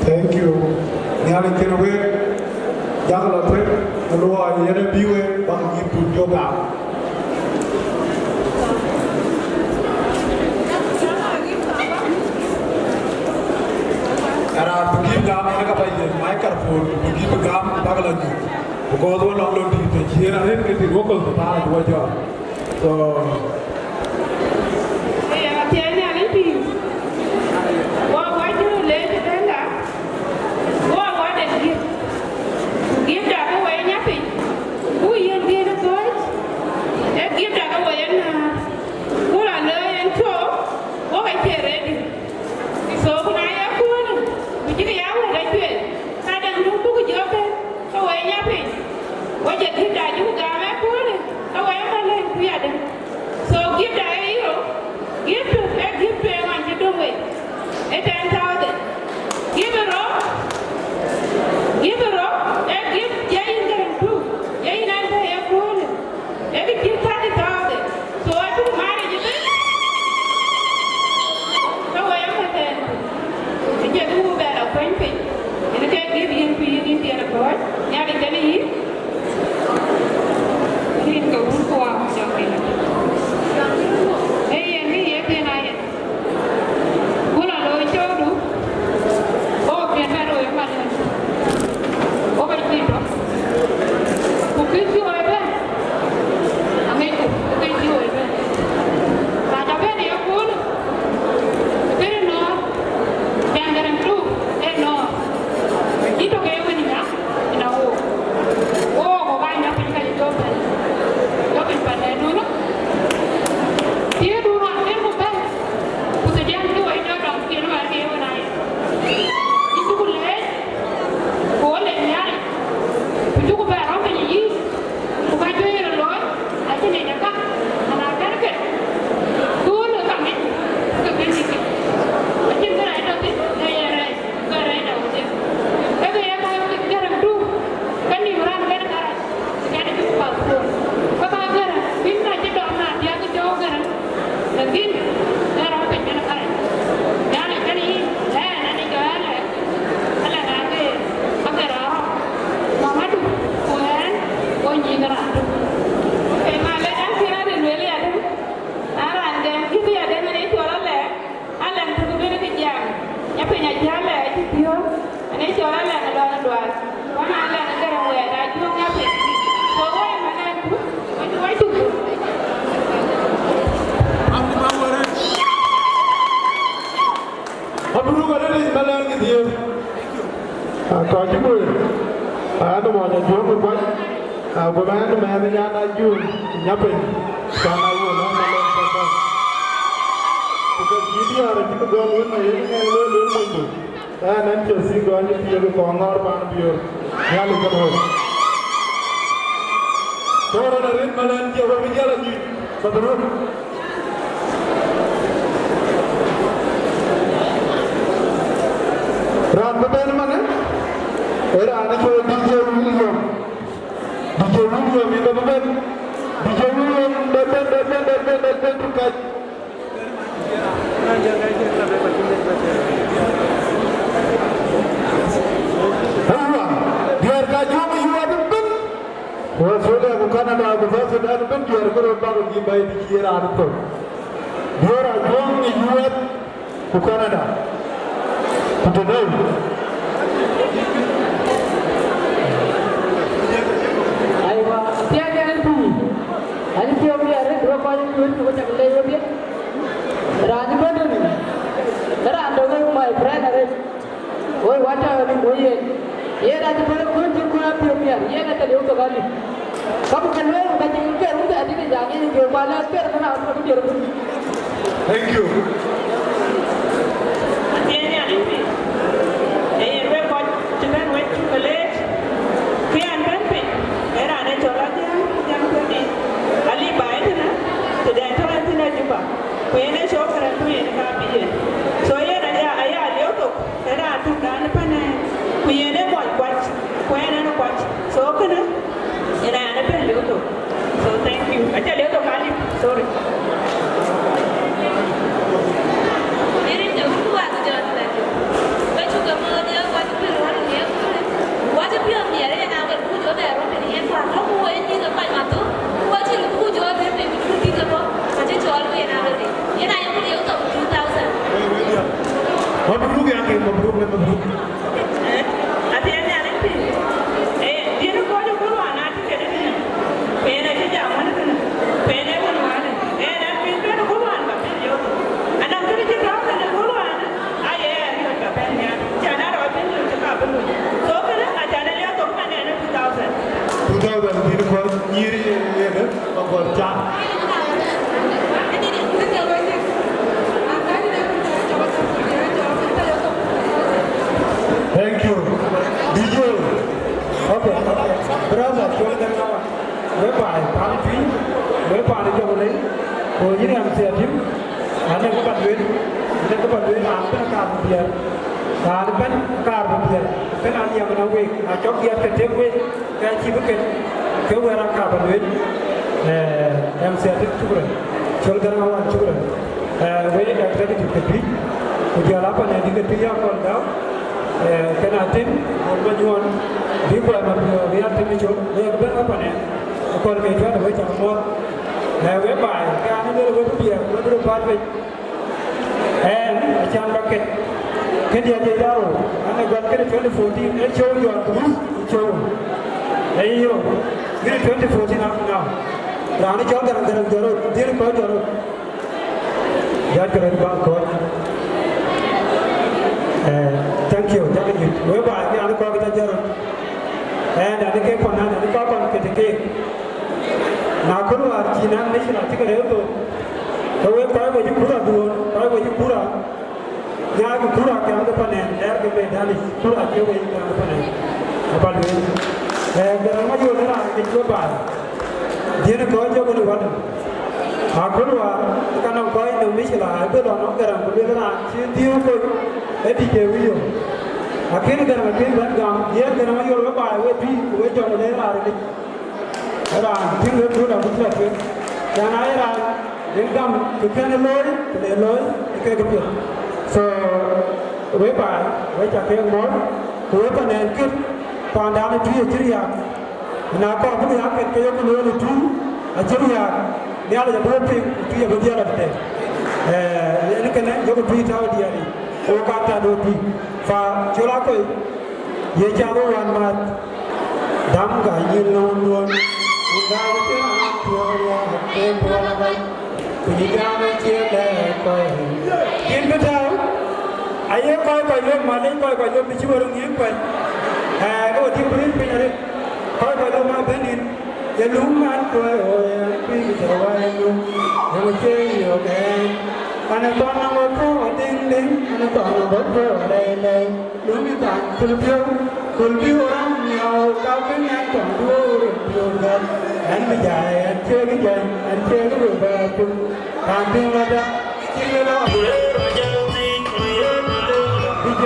Thank you. Nyali kinawe yang la pre loa yene biwe bang gitu yoga. Ara pergi gam mereka pakai microphone pergi gam bagala ni. Because one of them di jira ren ke local to ta dua jam. So Atianya lintir. Wa ju le tenda. Give that away, yapping. Who you get a good? Give that away, and who I know and talk. What I get ready. So when I have one, we get a hour like it. I don't know who you got away, yapping. What you give that you got a good away, my leg, we are them. So give that a hero. Give to when you do it. It 10,000. Give it up. Give it up. Give Jane and two. Jane and I have grown. Every kid 30,000. So I took marriage in it. So I am at that. I just move that appointment. And I can't give you in the other part. Now it's going to eat. He didn't go to go out. Hey, and me, yes, and I am. Well, I know it's all. Oh, can't I know your mother? Over the top. Who gives you a bed? I mean, who gives you a bed? But a bed, you're good. Very no. Can get improved. And no. It's okay when you're not. In a war. Oh, why not? Because you're open. Open, but I don't know. You do not live with them. Put the jam to it, I don't feel like you and I. It's too late. Cô lên nhá, chú có về không phải gì, cô phải chơi rồi nói, ở trên này là các, là cái đó kìa, cô lựa chọn cái gì kìa, ở trên cái này đâu thì đây là đây, cái này đâu thì, cái này em nói cái làm du, cái này ra cái này cũng bảo cô, các bạn cái này, pin này chỉ đòn là dia cái chỗ cái này, là pin, đây là cái này, nhà này cái này, này cái này. Mama tu, kau ni kerana. Malah kan kira ada beli ada. Ada kita ada mana itu orang le. Alam tu beli kejam. Yang punya jalan itu dia. Ini orang le kalau dua. Mana alam negara muda ada juga apa. Kau yang mana tu? Itu. Apa lu ada ni malah ni dia. Kau cuma. Ano mo na jual mo ba? Bagaimana tu mana yang nak jual? Nyapin. Karena itu mana yang pasal. Kita jadi orang kita gawin na ini kan lu itu. Nanti sih gawin dia tu kongar pan biar. Yang lu kau. Orang orang mana dia orang bicara lagi. Betul. Ram betul mana? Era anak saya DJ William itu betul. DJ William datang tukar. Biar kaju menyuap pun. Sudah bukan ada apa sudah pun biar korban bagi bayi dikira itu. Dora juang ni US ku Canada. Betul. Aiwa, tiada yang tu. Ani tiada yang ada dua kali tu macam lewat dia. Rajban ni. Tera anda my friend ada. Oi wacha ni boye. Ye rajban pun jumpa dia. Ye kata dia tu kali. Kamu kan lewat macam ni ke? Udah ada ni jangan ni jual malas ke? Kena apa dia? Thank you. Tiada yang tu. Record jangan wait too late. Kian benpe. Era ada corak yang pergi. Ali baik tu na. Tidak tahu nanti nak jumpa. Kuyene show kerana tu yang kami. So ye naya ayah lihat tu. Era tu dah ni pana. Kuyene buat buat. Kuyene nak buat. So kena. Era ada pun lihat tu. So thank you. Aja lihat tu kali. Sorry. Ini jauh buat jalan lagi. Baca gambar dia buat piruan dia. Buat piruan dia yang nak buat dia orang ni yang faham. Kamu ini dapat matu. Buat sih lu buat dia ni betul kita apa? Macam jual lu yang nak ni. Yang nak yang dia tu 2000. Mabruk ya ke mabruk. Ada yang ada ni. Dia nak kau jauh keluar nanti kita ni. Pena kita mana tu? Pena pun mana? Nak pena nak keluar apa? Anak tu dia cakap nak keluar. Ayah dia cakap pena. Jangan ada pena dia cakap pena. So kena ajar dia tu mana nak 2000. 2000 ini kau nyiri ni ada, kau cak. Thank you. DJ. Okay. Brother, kau dah tahu. Berapa? Pampi. Berapa ni kau boleh? Kau ini yang siapa? Anda kau bantuin. Anda kau bantuin. Anda kau dia. Anda pun kau dia. Kan anda yang mana wek? Acok dia kerja wek. Kan cipu kan. Kau orang kau bantuin. Yang siapa cukup. Children awak cukup. Wek dah kerja di tepi. Ujian apa ni? Di tepi yang kau tahu. Kena tim, orang jual di bulan Maret dia tim itu, dia berapa ni? Kalau kita ada macam mana? Website, kan ada website, berapa ni? Macam paket, kerja dia tahu. Anak gua kerja 2014, show jual terus, show. Ayo, ini 2014 now. Rani jual garam jarut, dia kau jarut. Jangan kerja bangkot. Thank you. Whereby we are going to jarum. And I think upon that, the cop on the cake. Now, Kuru are China, national ticket. So we probably you put a door, probably you put a Yaku Kura can the panen, there can be done. Kura give away the panen. About it. And the Ramayu is go by. Dear God, you're going to water. Akurwa kana koi no mishila abe lo no garam ko lera chi dio ko edi ke wiyo akin garam ke ban gam ye garam yo ba we bi we jo le ra ri ra tin le do da butra ke yana era den gam ke kan loy ke ke so we ba we cha ke mo ko pa nen kit pa da ni tri tri ya na ko bu ya ke yo ko lo tu a tri ya dia ada berapa tu yang berdia ada deh. Ini kena jauh beri tahu dia ni. Oh kata doti. Fa jola koi. Ye jauh wan mat. Dam gaya lon. Udah itu tuanya tempo lagi. Pujian ciela koi. Kian betul. Ayah koi lo malay koi lo bicu orang yang koi. Kau di beri penyarik. Koi lo mal benin. Ya luman koi pi jawai lu. Yang ceri oke. Anak tanah berko ding. Anak tanah berko lele. Lu minta kulbiu orang nyau kau kenyan kondor juga. An bijaya an ceri berapa. Kampung ada. Cila DJ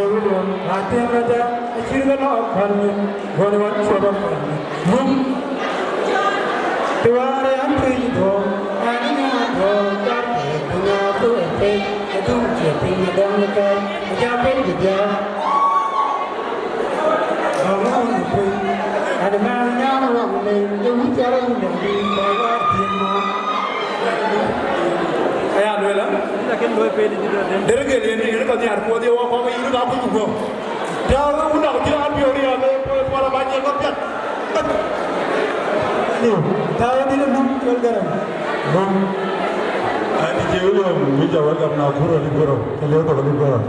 William, hati ada. Cila kan. Guna coba. Tuare antri do, aninya do, tapi punya tu itu jadi madam kai, jadi dia. Orang itu ada mana orang ni, itu cara orang di bawah dia. Dereke ini kan dia ko dia wa ko ini ga ku ko. Ya udah kita ambil dia para banyak kan. Ini tahu dia nam garam. Bang. Ani jewlo mi jawal apna guru ni guru. Chalo to ni guru.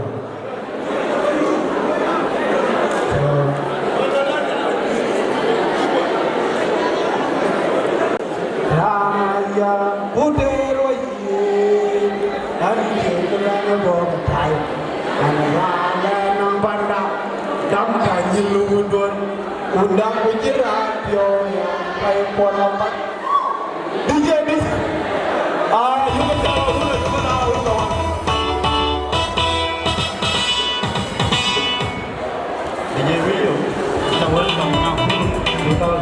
Raya putero ye, hari kelana bawa thai, raya nampanda, damka nyilundon, undang kujirat yo, kayak ponapat. DJ ni, you tahu. DJ video, tawar kamu tahu.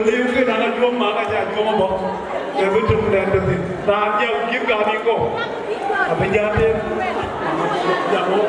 liu ke na juang ma ka ja juang mo e betul dan betul ram ya kim ga ni ko apa jate ya mo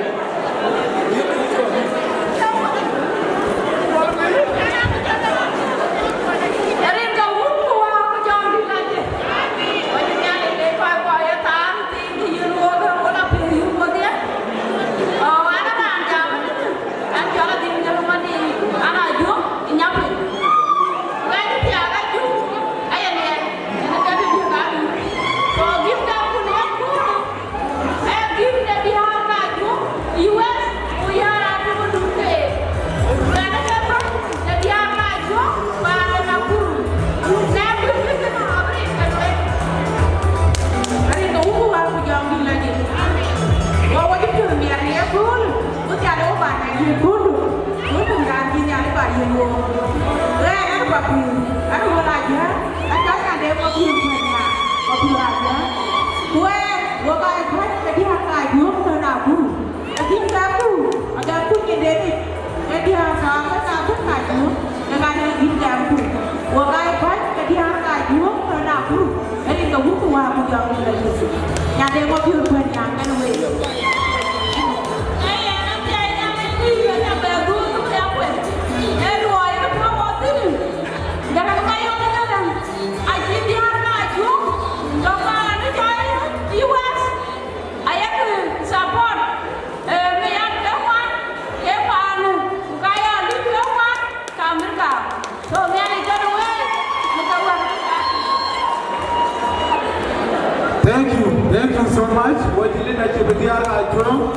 Thank you so much. What you did at your Bidiara, I drove.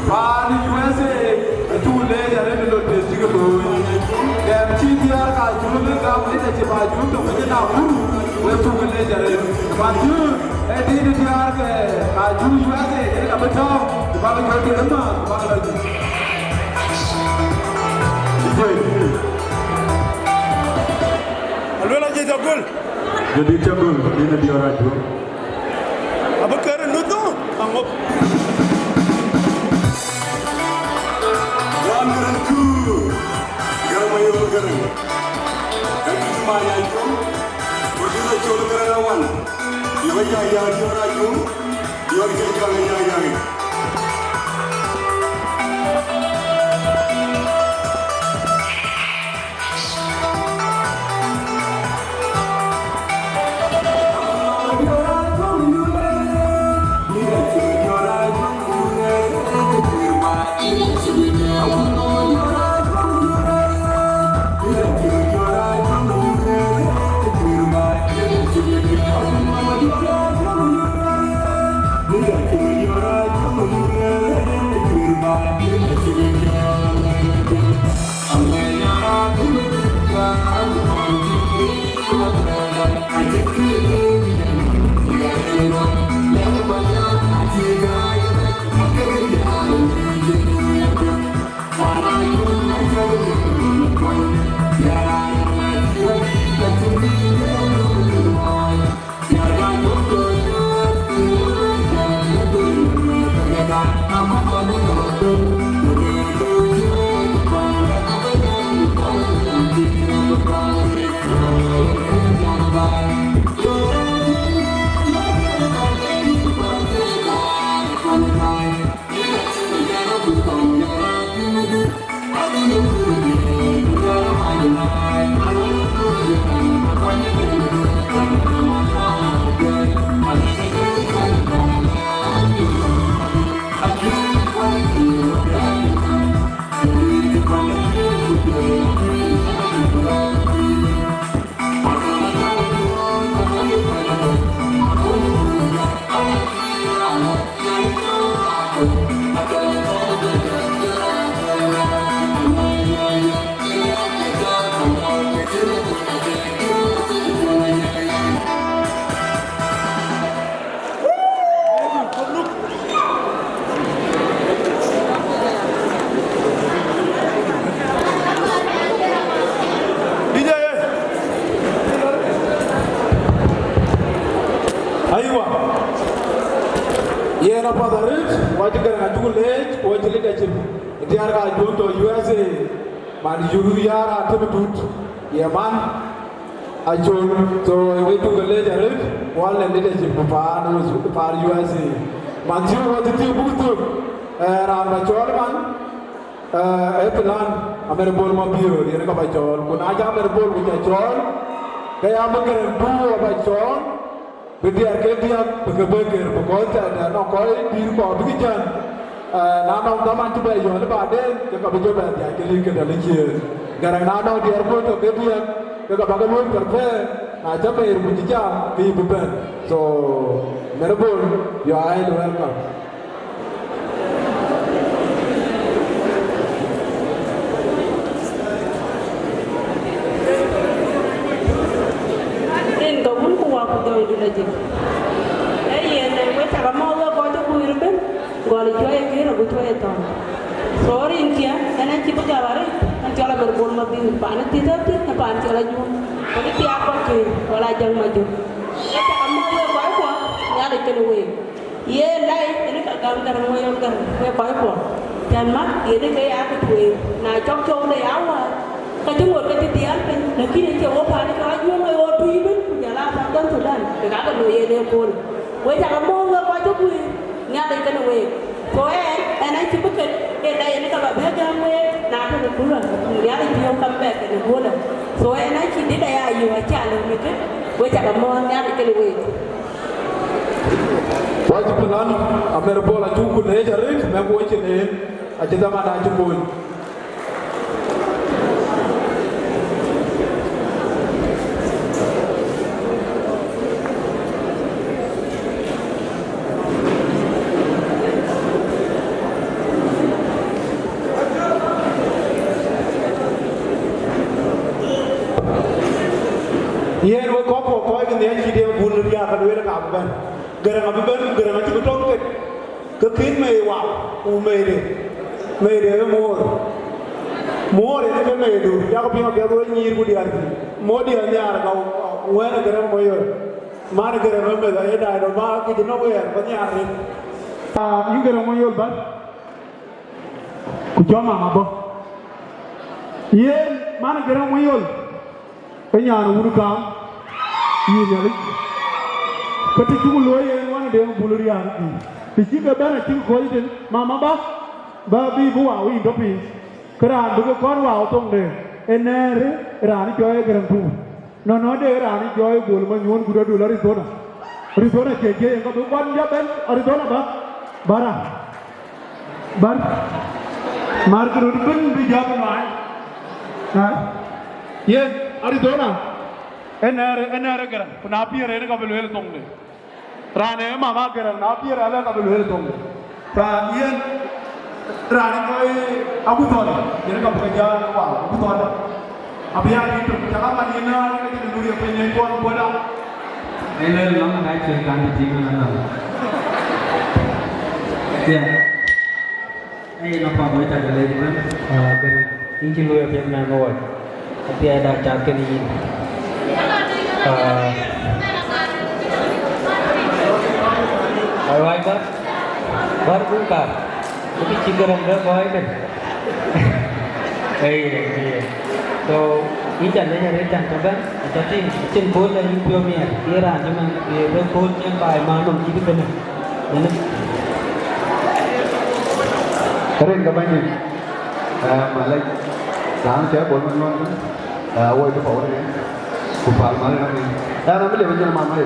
But the USA, the 2 days, I didn't know the Chicago. The TDR, I drove the government at your Baju to win our room. We're 2 days. But you, at the TDR, I do USA, I'm a top, the Balakan, the Balakan. Alwala Jagul. Jadi Jagul, ini dia radio. Apa kerana nutu? Angop. Ramranku, garamayo garam. Kami cuma yang berdua jodoh kerawan. Iwaya ya jorayu, iwaya jangan yang. Ajun so we tu gele jarit wal ne leadership pa no pa USA manju wa tu butu ram ba chol man plan amer bol ma biyo yene ka ba chol kun aja amer bol ku chol kaya magar du ba chol bidiar ke dia beger ko ta da no ko dir ko bi jan na no da man tu ba yo le ba de ka ba jo ba ya ke li ke da le chi garang na no dir ko to ke dia ke ka ba ko kerja na ja ba ir bu jam bi beban so merbol you are welcome. Lagi, yang gue cakap mau lo kau tu kuir ben, gue lihat yang kira gue tu itu. Sorry inkia, karena cipu jawari, nanti orang berbol mobil, panas tidak, panas kalau jum, kalau tiap apa kalau ajang maju. Gue cakap mau lo kau apa, nyari keluar. Ye lain, ini tak gambar mau yang kan, gue kau apa. Dan mak, ini kayak apa tuh? Nah, cok dari awal. Kacung buat kejadian, lagi ni cewek panik aja mau waktu itu. Dan Sudan, dekat tu ye pun. We jangan mau buat tu pun, ni ada ikan we. So nak cuba ke, dah ini kalau berjam we, nak tu pulang. Ni ada dia comeback ni pulang. So nak ciri dah ayu aja lalu ni. We jangan mau ni ada ikan we. Wajib pelan, amer bola cukup ni jarik, memang wajib ni. Aja zaman aja pun. Yen we ko ko ke ne chi de bun ya ka we la ka ban gara ma ban gara ma chi to ke kin me wa u me de mo re ne me du ya ko pi ma ke do ni ru di ar mo di ne ar ka we na gara mo yo ma na gara ma me da e da do ma ki no we ko ni ar ni yu gara mo yo ba ku joma ma bo yen ma na gara mo yo penyaan urukam ini nyali ketika kulo yang mana dia bulurian di sini benar cing koi den mama babi buah wih dopi keran bukan kor wow tong deh enere rani joy keran tu nono deh rani joy bul menyuon kuda dulu Arizona keke yang kau bukan dia ben Arizona barang marker urban bijak mai Yes, Arizona. Enare kera. Napi rene ka belwel tongle. Rane mama kera. Napi rale ka belwel tongle. Ta yen rane koi abu tole. Yen ka bekerja wa abu tole. Abia itu jangan lagi na kita dulu yang punya tuan bola. Ini lama naik cerita di sini mana? Ya. Ini nampak boleh tak boleh kan? Ini lu yang punya ngawat. Tapi ada cakap ni. Awal baru buka. Tapi cikgu rendah kau kan. So ini jangan rencana kan. Jadi cincin bola yang punya era zaman era bola yang baik mana kita kena. Keren kapan ni? Malay. Jangan saya bola mana? Awal itu power ni. Kupal mana ni? Dah nama dia macam mana ni?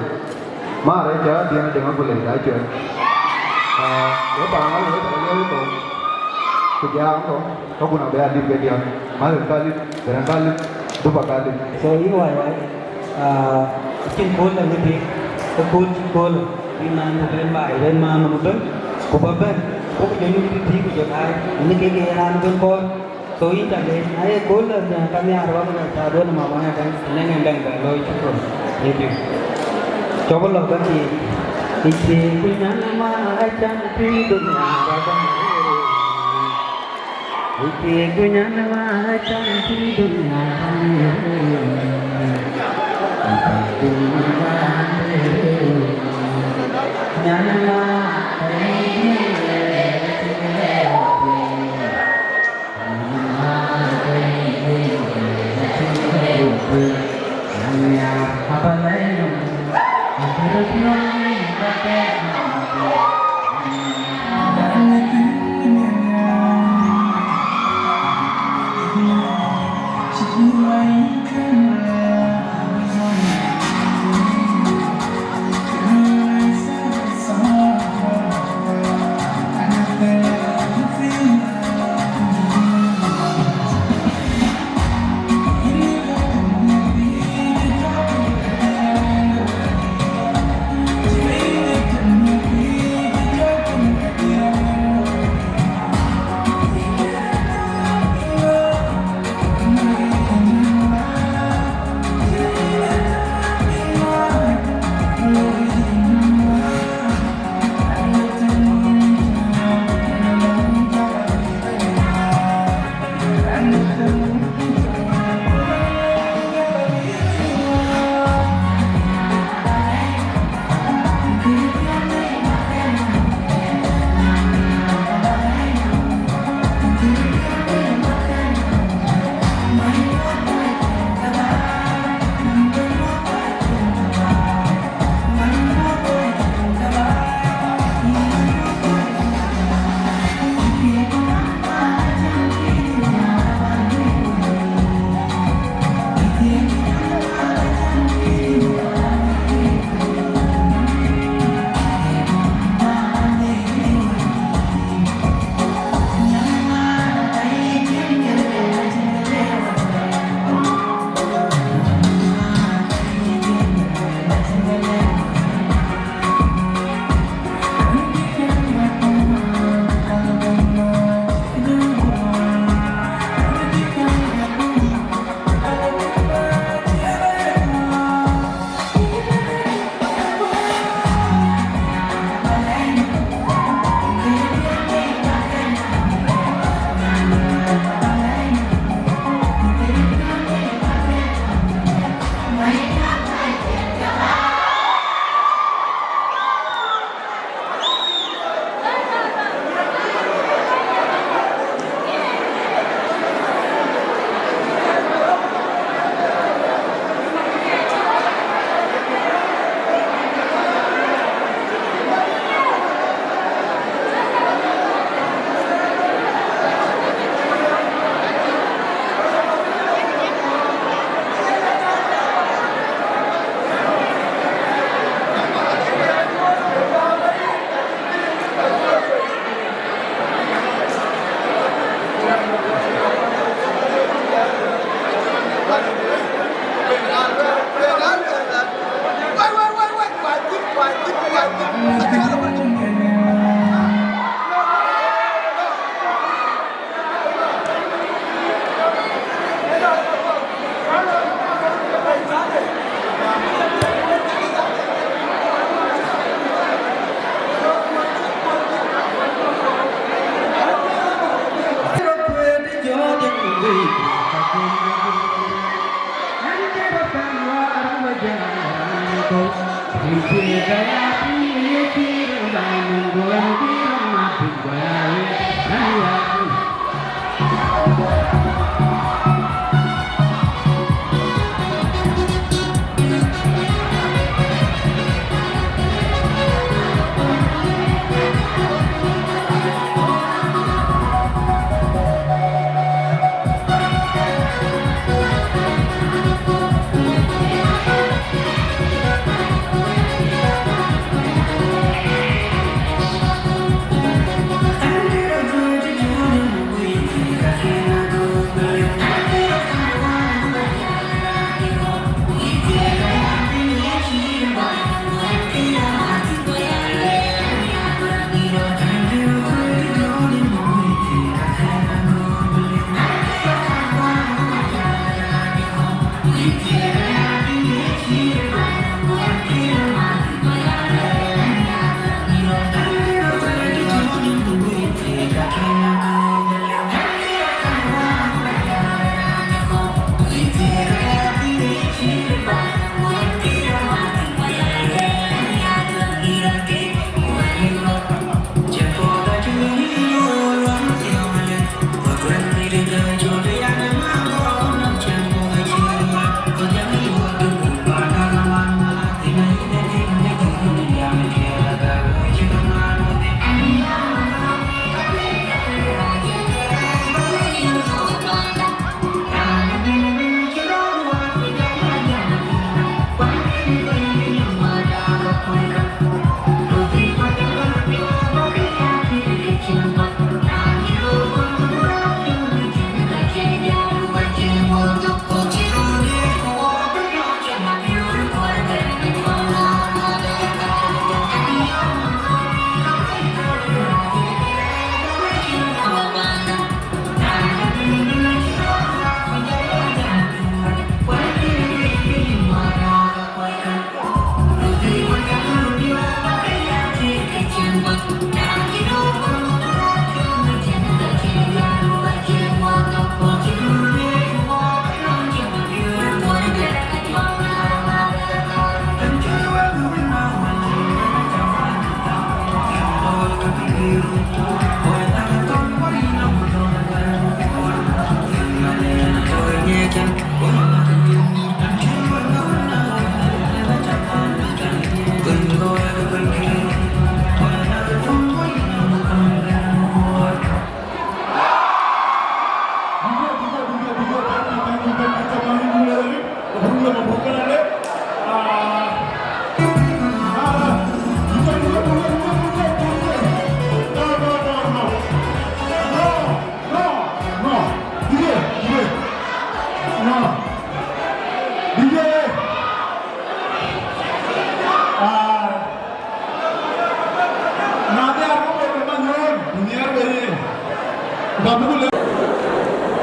Mara je dia nak jangan boleh dah je. Dia pangal dia tak boleh tu. Kerja tu, kau guna bayar di dia. Malah kali, kali, dua kali. So ini why cincin bola ni cincin bola. Ini mana kalian baik dan mana mungkin kupaban. Kau jadi ni kau jadi ini kaya kan kau. So ini jadi, ayah bola kami arwah kita dua nama mana kan, nengen dengga, loy cukup, itu. Coba lah bagi, isi punya nama acan di dunia rakan, isi punya nama acan di dunia nyanyi.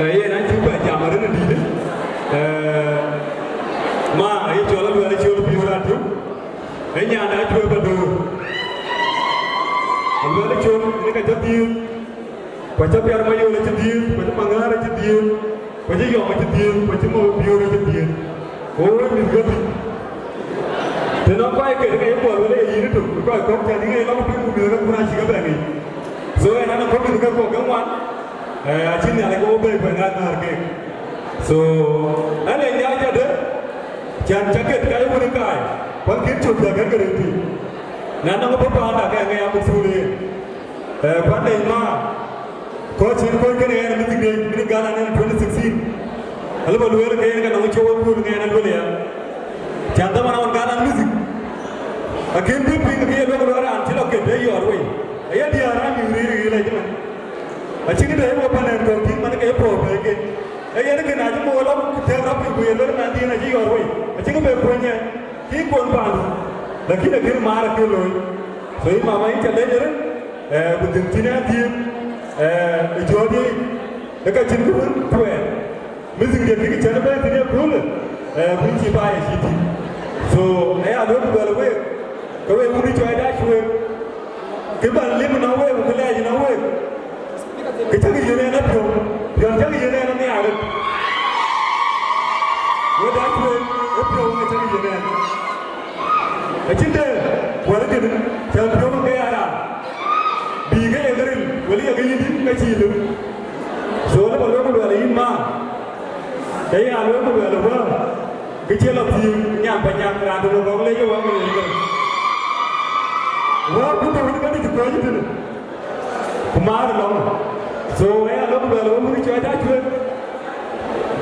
Iya, nanti coba jamarin nanti. Ma, ayo jualan dua hari jual lebih radio. Ini ada jual berdua. Dua hari jual ini kan jadian. Baca biar mayu le jadian, baca manggar le jadian, baca yom le jadian, baca mau biar le jadian. Oh, ini gede. Dan apa yang kita buat boleh ini tu, kalau kau jadi ni, kalau kita buat kurang sih apa lagi? So, anak kau juga kau kawan. Cini ada kau beli pengat harga. So, ada yang jaga deh. Jangan jaket kaya pun kaya. Bangkit coba kan kereti. Nana kau apa ada kaya kaya apa sulit. Pandai mah. Kau cini kau kena yang mesti ni gana ni 2016. Kalau baru ada kaya kan orang coba pun kaya nak boleh ya. Jangan mana orang gana musik. Akhir tu ping kaya orang orang anjlok ke dia orang way. Ayah dia orang ni lagi mana. Acing itu apa nih kalau tim mana kayak pro kayak, ayah ni kena aja mau lalu kita rapi gue lalu nanti nanti orang way, acing itu punya, tim pun palu, lagi nak kira marah kira loy, so ini mama ini cakap je, bukan cina tim, jual dia, dekat cina pun tuan, mesti dia pergi cina pun dia pun, kunci bayar situ, so ayah ada tu kalau gue mudi jual dah jual, kebal lima nawe, bukan lagi nawe. Kita ni jenis apa pun, yang jadi jenis apa ni ada. Kita dah tu, apa pun kita ni jenis. Acinde wala gën tan jomo ke ara bi ga egarin wali ga yidi ka cilu so la ba lo wala yimma day ya lo wala ba ga ci la fi ñam ba ñam ra do lo le yo wa ngi ngi wa bu to ni ga di ko yi tin kuma ra lo so ya lo wala mu ci ta ci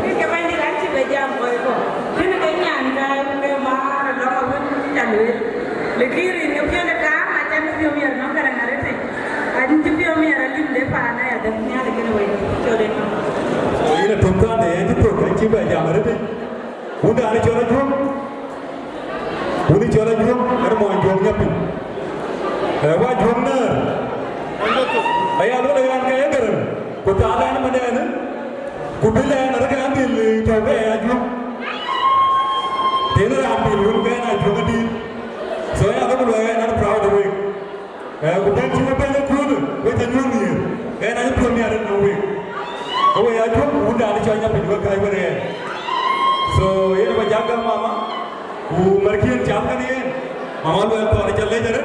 ni ke ban di ran ci be jam ko ko ni ga ñaan ga be ma ra lo ko tan le kiri ni ke le ka ma tan ni mi no ga na re te adin ci bi mi ra lim de pa na ya da ni ala ke way to de so ina to ka ne ya to ka ci ba jam re te unda ani chola jom uni chola jom ar mo jom nyapi wa jom na aya lo le an ka ya garam ko ta ala na mane na ku bile na ra ga andil to be ya jom dena ra andil lu ga na jom di so ya ko lo ya na proud we ku ta ci na be na ku no we ta jom ni ga na ni premier na we ko ya jom unda ani chola nyapi ko kai bare so ये ना बजागा मामा वो मरकियन चाप करनी है मामा लोग तो आने चले जरे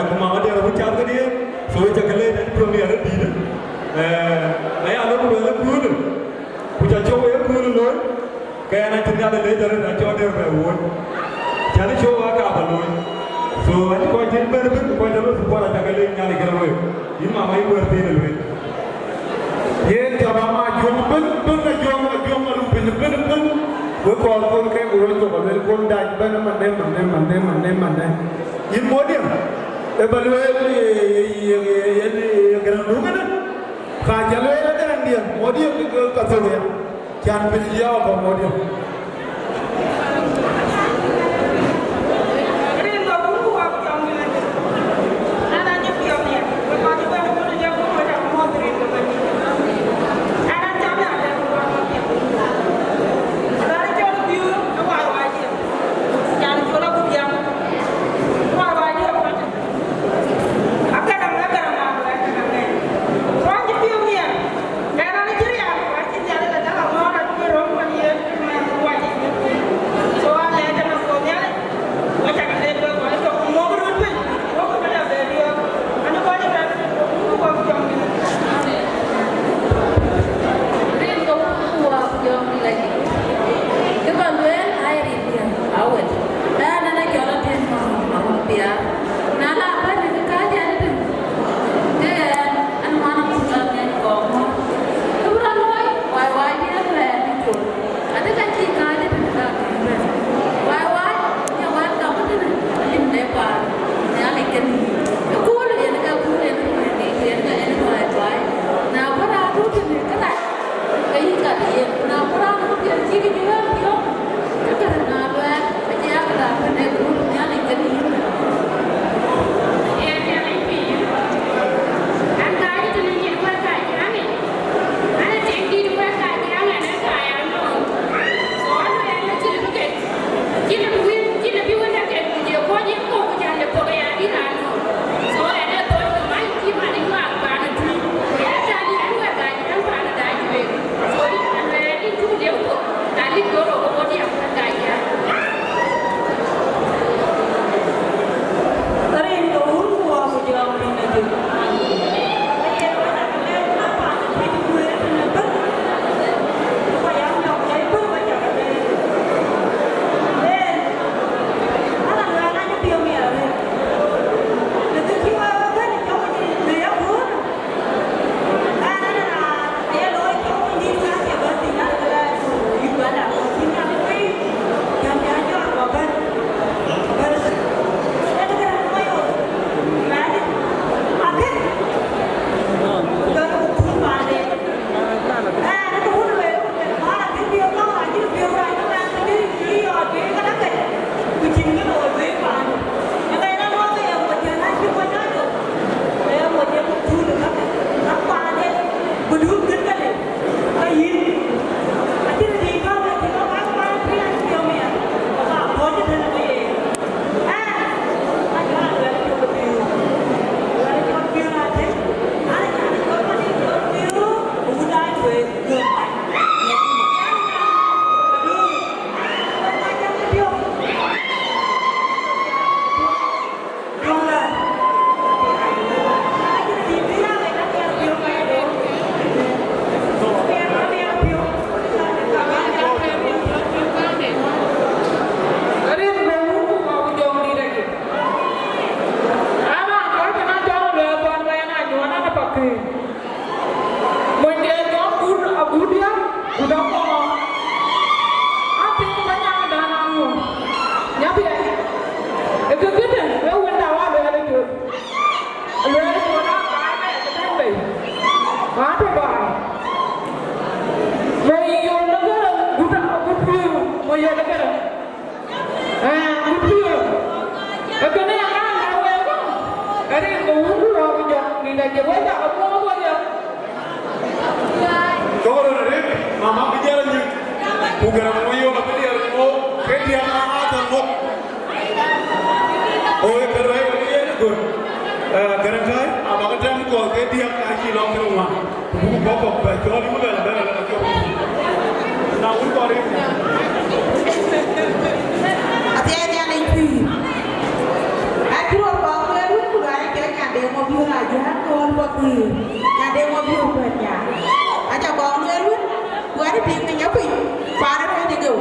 वो मामा जो वो चाप करनी है so ये चकले जन तो नहीं आ रही थी ना ये आलोक लोग कूल कुछ अच्छा वो ये कूल लोग क्या ना चिंता ले जरे ना चौड़े में वो जाने शो वाका बलोई so आज कोई जिन पर भी कोई जरूर सुपर चकले जाने के लिए ये मामा ही करती है लोग ये जब मामा जों बन मालूम बन वो कॉल के उड़न तो बल कौन डाइट बन मंडे ये मोडियम ए बलवे ये ग्राउंड होगा ना काजल है ना इंडिया मोडियम का तो है क्या पे लिया होगा मोडियम ke wajah kamu apa dia? Kau orang ni, mama bicara ni, bukan orang mayu apa dia, oh, kerja mama tanpa. Oh, kerja dia ni good. Kerja saya, apa kerja aku kerja kaki long rumah. Buku bapak baca ni mula dah dah dah. Nah, untuk hari ni. Atianya yang itu. Aku orang baru ni pulai kerja ada mobil aja, orang baru. Ada mobil banyak. Aja bang ni lu, gua ada ping nyapi, parah ni juga.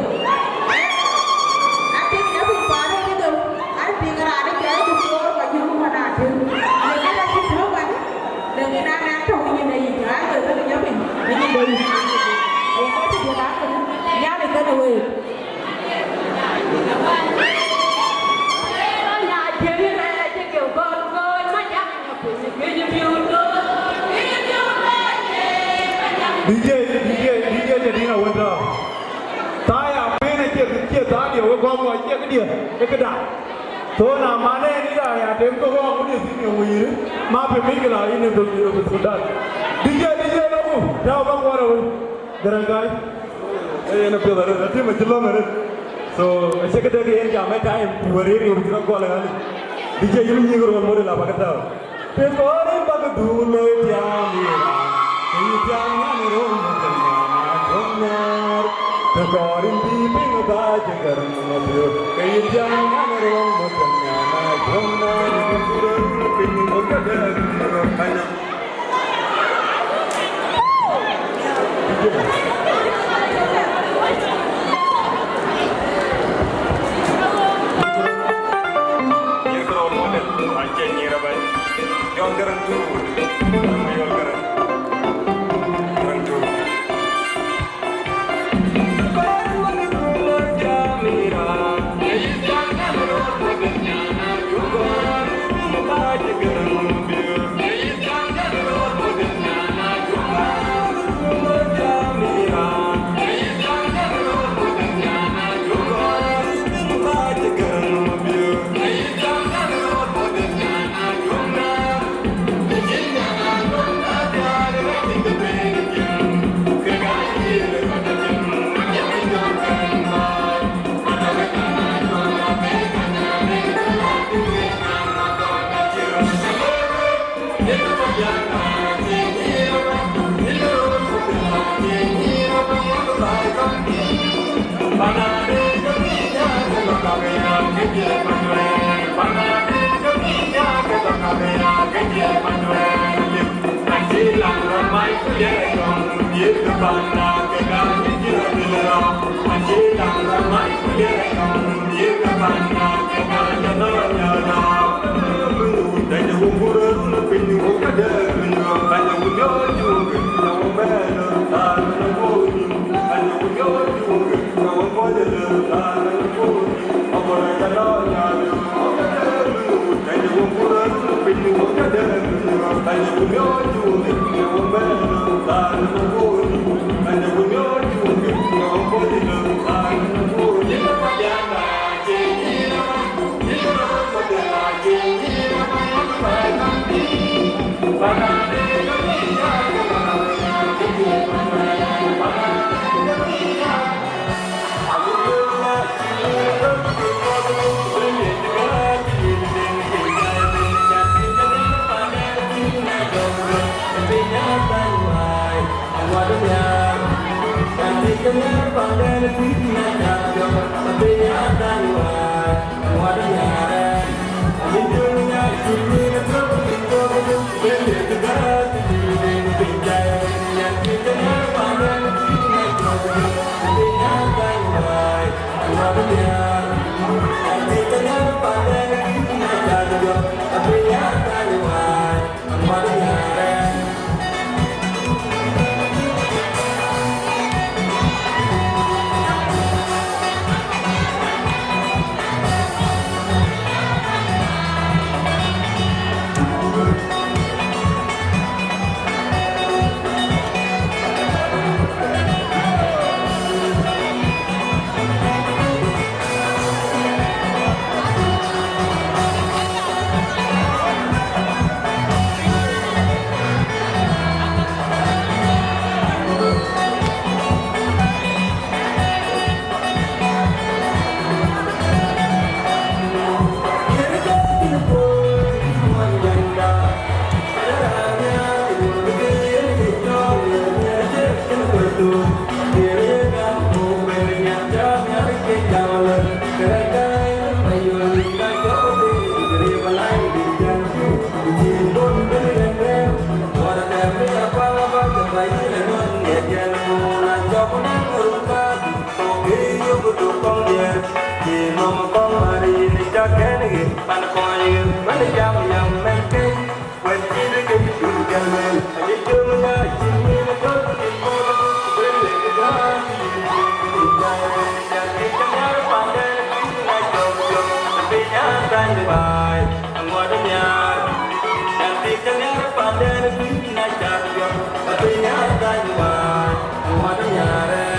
Ada ping nyapi parah ni juga. Ada ping ada kerja tu orang baju mana ada. Dengan ada kita kan, dengan anak tu ni ni, ada tu nyapi, ini beri. Orang tu dia tak, dia ni kan away. DJ jadi nak wenda. Taya mana dia tadi orang kau dia ke dia, ke dah. So nama ni dah ya, tempo kau ni sini wiri. Maaf mikirlah ini tu sudah. DJ kamu, dah kamu orang gerangai. Ini pelajar nanti macam mana? So sekedar dia yang jamai time, wiri orang kita kau lagi. DJ ini orang model apa kata? Pekore bag dulu jamira. Jangan rumah benar, tekorin di pinggir baja kerana dia. Jangan rumah benar, di pinggir baja kerana. Ini kalau model, aja nyirabai, jangan gerantu, mayor gerantu. con địa thì mong con mà đi cho cái này bạn coi như mấy cái jam yang mấy cái quên chi đấy cái chuyện gần mình đi chơi mà nhớ chỉ như là có cái cô bên lệ cái đó bài ngồi trong nhà em đi trong nhà bạn đêm quý nay chặt giọt và đi nhà ra như bài ngồi trong nhà đây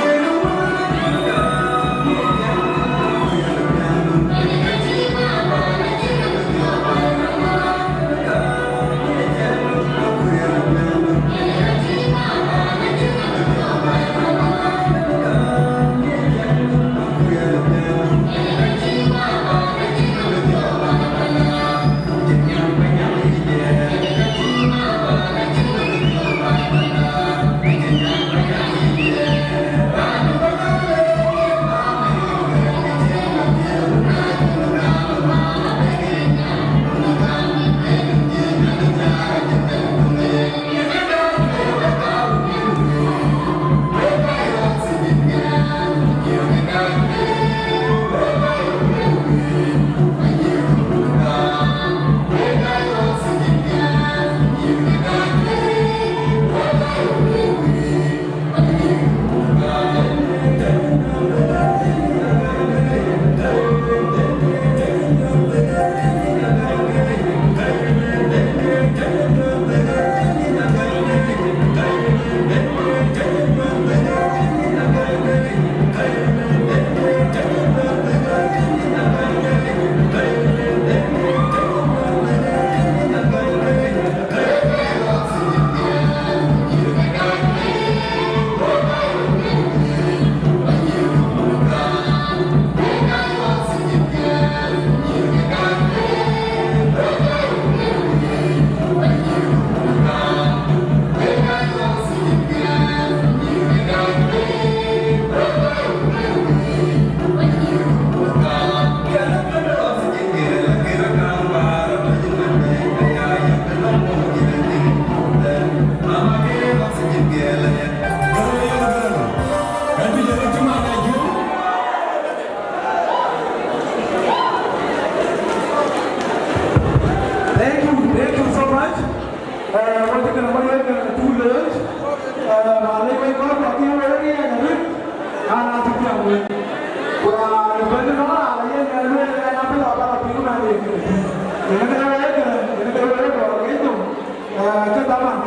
We're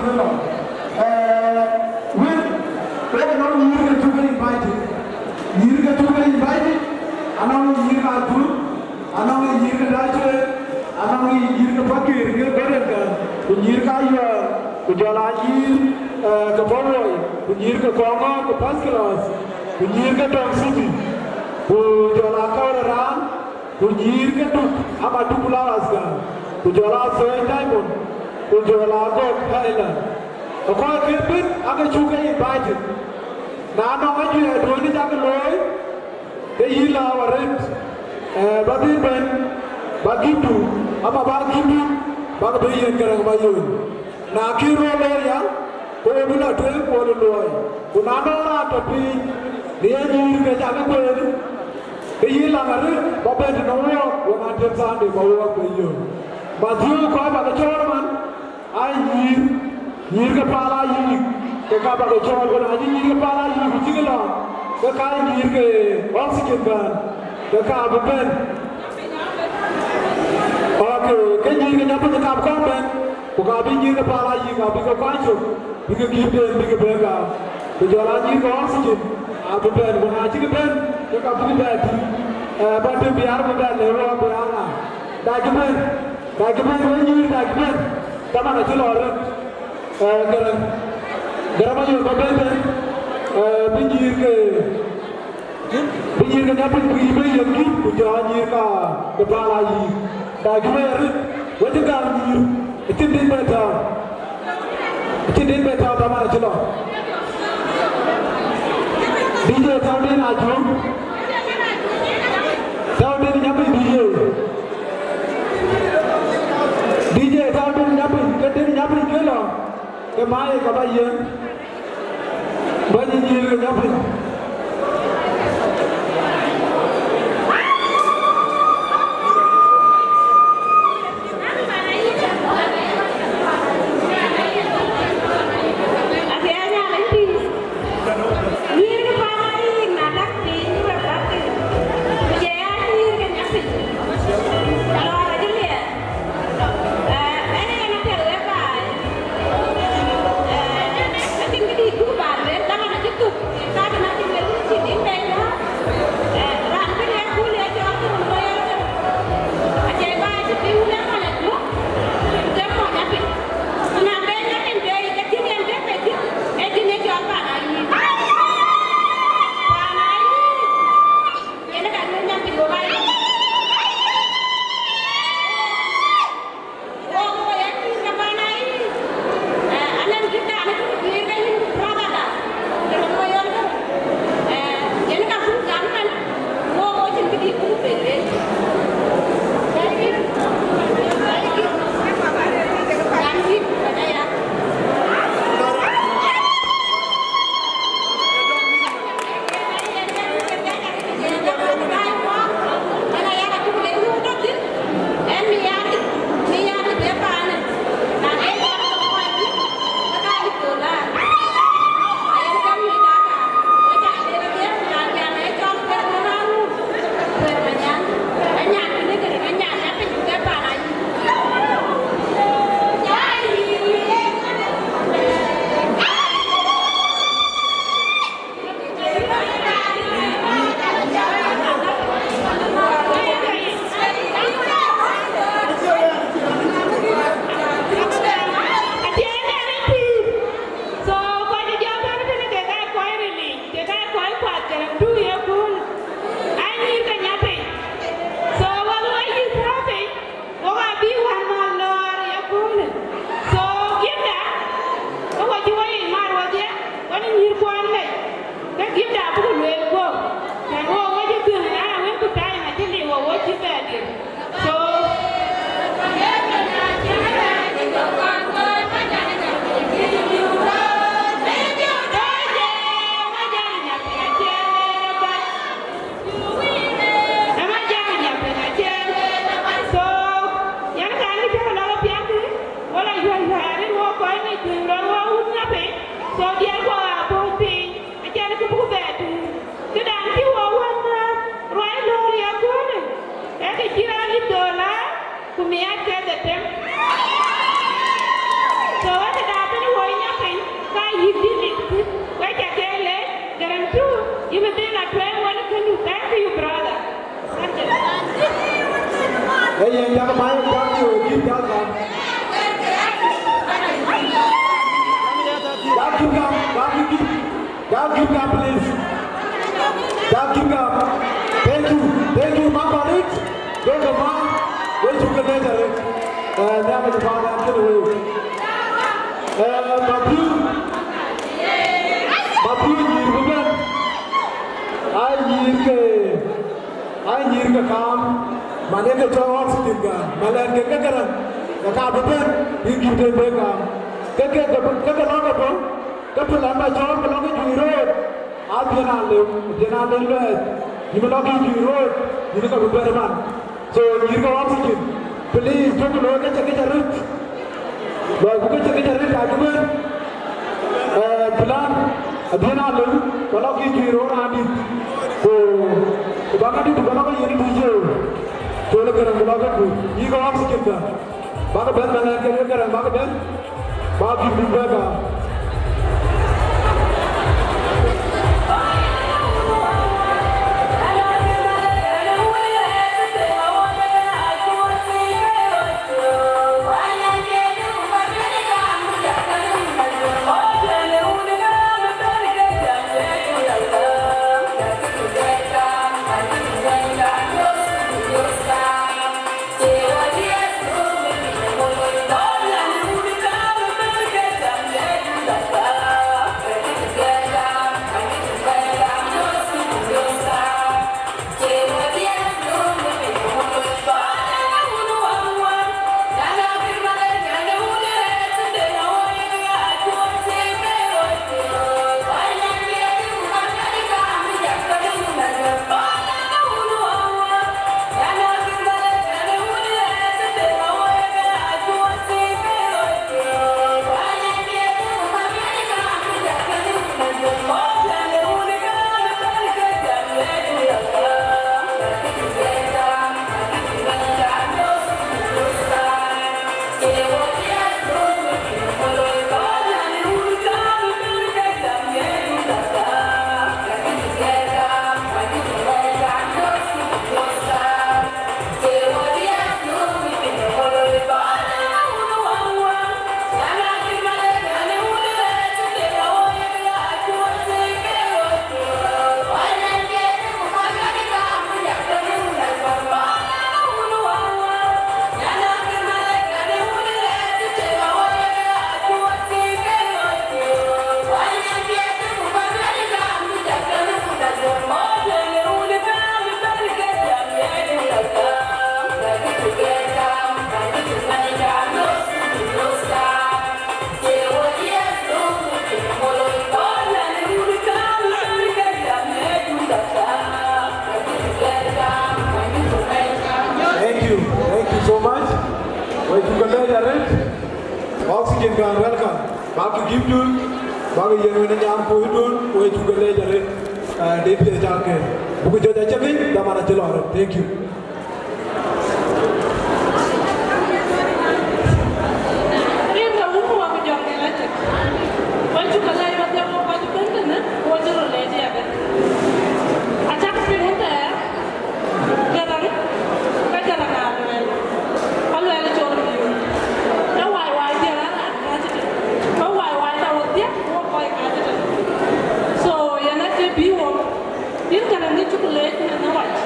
kilo. When now you get to get invited. You get to get invited. And now you get to and now you get to and now you get to you get better. You get you jalan ke Boroi, you get Kongo ke Pascalas, you get to City. Jalan kau orang, you get to Amadu Pulaska. Kujola Soy Diamond, Kujola God Highland. A call Gilbert, I'm a sugar invited. Now, I do it, doing it up the Loy, the Yila or Rent, Babi Ben, Bagitu, I'm about Gibu, Bagabi and Garamayu. Now, Kiro Loya, Kobula 12 for the Loy, Kunano to be the end you get up the Yila, Babet no walk when I tell Sunday for work with you. But you come back to Chorman, I need the Pala, the Kaba Chorman, I need the Pala, you single on the kind of oxygen gun, the carbon pen. Okay, can you get up in the cup comment? Who got in the Pala, you got bigger control, you can keep them bigger burger. The Jola need oxygen, I'll be bed when I take a pen, the cup of the bed, but to be out of that level of Piana. Document. Document when you document, come on, it's a lot. Garamayu, Binir ke dapat beri yang kita jangan ka kepala ini. Document, wajib kami itu din betul. Itu din betul sama aja loh. DJ tahun ini aja. Tahun ini nyampe DJ. DJ tahun ini nyampe ke lo, ke mai ke bayi, bayi ni nyampe. Thank you. you did it. Wait a tele, Garantu, you may think that way, what can you thank you, brother? Hey, you have a mind, got you, keep that one. Give up, please. Give up. Thank you, Mama Rich. Don't go on. Wait to get later. Now it's about that getaway. Babu, you woman. I need to come. My name is George Stinga. My land get the carpet. You give the burger. Get the longer. Couple of my job belonging to the road. I'll be an you belong to the road. You look at the better man. So you go oxygen. Please don't look at the root. But who can take a rich argument? Plan, a dinner, belonging to the road. So, the Bagadi to Bagadi, you need to do. So look at the Bagadi. You go oxygen. Bagaban and Bagaban. Bagaban Burger. Oxygen gan welcome. Back to give to back yen when jam ko dun we to gele jare de pile jalke. Buku joda chami da mara chelor. Thank you. So, you're not a viewer. You're going to need chocolate and a white.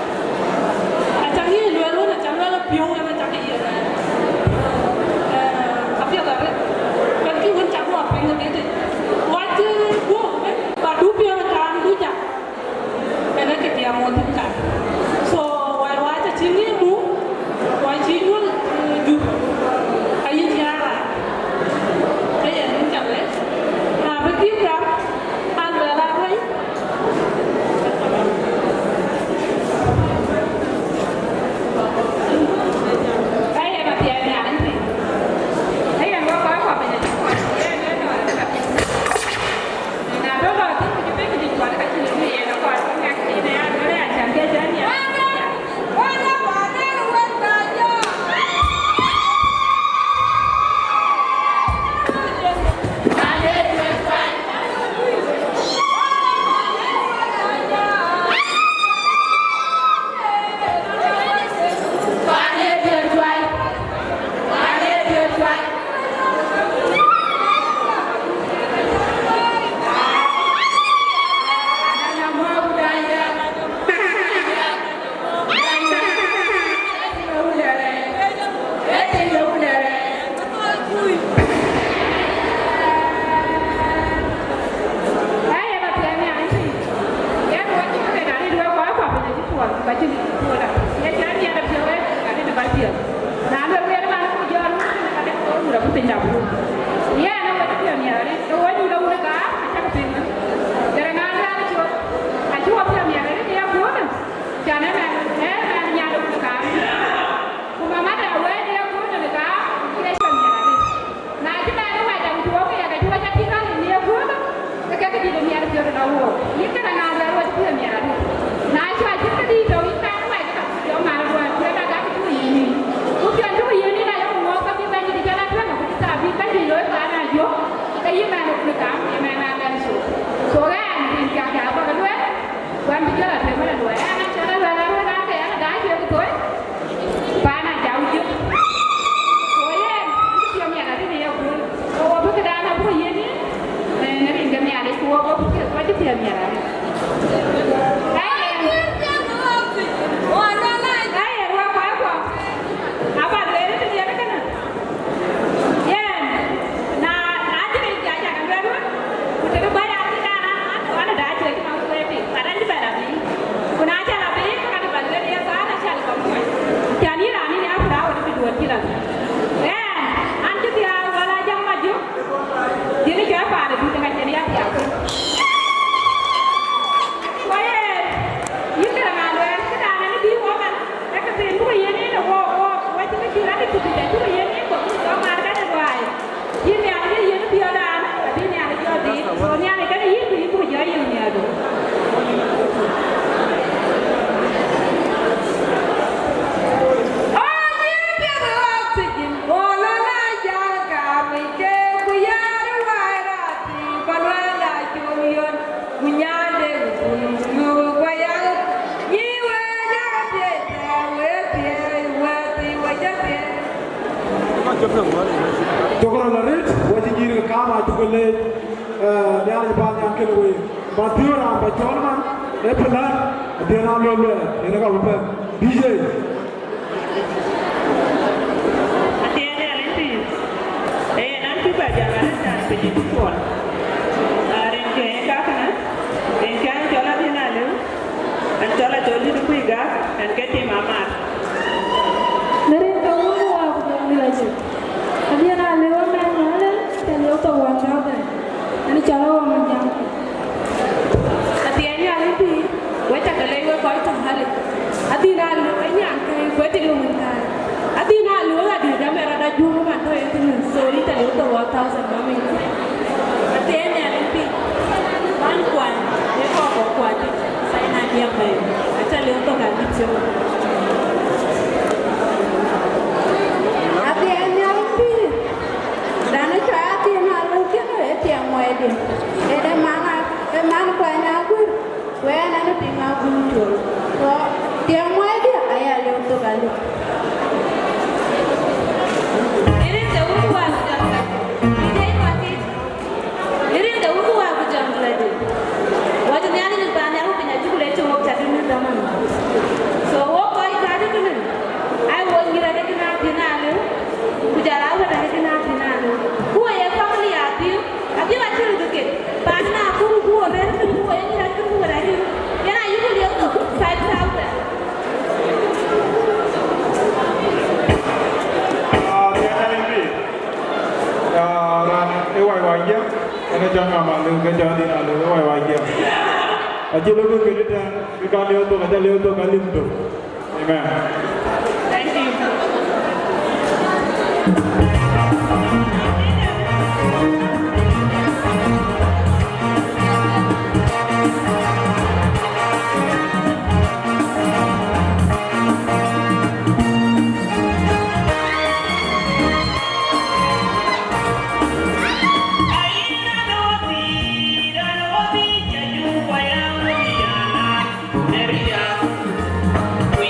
Tokoro la rit waji jiri kama tukule nyali ba nyam kele we ba tiora ba cholma e pala de na lo le ene ka lupa DJ atiene alenti nanti ba jangan dan pergi tuan renke ka kana renke an jola dina le an jola joli du kuiga an kete mama Nere kamu aku jangan lagi. Dia nak lewat mana? Saya lewat tawang kau. Ani cara orang jam. Atianya alipi, weta kalewa kau itu halik. Ati nak luanya kai weta lumuntai. Ati nak luar di dalam ada juru mantu itu sorry tadi itu 1000 mami. Atianya alipi, kuan, dia kau kuat. Saya nak dia baik. Acha lewat tu kan itu. Dana chati na lukin eti amwede. Ede mana kwa na ku. We na no pinga kunjo. So ti amwede aya le to galu. Ere da uwa kujamla. Ide mati. Ere da uwa kujamla de. Wajo nyani ni bana ru pinya jukule cho mo chadu ni daman. So wo ko ikade kunen. Ai wo ngira de kina dinale. Kujara wa de kina dinale. Kuwa ya family ati. Ati wa chiru duke. Bana kuru kuwa be kuwa ya ngira kuwa ra ni. Yana yuko le 5000. Ene janga malu ke jadi na lu wai wai dia. Aje lu ke kita kita leo to kalim tu. Amen. Thank you. Maria, we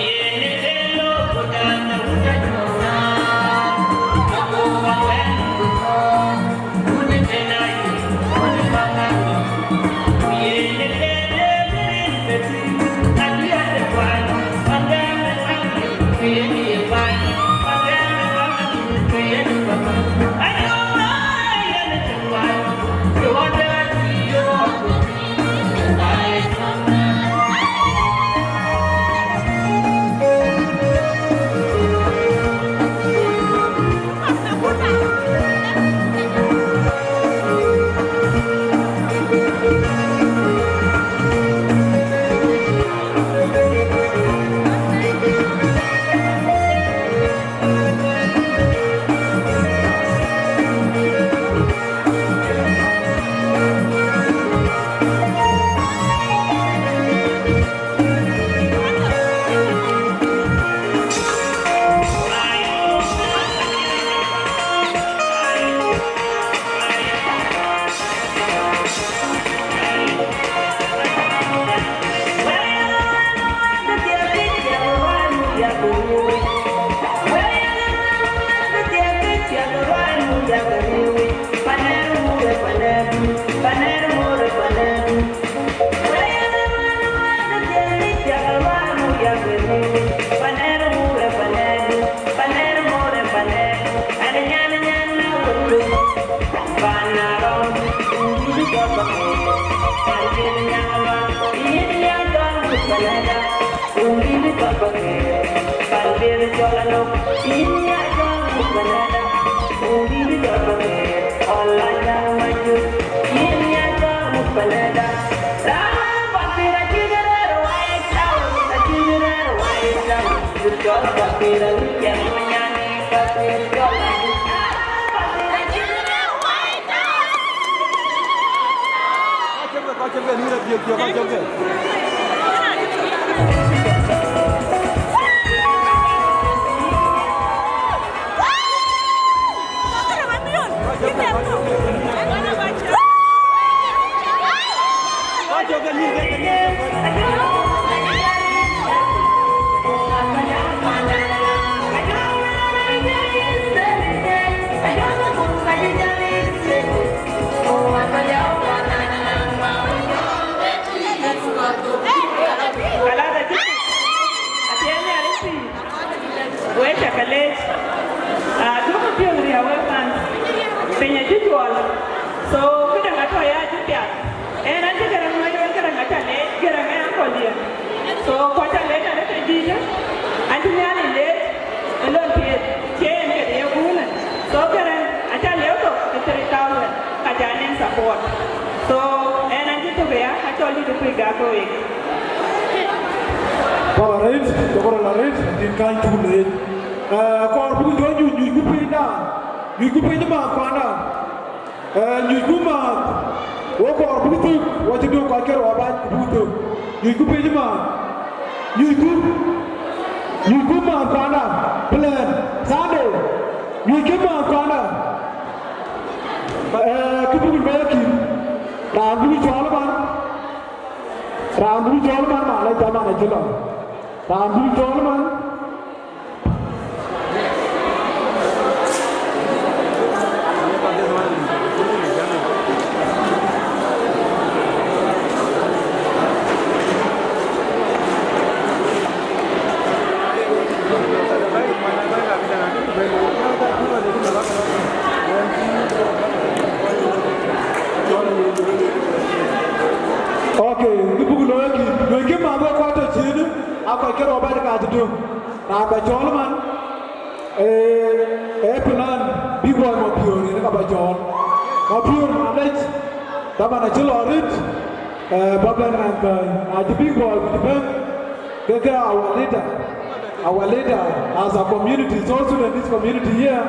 Our leader, as a community, is also in this community here.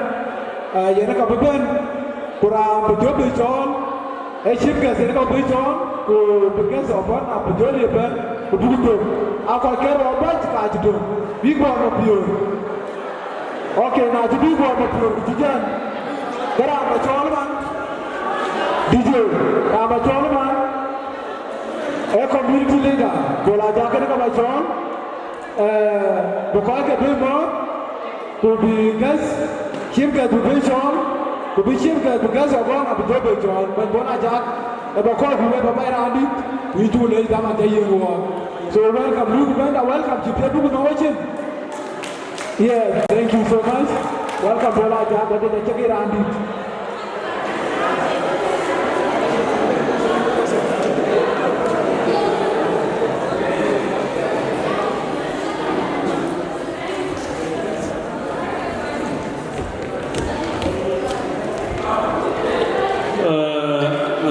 Yenaka Beben, Kura Bujobi John, a ship gas in a Bujon, who begins of one up Bujoli Ben, Buduto, Alpha Kero Bajka to do, big one of you. Okay, now the big one of you, Dijan, Garama Cholman, DJ, Rama Cholman, a community leader, Gola Jakanaka John. Bukan kedua, tu bigas, siapa tu bejon, tu siapa tu bigas orang apa tu bejon, berbon aja, bukan huwe bapa randi, itu leh zaman jaya huwa. So welcome, you welcome, kita tu knowledge. Yeah, thank you so much. Welcome bola aja, kita cakap randi.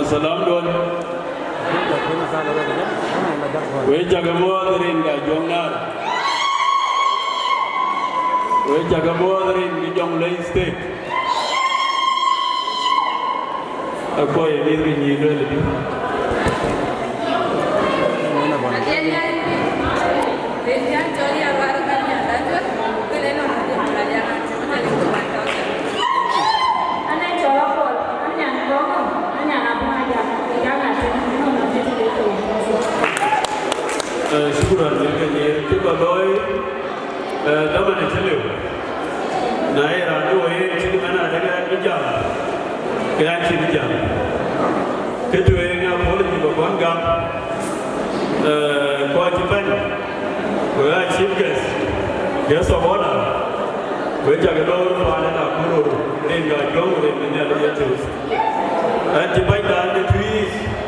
Salam don. We jaga modrin da jongnar. We jaga modrin di Jonglei State. Aku yang ini ni lebih. Syukuran yang kita doy, dapat dicelu. Naik radu ini cili mana ada kerja, kerja kerja. Kedua yang boleh juga bangga, kewajiban, kewajiban gas, gas awalnya. Berjaga dulu pada nak kurur, dengan jauh dengan dia terus. Antibai dan tweet.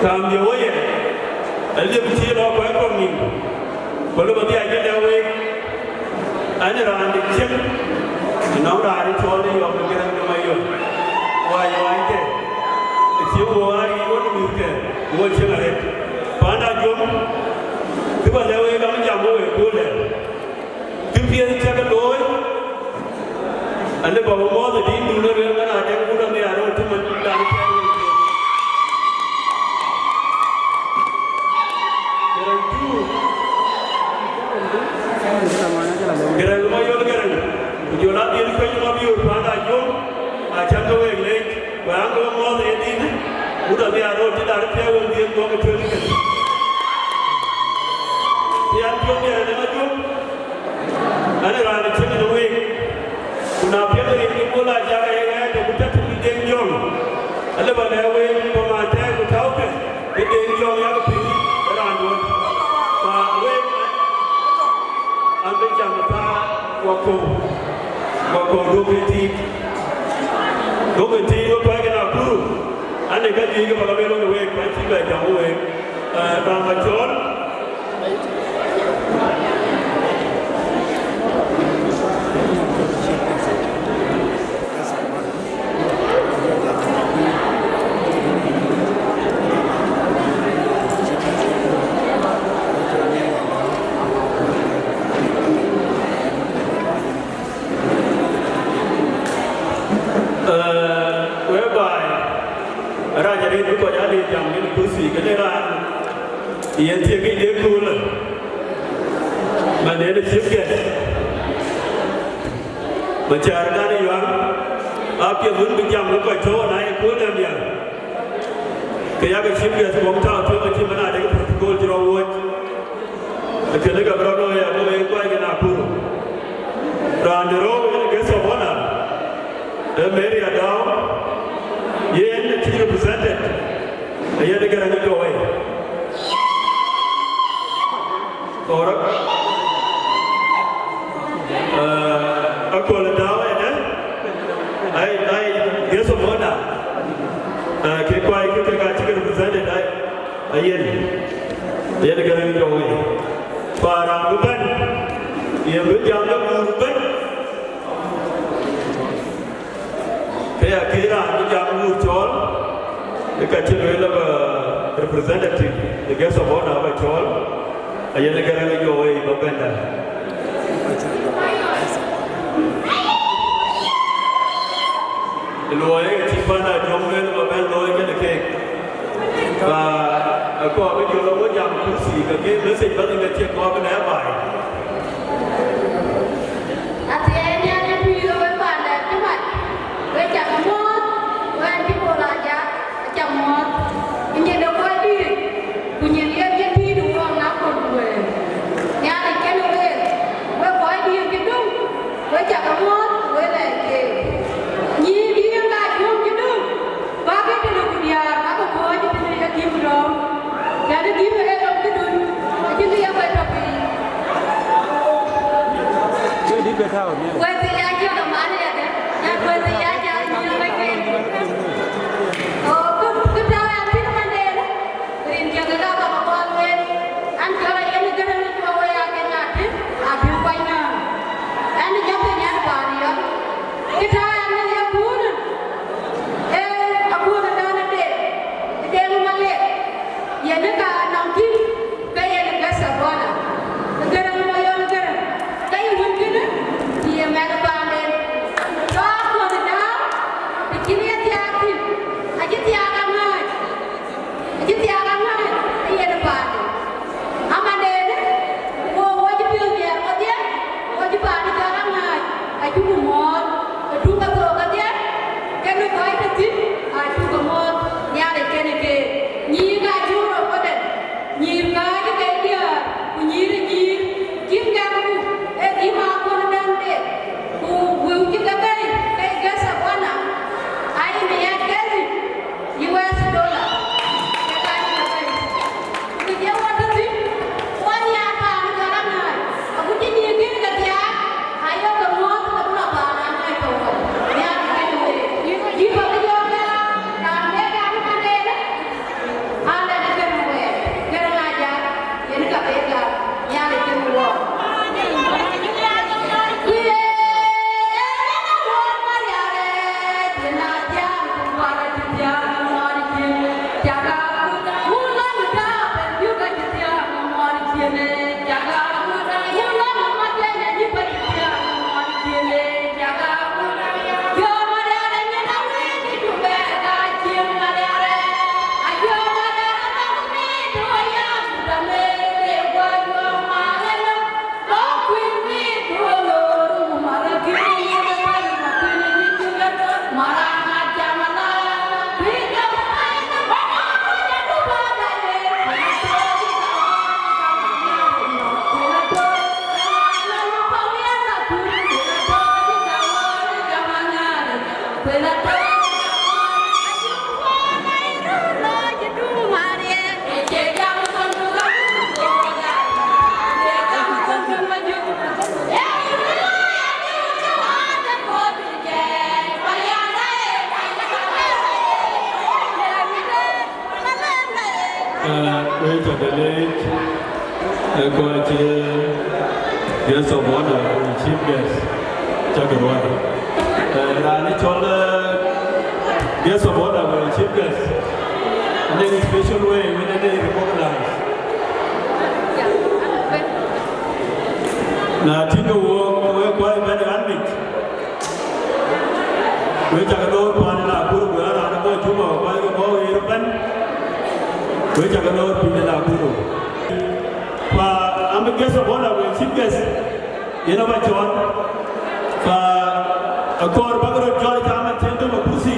kam dia woye ali bi lo ko ko ni ko lo ba dia je we ani ran de chim na ra ri cho ni yo ke ran ma yo wa ke ti wo ari wo ni ke wo che la re pa na jom ti ba le we ga ma ja mo we ko le ti pi ni cha ka loy ande ba mo de din du le ga na de ku da me aro tu man da ni gerang ma yo gerang yo la di ko yo ma bi yo pa da yo a cha ko we le wa ang lo mo de din u da me aro ti da pe wo di ko ko ni ke ya ko me de ma yo ane ra ni chi ni we kuna pe ni ni ko la ja ga ga de ku ta tu ni den yo ale ba le we ko ma ta ku ta ke de den yo ya ko pi ra ndo pa we ambe jamata wako dogeti yo kwa gina kuru ane gadi yo ba melo we kwa ti ba jamu we ba ma jor jam ni kursi kenera iya tie ke de kul mane de sipke bacar dane yuang apye bun bi jam ko to na e kul na dia ke ya ke sipke ko ta to ke chi mana de protocol jro wo ke le ga bro ya ko e ko ga na kul randero ke so bona de meri adao ye ne ti represented ayah negara ni kau ay, orang, aku ada tahu ada, ay dia semua dah, kita kaji kita bersama dah, ayah negara ni kau ay, para bukan, ia berjaya bukan, kayak kira berjaya muncul. Dekat cewek lah representative, dekat semua nak bercol, ayah negara ni jauh bukan dah. Luar cipa nak jomel bukan luar ke dekat. Aku apa jual apa jam kursi, kerja mesti bagi macam kau apa nak buy. Asyik ni pilih apa anda cuma, kerja kamu, kerja bola aja. Chamot inje do ko di kunye liya je ti du ko na ko duwe ya ni ke no we ko di ke du we cha ka mo we le ke ni di nga ju ke du ba ke te no dia ba ko ko ji te ya ki bro ya de di me lo ke du ji li ya ba ta pi je di be tha ni we te ya ji da ma ne ya de ya we te ya ja ni we ke Aku mau, village, guest of honor, chief guest, Chakawai. Rani Chola, guest of honor, chief guest. And then in a special way, when they recognize. Now, think of work, quite better than me. We take a load on the Nakuru, we are on the boat, you know, while you go European. We take a load in the Nakuru. I'm a guest of honor, we're chief guest. You know what, John? A core bugger of John Cameron, Tento Mapusi.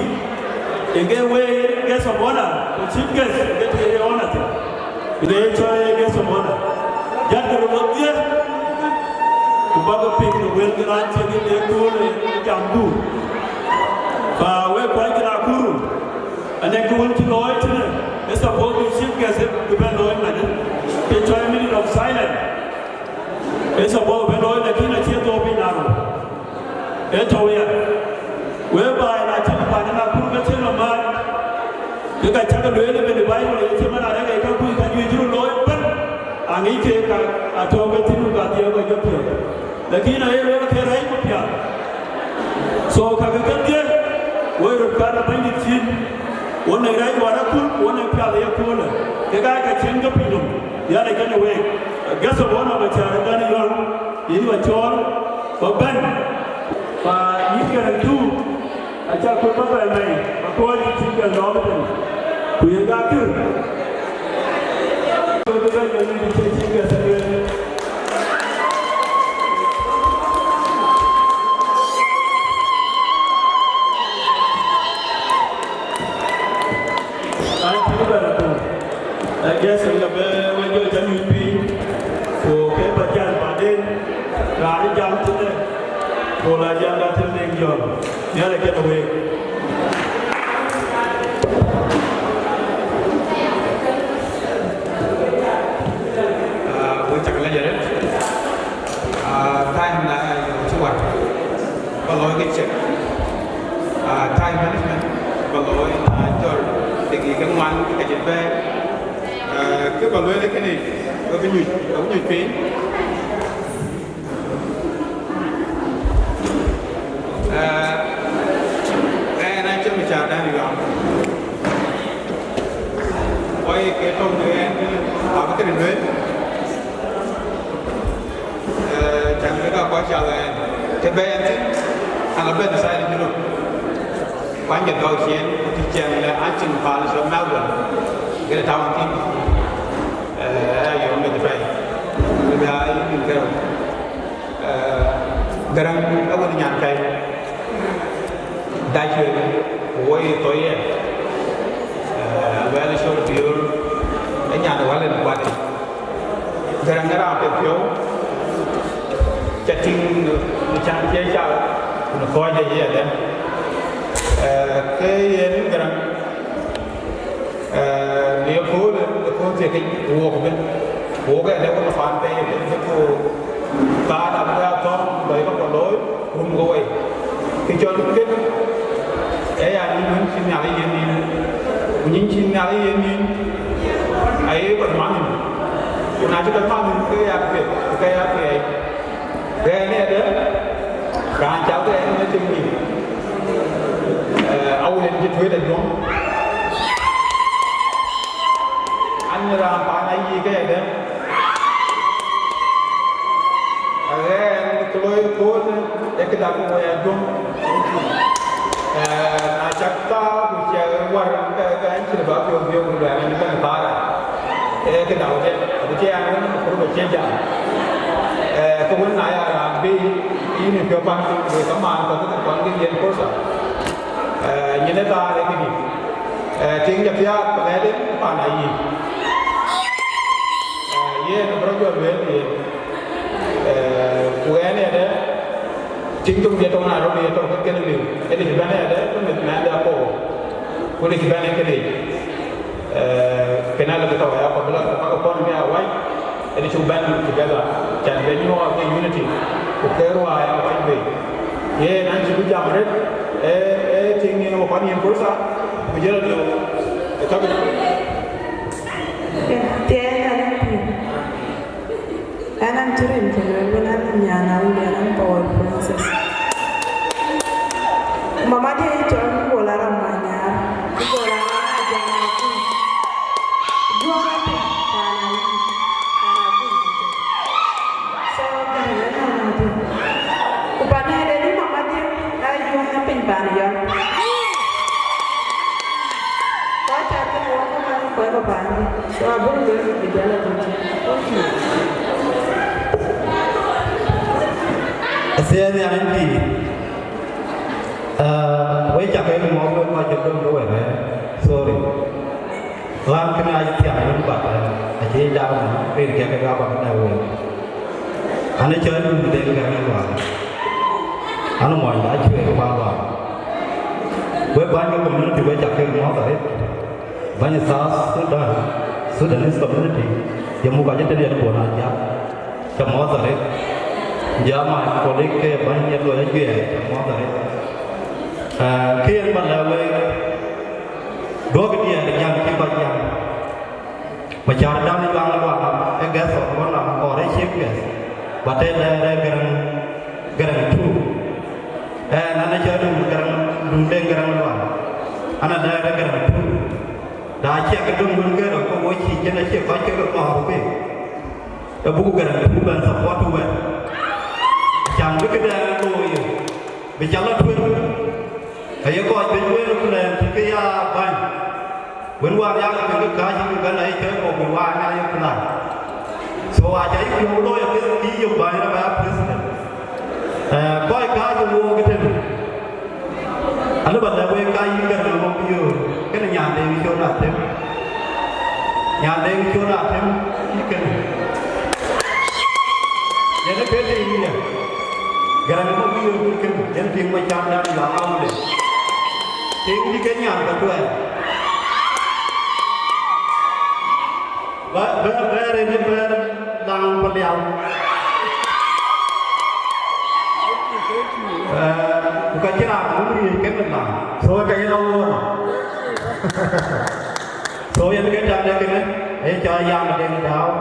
Again, we guest of honor, the chief guest, get the honor. They enjoy guest of honor. Jack the road here. The bugger pig, the well granted in the cool and Jambu. We're quite Nakuru. And then go into Lloyd. Let's suppose we chief guest to Ben Lloyd. They try a minute of silence. Let's suppose Ben Lloyd, the king of Tiato Binaro. Etoya. Whereby I tell you, Nakuru, the children of man. You can take a little bit of the Bible, and you can do Lloyd, but I need to take a talk with you about the other European. The king of Area can write with you. So, Kakakia, where you've got a bandit chin, one night I want to put one and Pally a corner. The guy can change the pillow. The other can away. Guess of one of the child, Danny Young, you a chore, or Ben. You can do. I shall put up a name, according to the Northern. We got you. So the guy you need to take us again. I guess in the when you're done with me, for paper jam, but then Rani jam today, for la jam that will make you. The other get away. We take a legend. Time to what? Below the check. Time management. Below the one cái chuyện về cứ còn lưới lấy cái này ở cái nhụy phí cái này chưa bị chặt đang đi gọn quay cái tông này em ở cái này lưới chẳng biết là quá chặt là cái bên anh là bên là sai đi luôn quan trọng đầu tiên thì chàng là anh chừng phá là số Melbourne cái là tao ăn tim dùng mình phải bây giờ mình kêu garang các bạn nhàn cây đại chuyện quay tối về là số phiếu cái nhà nó lên qua đi garang cái nào phiếu chatting trang chơi sao nó coi như vậy đấy cái những cái nếu phố thì cái của cái nếu có phản tay thì cái phố ta làm ra con đấy bắt đầu đối cùng rồi thì cho những cái là những xin nhà đi những xin nhà đi ấy còn mang mình nào chúng ta mang cái này đấy cả cháu cái em nó chừng gì Âu lên cái thuế đánh giống anh ra bà này gì cái này đấy cái lối cốt cái đạp của anh giống chắc ta cũng sẽ qua cái anh sẽ bảo phiêu phiêu của anh những cái bà cái đầu thế cái che anh nó cũng được che chắn cái vấn này là vì ini phiêu băng rồi tấm màn có cái quan cái diện của sao như thế ta đấy cái gì tiếng nhật ra có lẽ đến bạn này gì ये nó rất là về thì của anh này đấy chính trong việc trong nào rồi thì trong cái này cái gì bên này đấy mình làm được của cái bên này cái này là cái tàu ya có là có con nghe ở ngoài ini chung band together dan venue of the unity của cái ruang yang paling baik ye nanti juga jamret tinggi mau pani yang kursa berjalan dulu tapi Ayan, chirin kaya wala na niya na uli ang power princess. Mama dia itu aku bola ramanya, bola aja aku. Dua kali tanah aku. Saya kaya nama tu. Kupanya dari mama dia, saya jual pingpan ya. Kau cakap orang kan kau kupanya, saya boleh di dalam tu. Saya ni anti. Wei cakap yang mau buat macam tu doa ni, sorry. Lam kena aja tiada nampak, aja jauh, pergi ke kapal dah wei. Ane cakap tu dengan kami buat, ane mau dah cuci kapal buat. Wei banyak community wei cakap mau tak? Banyak sas sudah ni community, yang muka je dia ada buat aja, cuma tak? Jamaah kolik ke banyak luar juga, cuma tak? Kian balawe dua dia yang kibat yang macam dam di bawah bawah gas orang orang ship gas batai dah gerang tu nana jadi gerang dundeng gerang luar anak dah gerang tu dah cek kedung gerang kau boleh cek jenis cek kau cek kau apa buku gerang tu bukan support tu kan jangan berkedai tu je bicara tu Ayah kau jadi orang tu kita ban, berwar yang kita kaji juga lagi kita kau berwar yang kita. So aja itu yang lo yang kita hidup ban apa presiden. Kau kaji lo kita tu. Anu pada kau kaji kita lo bio, kita nyampe video nanti. Nyampe video nanti kita. Jadi beda ini ya. Gara-gara bio kita, jadi tim macam dah lama ni. Tinggi kenyang betul. Ber ini lang peliau. Bukan cerah, ini kemenang. So kaya lawan. So yang kita ada kena, cara yang ada yang tahu.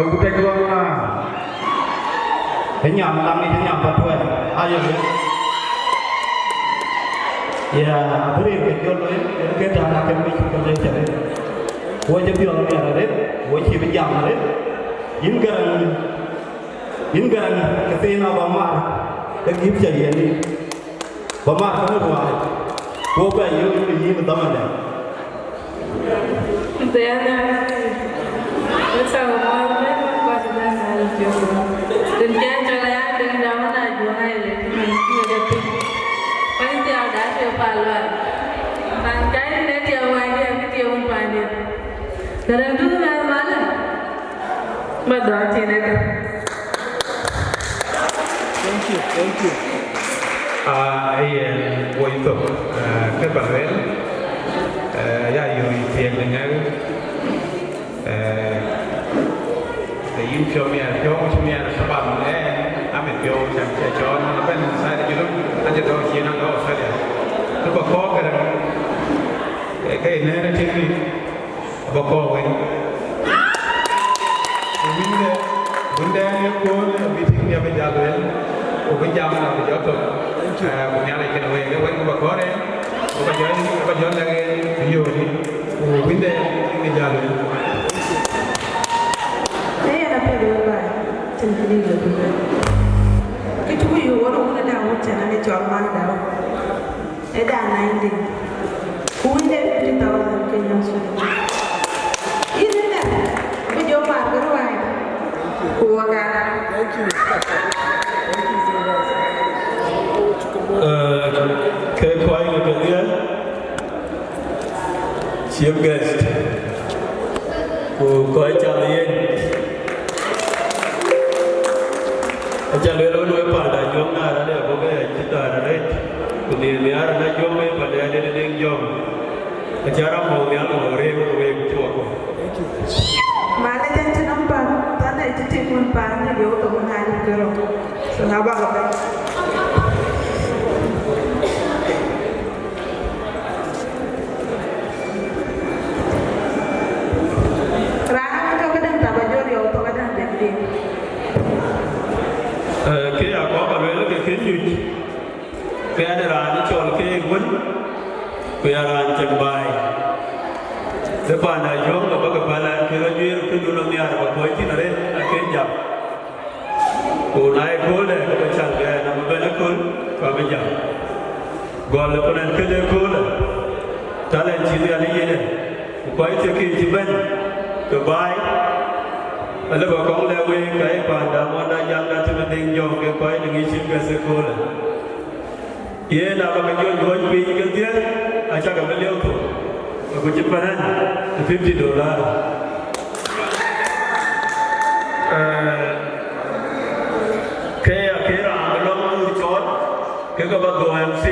Bukan jual mana. Kenyang lang ini kenyang betul. Ayo. Ya, beri kejol ni, kita nak kembali ke kerja ni. Wajib biar ni ada, wajib bijak ada. Ingaran kesena bamar, lagi berjaya ni. Bamar kamu dua, kau bayu ini betul mana? Tiada, bersama orang memang kuasa dan harus jauh. Dan jangan jalan dengan zaman aja hari ini, kita pun. Paling tiada dah sepaluan. Bangkai ni tiada wajib yang kita pun pandai. Dalam tu mana? Berdoa cina. Thank you. Wo itu kebetulan, ya yang dengan, Film sebab ambil film saya John, apa saya juga ada tahu Cina tahu saya. Lepas kau kadang kayak ni ni, bakal kan. Bunda ni pun meeting dia berjalan, bukan jam nak berjalan. Punya lagi kena wei bakal ni, bakal lagi video ni, bunda ni berjalan. Sendiri juga. Itu you orang mana dah macam ni jual mana dah. Ada lain deh. Kuindah 50,000 Kenyan shilling. Ini dah. Berjual marga ruai. Kuaga. Thank you so much. Kekuai lebih dia. Siap guys. Kuai calian. Macam dulu pada jom ada dia, boleh kita ada dia. Kemudian ada jom pada ada dia jom. Cara mau dia mau rem tu aku. Mana jangan nampak, tanah itu timun pan dia untuk menghadap kerong. Senabak apa? Kerana kita kadang tak baju dia untuk kadang dia. Cái có cả lối cái khiến như cái anh ra đi chọn cái quấn cái anh chân bài thế bạn này giống là các bạn là cái duyên cái đôi lúc nhà và với thì là đấy cái nhập cô này cô này cái chẳng cái nằm bên đó cô và bên nhập gọi là con anh cái đấy cô là ta lên chỉ là như này quay theo cái chỉ bên cái bài ada bakong lewe kai pada mana yang dah terpenting jom ke koi dengan isi ke sekolah. Ia nak bagi jual pi ke dia, acak kami lihat tu. Aku cipanan $50. Kaya kira belum ucap, kaya bagai MC.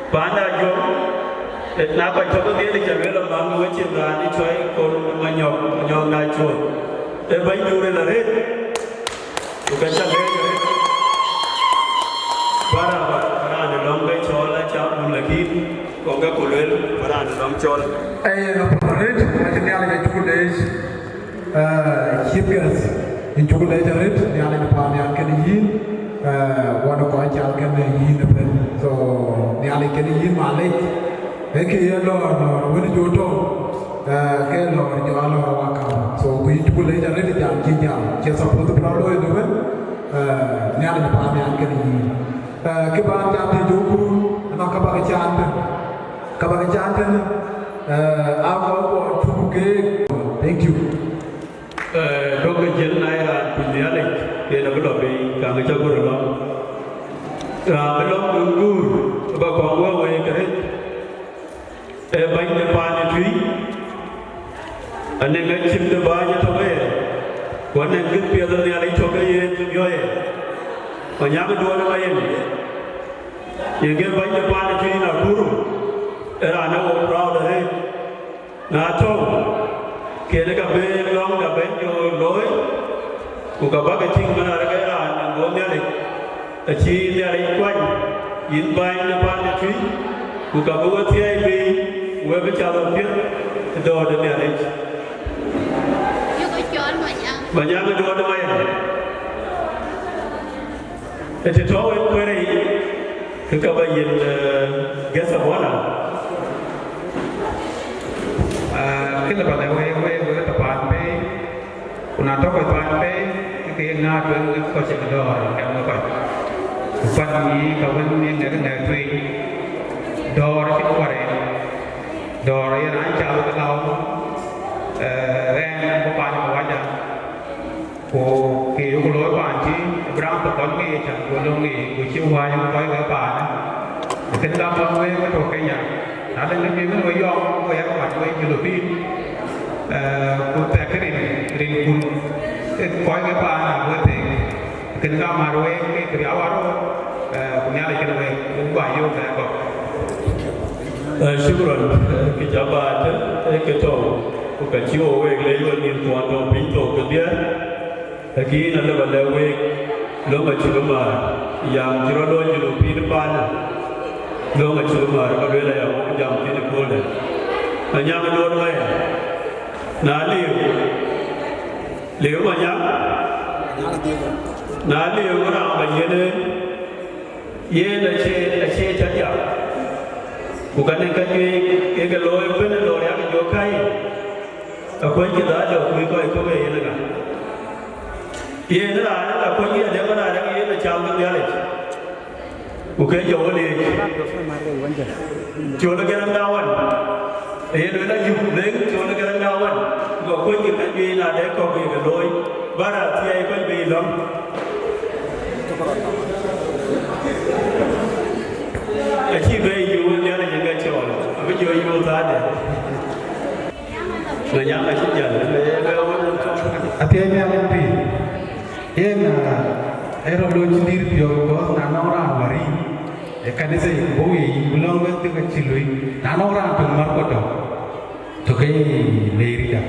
Pada jom. Napa coba dia dijaga dalam bangku wajib berani cuy kon menyok ngai cuy. Bayi dulu lah red, bukan cakap red. Para anda long bayi col lah cakap lagi, kau gak kulel para anda long col. Nampak red, macam ni ada cukup deh. Hipgas, ini cukup deh red, ni ada nampak ni akan yin, warna kau ajar akan yin apa. So ni ada akan yin malik. Ekey lor wani joto ke lor jual lor wakam so kui tukul le jare di jam jinjam ke support pralo itu kan ni ada depan yang kini ke bahan jam di joku anak kabar kecantan awal cukup ke thank you Dokter Jenayra Punyalik dia nak berdoa kami jago dalam belum tunggu bapak gua wei keret baik depan itu, ane ngacim depannya tu kaya, wane ngit piada ni alai tu kaya tu joye, banyak dua nama ini, yang dia baik depan itu nak guru, anak orang proud dari, nak tahu, kena kabe long kabe jo loy, buka bagai cing mana ada kaya anak gom ni alai, aci ni alai kuat, in baik depan itu, buka buat tiai be. Gue bicara dia, dua ada ni ada. Banyak dua ada main. Itu tahu yang beri kekabayan gasa mana. Kita pada we tepat be, kuna tahu tepat be, kita yang nak we kau cakap dor, yang apa? Bukan ni kawan ni yang nak we dor kita kuarin. Dor yang ancam kalau ren bukan wajah, ko kiri kuloi panci berang tekon ni cang kulung ni kucing wajah koi kepan, kita dapat we betul kaya, ada yang ni we yong we yang buat we julupin, ko tak rin kun koi kepan betul, kita maru we kriawaru punya lagi we ubah yo saya kok. Syukuran kejabat ketua bukan jiwa wek leluhur ni tuan tuan pintu kerja lagi nanti pada wek lo macam mana yang jirodol jiru pi depan lo macam mana kalau dia yang jam tidak boleh hanya menurut saya nali leu banyak nali orang banyak ye nasi saja bukan yang kaji kalau benar lor yang jokai aku ini dah jauh kau ini lagi ini lah aku ini ada mana ada ini macam dia lagi bukan jauh ni jauh lagi orang kawan ini lah jauh jauh lagi orang kawan aku ini kaji ada kau ini kalau barat dia itu bilang aci bayi you ni ada yang kacau, apa jual you tak ada. Banyak macam jalan. Atianya mimpi. Era lo jindir pio ko nana orang wari. Ekan ese boi belum betul kecilui. Nana orang pemar ko tu. Tu kaya leria.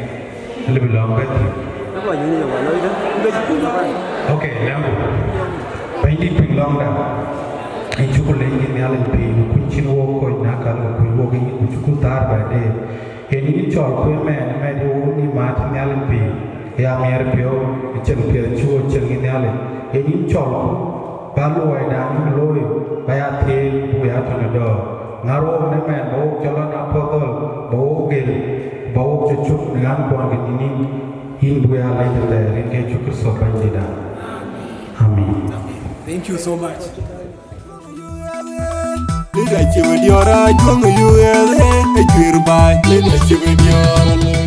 Lebih long betul. Apa ini yang mana itu? Okay, lampu. Paindi pinglong dah. Cukup lagi ni alam pi, kuncin woko nakal, kuy woko ini cukup tar bade. Ini col kuy dia ni mati ni alam pi, ya mer pio, ceng pio cuo ceng ini alam. in chol balu ai dan loi baya the buya tanado ngaro ne men bo cholon apotol bo gel bo chuchuk dengan pon gini in buya lai de rin ke chuk so bandida amen. Thank you so much. Let us give it your right, young you, let us give it your